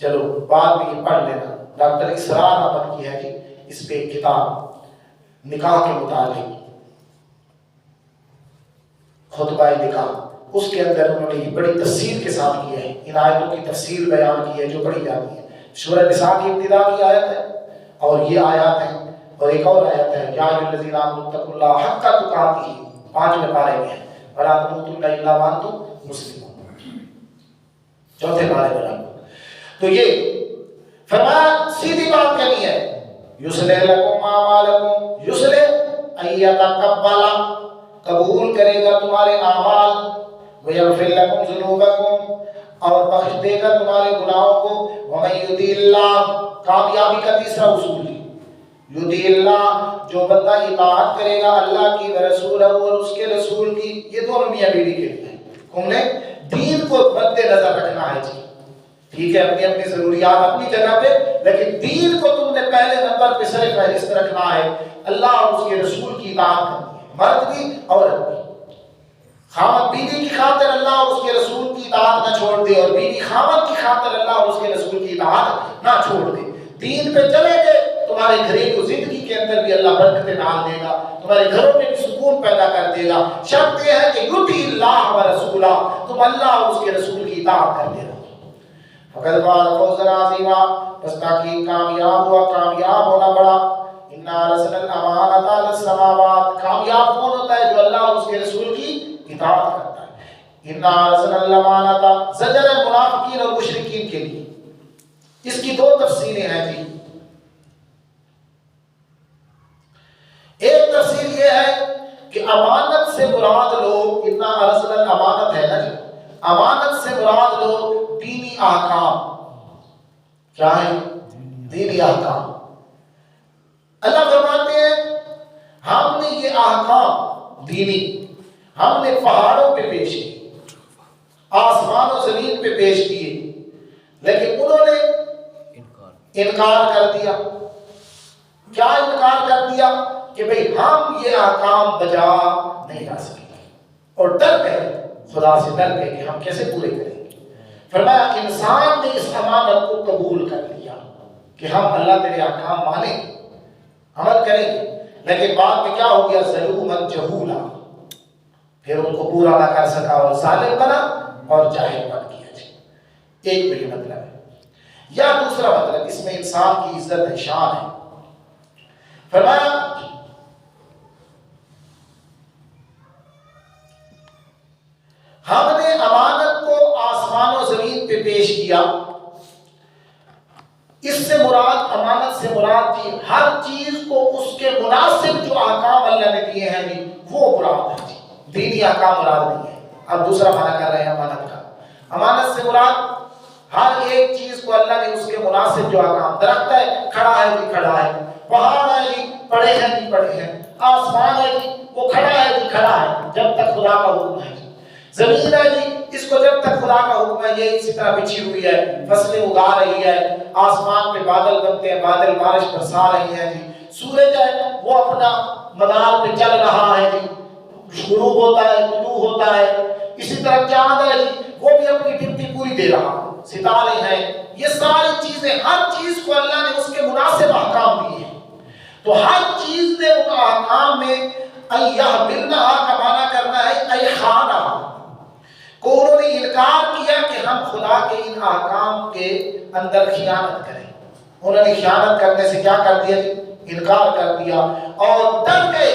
چلو بعد میں یہ پڑھ لینا۔ ڈاکٹر اسرار احمد کی ہے جی اس پہ ایک کتاب نکاح کے متعلق، خطبہ نکاح، اس کے اندر انہوں نے یہ بڑی تفصیل کے ساتھ کیا ہے، ان آیتوں کی تفصیل بیان کی ہے جو پڑھی جاتی ہے۔ سورہ نساء کی ابتدا کی آیت ہے اور یہ آیات ہیں، اور ایک اور آیت ہے یا ایھا الذین آمنوا اتقوا اللہ حق تقاتہ، 5ویں پارے میں ہے، ولا تموتن الا وانتم مسلمون، 4تھے پارے میں۔ تو یہ فرمایا سیدھی بات کرنی ہے، یصلح لکم اعمالکم، یصلح ان یتقبل، قبول کرے گا تمہارے اعمال، ویغفر لکم ذنوبکم، اور بخش دے گا تمہارے گناہوں کو، ومن یطع اللہ، کامیابی کا تیسرا اصول ہے، یطع اللہ، جو بندہ اطاعت کرے گا اللہ کی ورسولہ اور اس کے رسول کی، یہ دونوں میاں بیوی کے لیے تم نے دین کو مد نظر رکھنا ہے جی، ٹھیک ہے، اپنی اپنی ضروریات اپنی جگہ پہ، لیکن دین کو تم نے پہلے نمبر پہ سر فہرست رکھنا ہے، اللہ اور اس کے رسول کی اطاعت کرنی ہے، مرد بھی عورت بھی، خاوند بیوی کی خاطر اللہ اور اس کے رسول کی اطاعت نہ چھوڑ دے، اور بیوی خاوند کی خاطر اللہ اور اس کے رسول کی اطاعت نہ چھوڑ دے، دین پہ چلے گے تمہارے گھریلو زندگی کے اندر بھی اللہ برکتیں ڈال دے گا، تمہارے گھروں میں بھی سکون پیدا کر دے گا۔ شرط یہ ہے کہ یطع اللہ ورسولہ، تم اللہ اور اس کے رسول کی اطاعت کرتے رہو۔ فقد فاز فوزا عظیما، بس تاکہ کامیاب ہوا، کامیاب ہونا بڑا۔ انا ارسلنا الامانۃ علی السماوات، کامیاب کون ہوتا ہے؟ جو اللہ اور اس کے رسول کی اطاعت کرتا ہے۔ انا ارسلنا الامانۃ، زجر منافقین اور مشرکین کے لیے، اس کی دو تفسیریں ہیں جی۔ ایک تفسیر یہ ہے کہ امانت سے مراد لوگ، انا ارسلنا الامانۃ ہے نا جی، امانت سے مراد لوگ دینی احکام، کیا ہے؟ دینی احکام۔ اللہ فرماتے ہیں ہم نے یہ احکام دینی ہم نے پہاڑوں پہ پیش کیے، آسمان و زمین پہ پیش کیے، لیکن انہوں نے انکار کر دیا۔ کیا انکار کر دیا؟ کہ بھئی ہم یہ احکام بجا نہیں لا سکتے، اور ڈر گئے، خدا سے ڈر گئے کہ ہم کیسے پورے کریں گے۔ فرمایا انسان نے اس امانت کو قبول کر لیا کہ ہم اللہ تیرے احکام مانیں گے، عمل کریں گے، لیکن بعد میں کیا ہو گیا؟ ظلوماً جہولا، پھر ان کو پورا نہ کر سکا اور ظالم بنا اور جاہل بن گیا جی۔ ایک بھی مطلب ہے، یا دوسرا مطلب اس میں انسان کی عزت ہے، شان ہے۔ فرمایا ہم نے امانت کو آسمان و زمین پہ پیش کیا، اس سے مراد، امانت سے مراد جی ہر چیز کو اس کے مناسب جو احکام اللہ نے دیے ہیں جی وہ مراد ہے جی، دینی احکام مراد نہیں ہے۔ اب دوسرا معنی کر رہے ہیں امانت کا. امانت سے مراد ہر ایک چیز کو اللہ نے اس کے مناسب جو احکام، درخت ہے کھڑا ہے جی کھڑا ہے، پہاڑ ہے جی پڑے ہیں جی پڑے ہیں، آسمان ہے جی وہ کھڑا ہے جی کھڑا ہے جب تک خدا کا حکم ہے جی، زمین ہے جی اس کو جب تک خدا کا حکم ہے یہ اسی طرح بچھی ہوئی ہے، فصلیں اگا رہی ہے، آسمان پہ بادل بنتے ہیں، بادل بارش برسا رہی ہیں جی، سورج ہے وہ اپنا مدار پہ چل رہا ہے جی، غروب ہوتا ہے طلوع ہوتا ہے، اسی طرح چاند ہے جی وہ بھی اپنی ڈیوٹی پوری دے رہا ہے، ستارے ہیں، یہ ساری چیزیں ہر چیز کو اللہ نے اس کے مناسب احکام دیے ہیں. تو ہر چیز نے ان احکام میں ایحملنا کا معنی کرنا ہے ایخانہ کو انہوں نے انکار کیا کہ ہم خدا کے ان احکام کے اندر خیانت کریں. انہوں نے خیانت کرنے سے کیا کر دیا؟ انکار کر دیا اور ڈر گئے.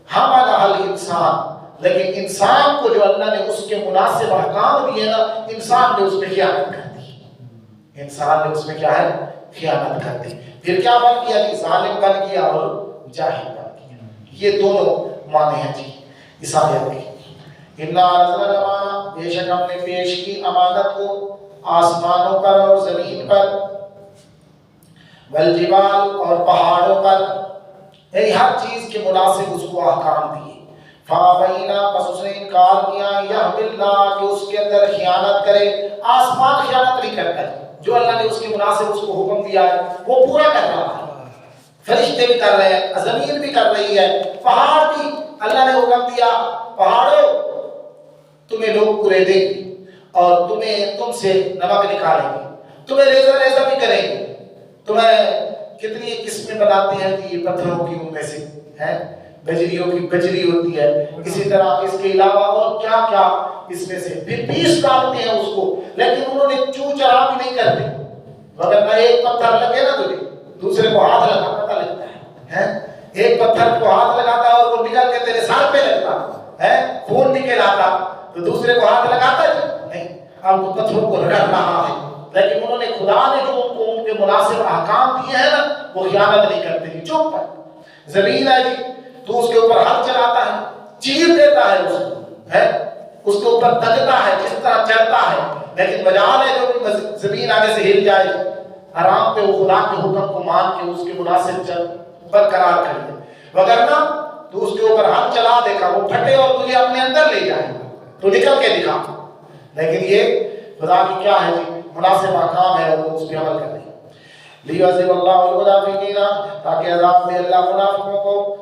حملہ الانسان، لیکن انسان کو جو اللہ نے اس کے مناسب احکام دیے نا، انسان نے اس میں خیانت کر دی. انسان نے اس میں کیا ہے؟ خیانت کر دی. پھر کیا بن گیا جی؟ ظالم بن گیا اور جاہل بن گیا. یہ دونوں معنی ہیں جی اس آیت کے. اِنَّا عَرَضْنَا الْأَمَانَةَ، بے شک ہم نے پیش کی امانت کو آسمانوں پر اور زمین پر، والجبال اور پہاڑوں پر، یعنی ہر چیز کے مناسب اس کو احکام دیے. فَأَبَيْنَا، پس اس نے انکار کیا، یحملنا کہ اس کے اندر خیانت کرے. آسمان خیانت نہیں کرتا، جو اللہ نے اس کے مناسب اس کو حکم دیا ہے وہ پورا کر رہا ہے. فرشتے بھی کر رہے ہیں، زمین بھی کر رہی ہے، پہاڑ بھی اللہ نے حکم دیا پہاڑوں تمہیں لوگ کرے دیں گے اور تم سے نمک نکالیں گے، تمہیں ریزہ ریزہ بھی کریں گے، تمہیں کتنی قسمیں بناتے ہیں کہ یہ پتھروں کی ان میں سے ہیں، بجریوں کی بجری ہوتی ہے، اسی طرح اس کے علاوہ اور کیا کیا اس میں سے پھر پیس ڈالتے ہیں اس کو. لیکن انہوں نے چوں چرا بھی نہیں کرتے، وگرنہ ایک پتھر لگے نا تجھے دوسرے کو ہاتھ لگا پتہ لگتا ہے. ایک پتھر کو ہاتھ لگاتا اور وہ نکل کے تیرے سر پہ لگتا ہے، خون نکل آتا تو دوسرے کو ہاتھ لگاتا نہیں. اب تو پتھروں کو رگڑ رہا ہے. لیکن انہوں نے خدا نے جو ان کے مناسب احکام دیے ہیں نا وہ خیانت نہیں کرتے. چپ پر زمین ہے جی تو اس کے اوپر ہاتھ چلاتا ہے، چیر دیتا ہے اس کو، ہے اس کے اوپر دگتا ہے جس طرح چلتا ہے، لیکن مجال ہے جو زمین آگے سے ہل جائے آرام پہ وہ خدا کے حکم کو مان کے اس کے مناسب برقرار کر دے. وگرنہ تو اس کے اوپر ہاتھ چلا دے گا وہ پھٹے اور تجھے اپنے اندر لے جائے تو نکل کے دکھا. لیکن یہ خدا کی کیا ہے جی مناسب احکام ہے اور وہ اس پہ عمل کریں. لیعذب اللہ المنافقین، تاکہ عذاب دے اللہ منافقوں کو،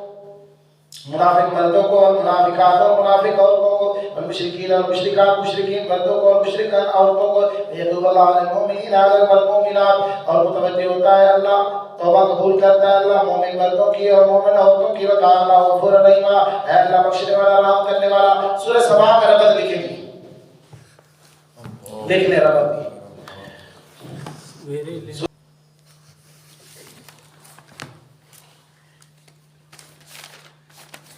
منافق مردوں کو اور منافقات اور منافق عورتوں کو، والمشرکین اور مشرکات مشرکین مردوں کو اور مشرکان عورتوں کو، یتوب اللہ علی المؤمنین والمؤمنات، اور متوجہ ہوتا ہے اللہ توبہ قبول کرتا ہے اللہ مومن مردوں کی اور مومن عورتوں کی. وکان اللہ غفور رحیم، ہے اللہ بخشنے والا رحم کرنے والا. سورہ سبا کا ربط لکھیں گے، دیکھ لیں ربط بھی.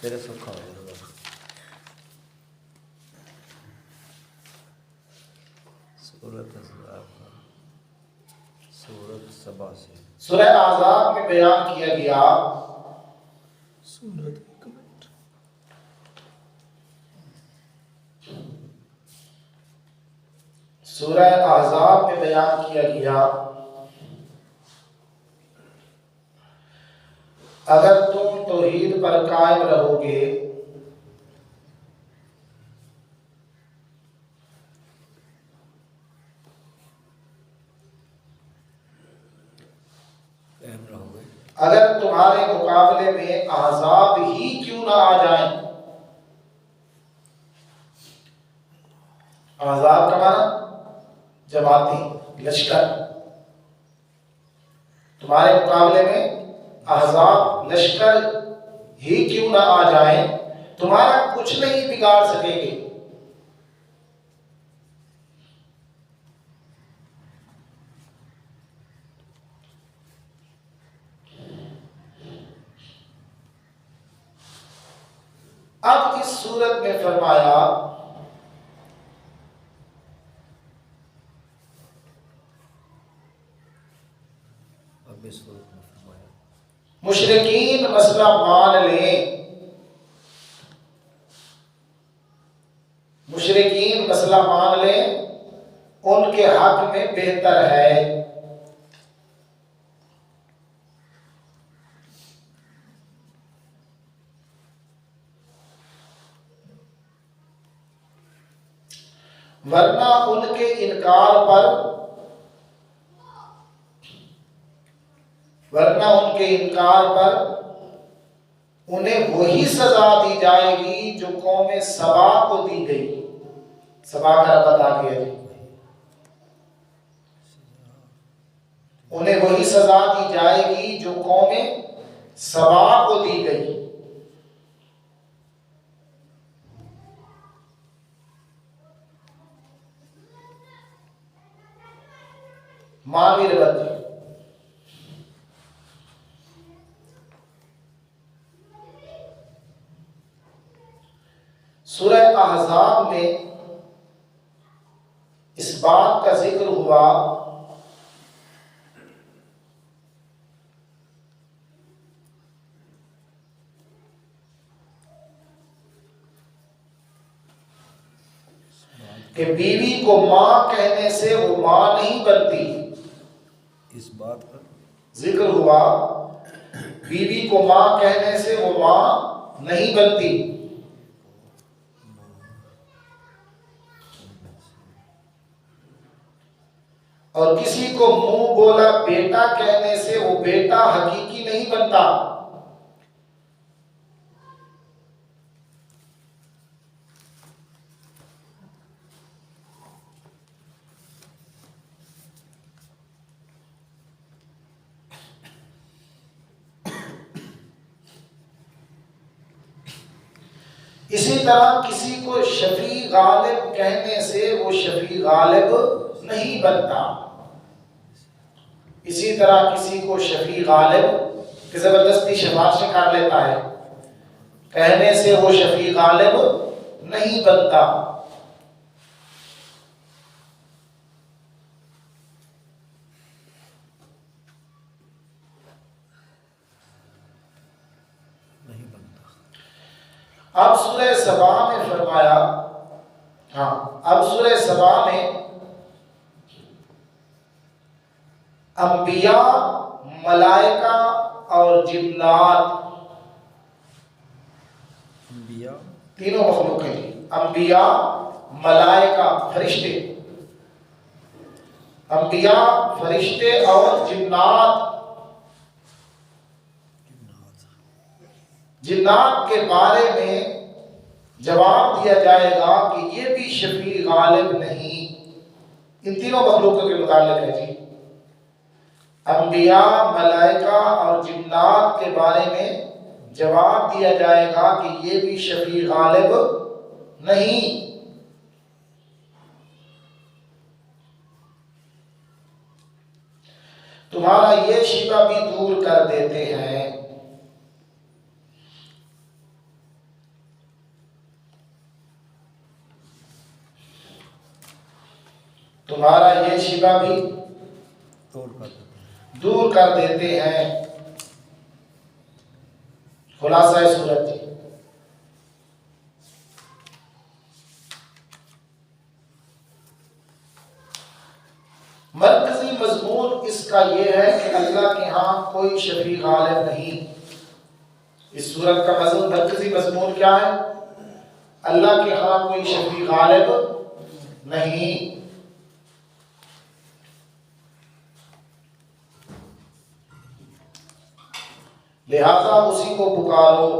میرے سکھا ہے سورۃ سبا سے سورہ احزاب میں بیان کیا گیا سورہ احزاب میں بیان کیا گیا اگر تم توحید پر قائم رہو گے اگر تمہارے مقابلے میں احزاب ہی کیوں نہ آ جائیں. احزاب کا معنی جماعتیں، لشکر. تمہارے مقابلے میں احزاب لشکر ہی کیوں نہ آ جائیں تمہارا کچھ نہیں بگاڑ سکیں گے. اب اس صورت میں فرمایا مشرکین مسئلہ مان لیں مشرکین مسئلہ مان لیں ان کے حق میں بہتر ہے۔ ورنہ ان کے انکار پر انہیں وہی سزا دی جائے گی جو قوم سبا کو دی گئی۔ سبا کا رب آ گیا جی، انہیں وہی سزا دی جائے گی جو قوم سبا کو دی گئی۔ معاویر بندی سورہ احزاب میں اس بات کا ذکر ہوا کہ بیوی کو ماں کہنے سے وہ ماں نہیں بنتی۔ اس بات پر ذکر ہوا بیوی کو ماں کہنے سے وہ ماں نہیں بنتی، اور کسی کو منہ بولا بیٹا کہنے سے وہ بیٹا حقیقی نہیں بنتا۔ اسی طرح کسی کو شفیع غالب کہنے سے وہ شفیع غالب نہیں بنتا۔ اسی طرح کسی کو شفیع غالب کہ زبردستی شفاعتیں کر لیتا ہے کہنے سے وہ شفیع غالب نہیں بنتا۔ اب سورہ سبا میں فرمایا، اب سورہ سبا میں انبیاء، ملائکہ اور جنات تینوں مخلوق ہیں۔ انبیاء، ملائکہ، فرشتے، انبیاء، فرشتے اور جنات۔ جنات کے بارے میں جواب دیا جائے گا کہ یہ بھی شفیع غالب نہیں۔ ان تینوں مخلوقوں کے متعلق ہے جی، انبیاء، ملائکہ اور جنات کے بارے میں جواب دیا جائے گا کہ یہ بھی شفیع غالب نہیں۔ تمہارا یہ شبہ بھی دور کر دیتے ہیں۔ تمہارا یہ شبہ بھی دور کر دیتے ہیں۔ خلاصہ سورت جی، مرکزی مضمون اس کا یہ ہے کہ اللہ کے ہاں کوئی شفیع غالب نہیں۔ اس سورت کا مضمون، مرکزی مضمون کیا ہے؟ اللہ کے ہاں کوئی شفیع غالب نہیں۔ لہذا اسی کو پکارو۔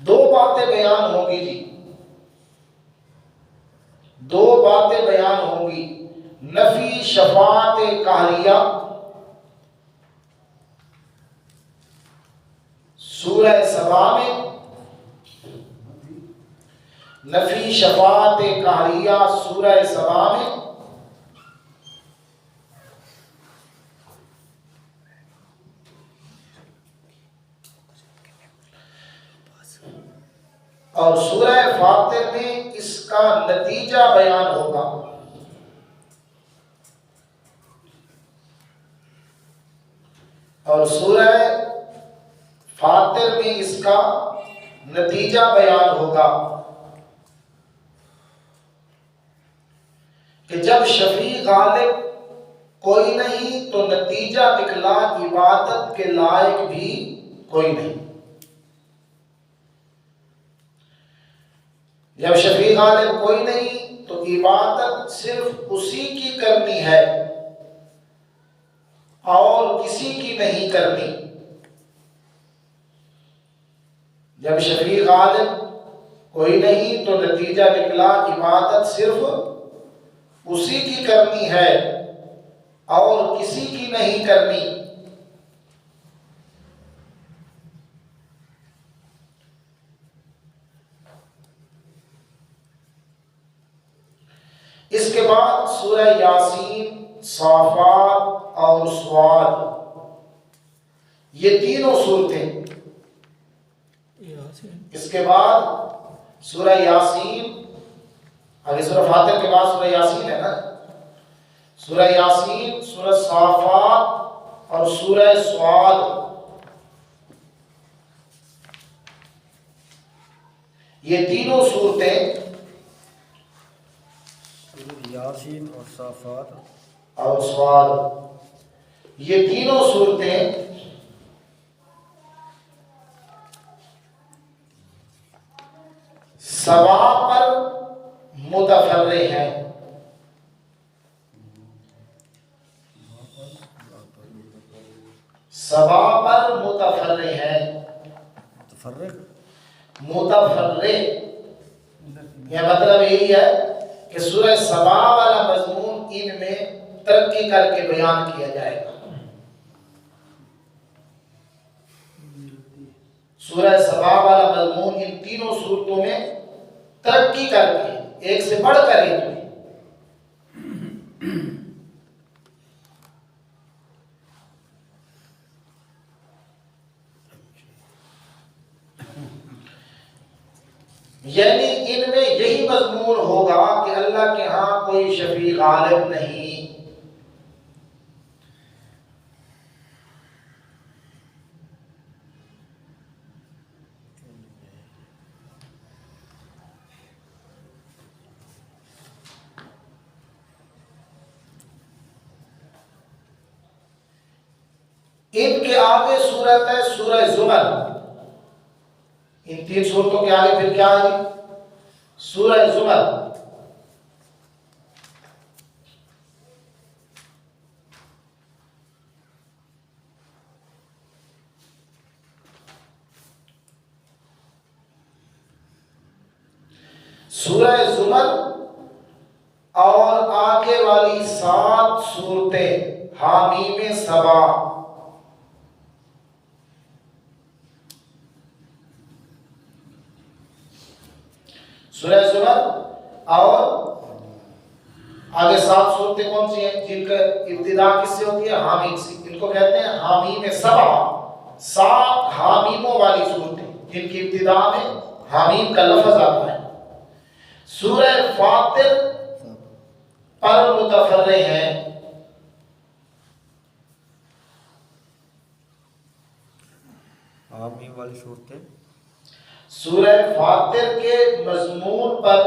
دو باتیں بیان ہوں گی جی، دو باتیں بیان ہوں گی۔ نفی شفاعت قہریہ سورہ سبا میں، نفی شفاعت قہریہ سورہ سبا میں، اور سورہ فاطر میں اس کا نتیجہ بیان ہوگا۔ اور سورہ فاطر میں اس کا نتیجہ بیان ہوگا کہ جب شفیع غالب کوئی نہیں تو نتیجہ نکلا عبادت کے لائق بھی کوئی نہیں۔ جب شفیع غالب کوئی نہیں تو عبادت صرف اسی کی کرنی ہے اور کسی کی نہیں کرنی۔ جب شفیع غالب کوئی نہیں تو نتیجہ نکلا عبادت صرف اسی کی کرنی ہے اور کسی کی نہیں کرنی۔ اس کے بعد سورہ یاسین، صافات اور صاد، یہ تینوں صورتیں، اس کے بعد سورہ یاسین، آگے سورہ فاتر کے بعد سورہ یاسین ہے نا، سورہ یاسین، سورہ صافات اور سورہ صاد، یہ تینوں صورتیں، یاسین اور صافات اور صاد، یہ تینوں صورتیں سبا پر متفرع ہیں۔ سبا پر متفرع ہیں۔ متفرع یہ مطلب یہی ہے کہ سورہ سبا والا مضمون ان میں ترقی کر کے بیان کیا جائے گا۔ سورہ سبا والا مضمون ان تینوں صورتوں میں ترقی کر کے ایک سے بڑھ کر ایک میں۔ یعنی ان میں یہی مضمون ہوگا کہ اللہ کے ہاں کوئی شفیع غالب نہیں، ان کے آگے سورت ہے سورہ زمر۔ ان تین سورتوں کے آگے پھر کیا ہے؟ سورہ زمر۔ سورہ زمر اور آگے والی 7 صورتیں حامیم سبا، سورہ زمر اور آگے 7 صورتیں کون سی ہیں جن کا ابتدا کس سے ہوتی ہے؟ حامیم سے، ان کو کہتے ہیں حامیم سبا، 7 حامیموں والی صورتیں جن کی ابتدا میں حامیم کا لفظ آتا ہے۔ سورہ فاطر پر متفرع ہیں۔ حامیم والی صورتیں سورہ فاطر کے مضمون پر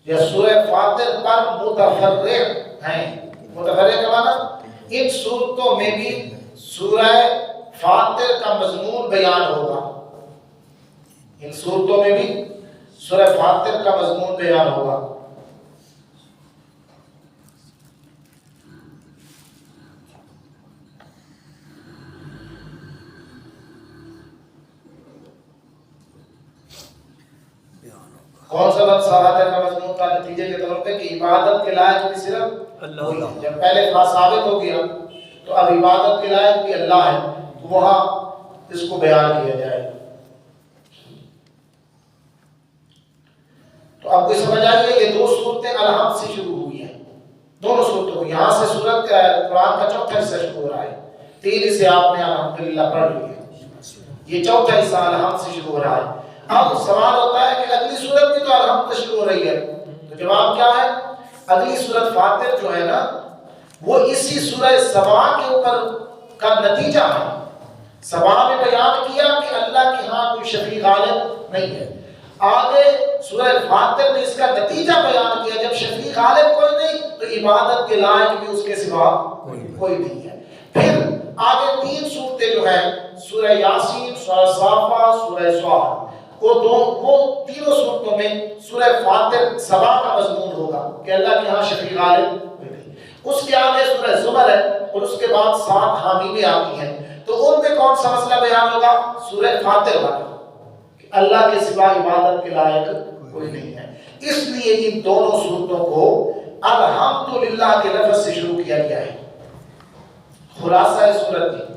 یا سورہ فاطر پر متفرع ہیں۔ متفرع کا معنی ان صورتوں میں بھی سورہ فاطر کا مضمون بیان ہوگا، ان صورتوں میں بھی سورہ فاطر کا مضمون بیان ہوگا۔ کون سا لفظ فاطر کا مضمون کا نتیجے کے طور پہ کہ عبادت کے لائق بھی صرف اللہ۔ جب پہلے ثابت ہو گیا تو اب عبادت کے لائق بھی اللہ ہے، تو وہاں اس کو بیان کیا جائے گا۔ تو آپ کو سمجھ آئیے یہ 2 صورتیں الحمد سے شروع ہوئی ہیں، دونوں صورتوں کو یہاں سے سورت قرآن کا چوتھا حصہ شروع ہو رہا ہے، 3 حصے آپ نے الحمدللہ پڑھ لیے، یہ چوتھا حصہ الحمد سے شروع ہو رہا ہے۔ اب سوال ہوتا ہے کہ اگلی صورت بھی تو الحمد سے شروع ہو رہی ہے، تو جواب کیا ہے؟ اگلی صورت فاطر جو ہے نا وہ اسی سورہ سبا کے اوپر کا نتیجہ ہے. سبب بیان کیا کہ اللہ کے ہاں کوئی شفیع غالب نہیں ہے. آگے سورہ فاتر میں اس کا نتیجہ بیان کیا جب شفیع غالب کوئی نہیں تو عبادت کے لائق بھی اس کے سوا کوئی نہیں ہے. پھر آگے 3 صورتیں جو ہیں سورہ یاسین، سورہ صافات، سورہ صاد، وہ تینوں صورتوں میں سورہ فاتر سبا کا مضمون ہوگا کہ اللہ کے ہاں شفیع غالب کوئی نہیں. اس کے آگے سورہ زمر ہے اور اس کے بعد 7 حامیمیں آتی ہیں. تو ان میں کون سا مسئلہ بیان ہوگا؟ سورہ فاتر والا کہ اللہ کے سوا عبادت کے لائق کوئی نہیں ہے. اس لیے ان دونوں صورتوں کو الحمدللہ کے لفظ سے شروع کیا گیا ہے. خلاصہ صورت کی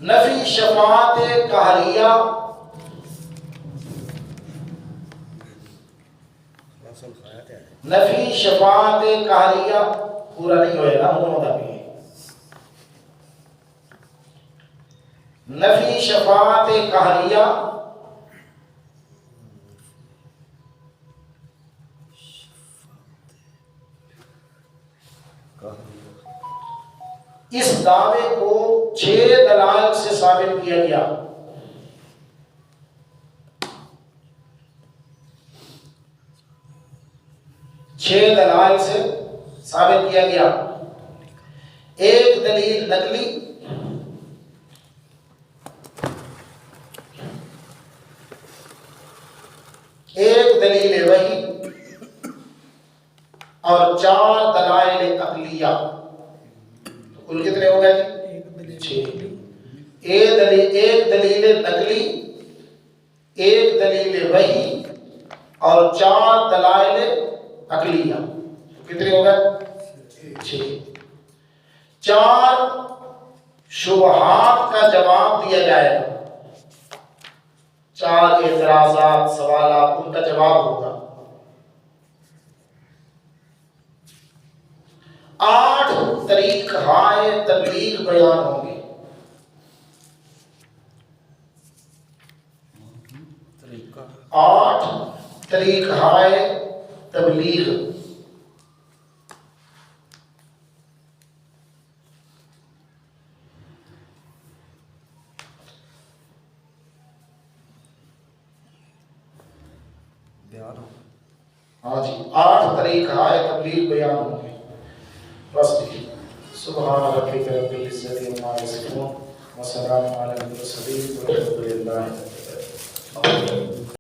نفی شفاعت قہریہ، نفی شفاعت قہریہ پورا نہیں ہوئے نا ہوتا بھی ہے. نفی شفاعت قہریہ اس دعوے کو 6 دلائل سے ثابت کیا گیا. دلائل سے ثابت کیا گیا. ایک دلیل نقلی، ایک دلیل وحی اور 4 دلائل عقلیہ. کل کتنے ہو گئے جی؟ 6. ایک دلیل نقلی، ایک دلیل وحی اور 4 دلائل عقلیہ. کتنے ہو گئے 6. 4 شبہات کا جواب دیا جائے گا. 4 اعتراضات، سوالات، ان کا جواب ہوگا. 8 طریقۂ تبلیغ بیان ہوں گے. 8 طریقۂ تبلیغ. ہاں جی 8 طریقۂ تبلیغ بیان ہوں گے. بس سبحان ربک رب العزت عما یصفون وسلام علی المرسلین والحمد للہ رب العالمین.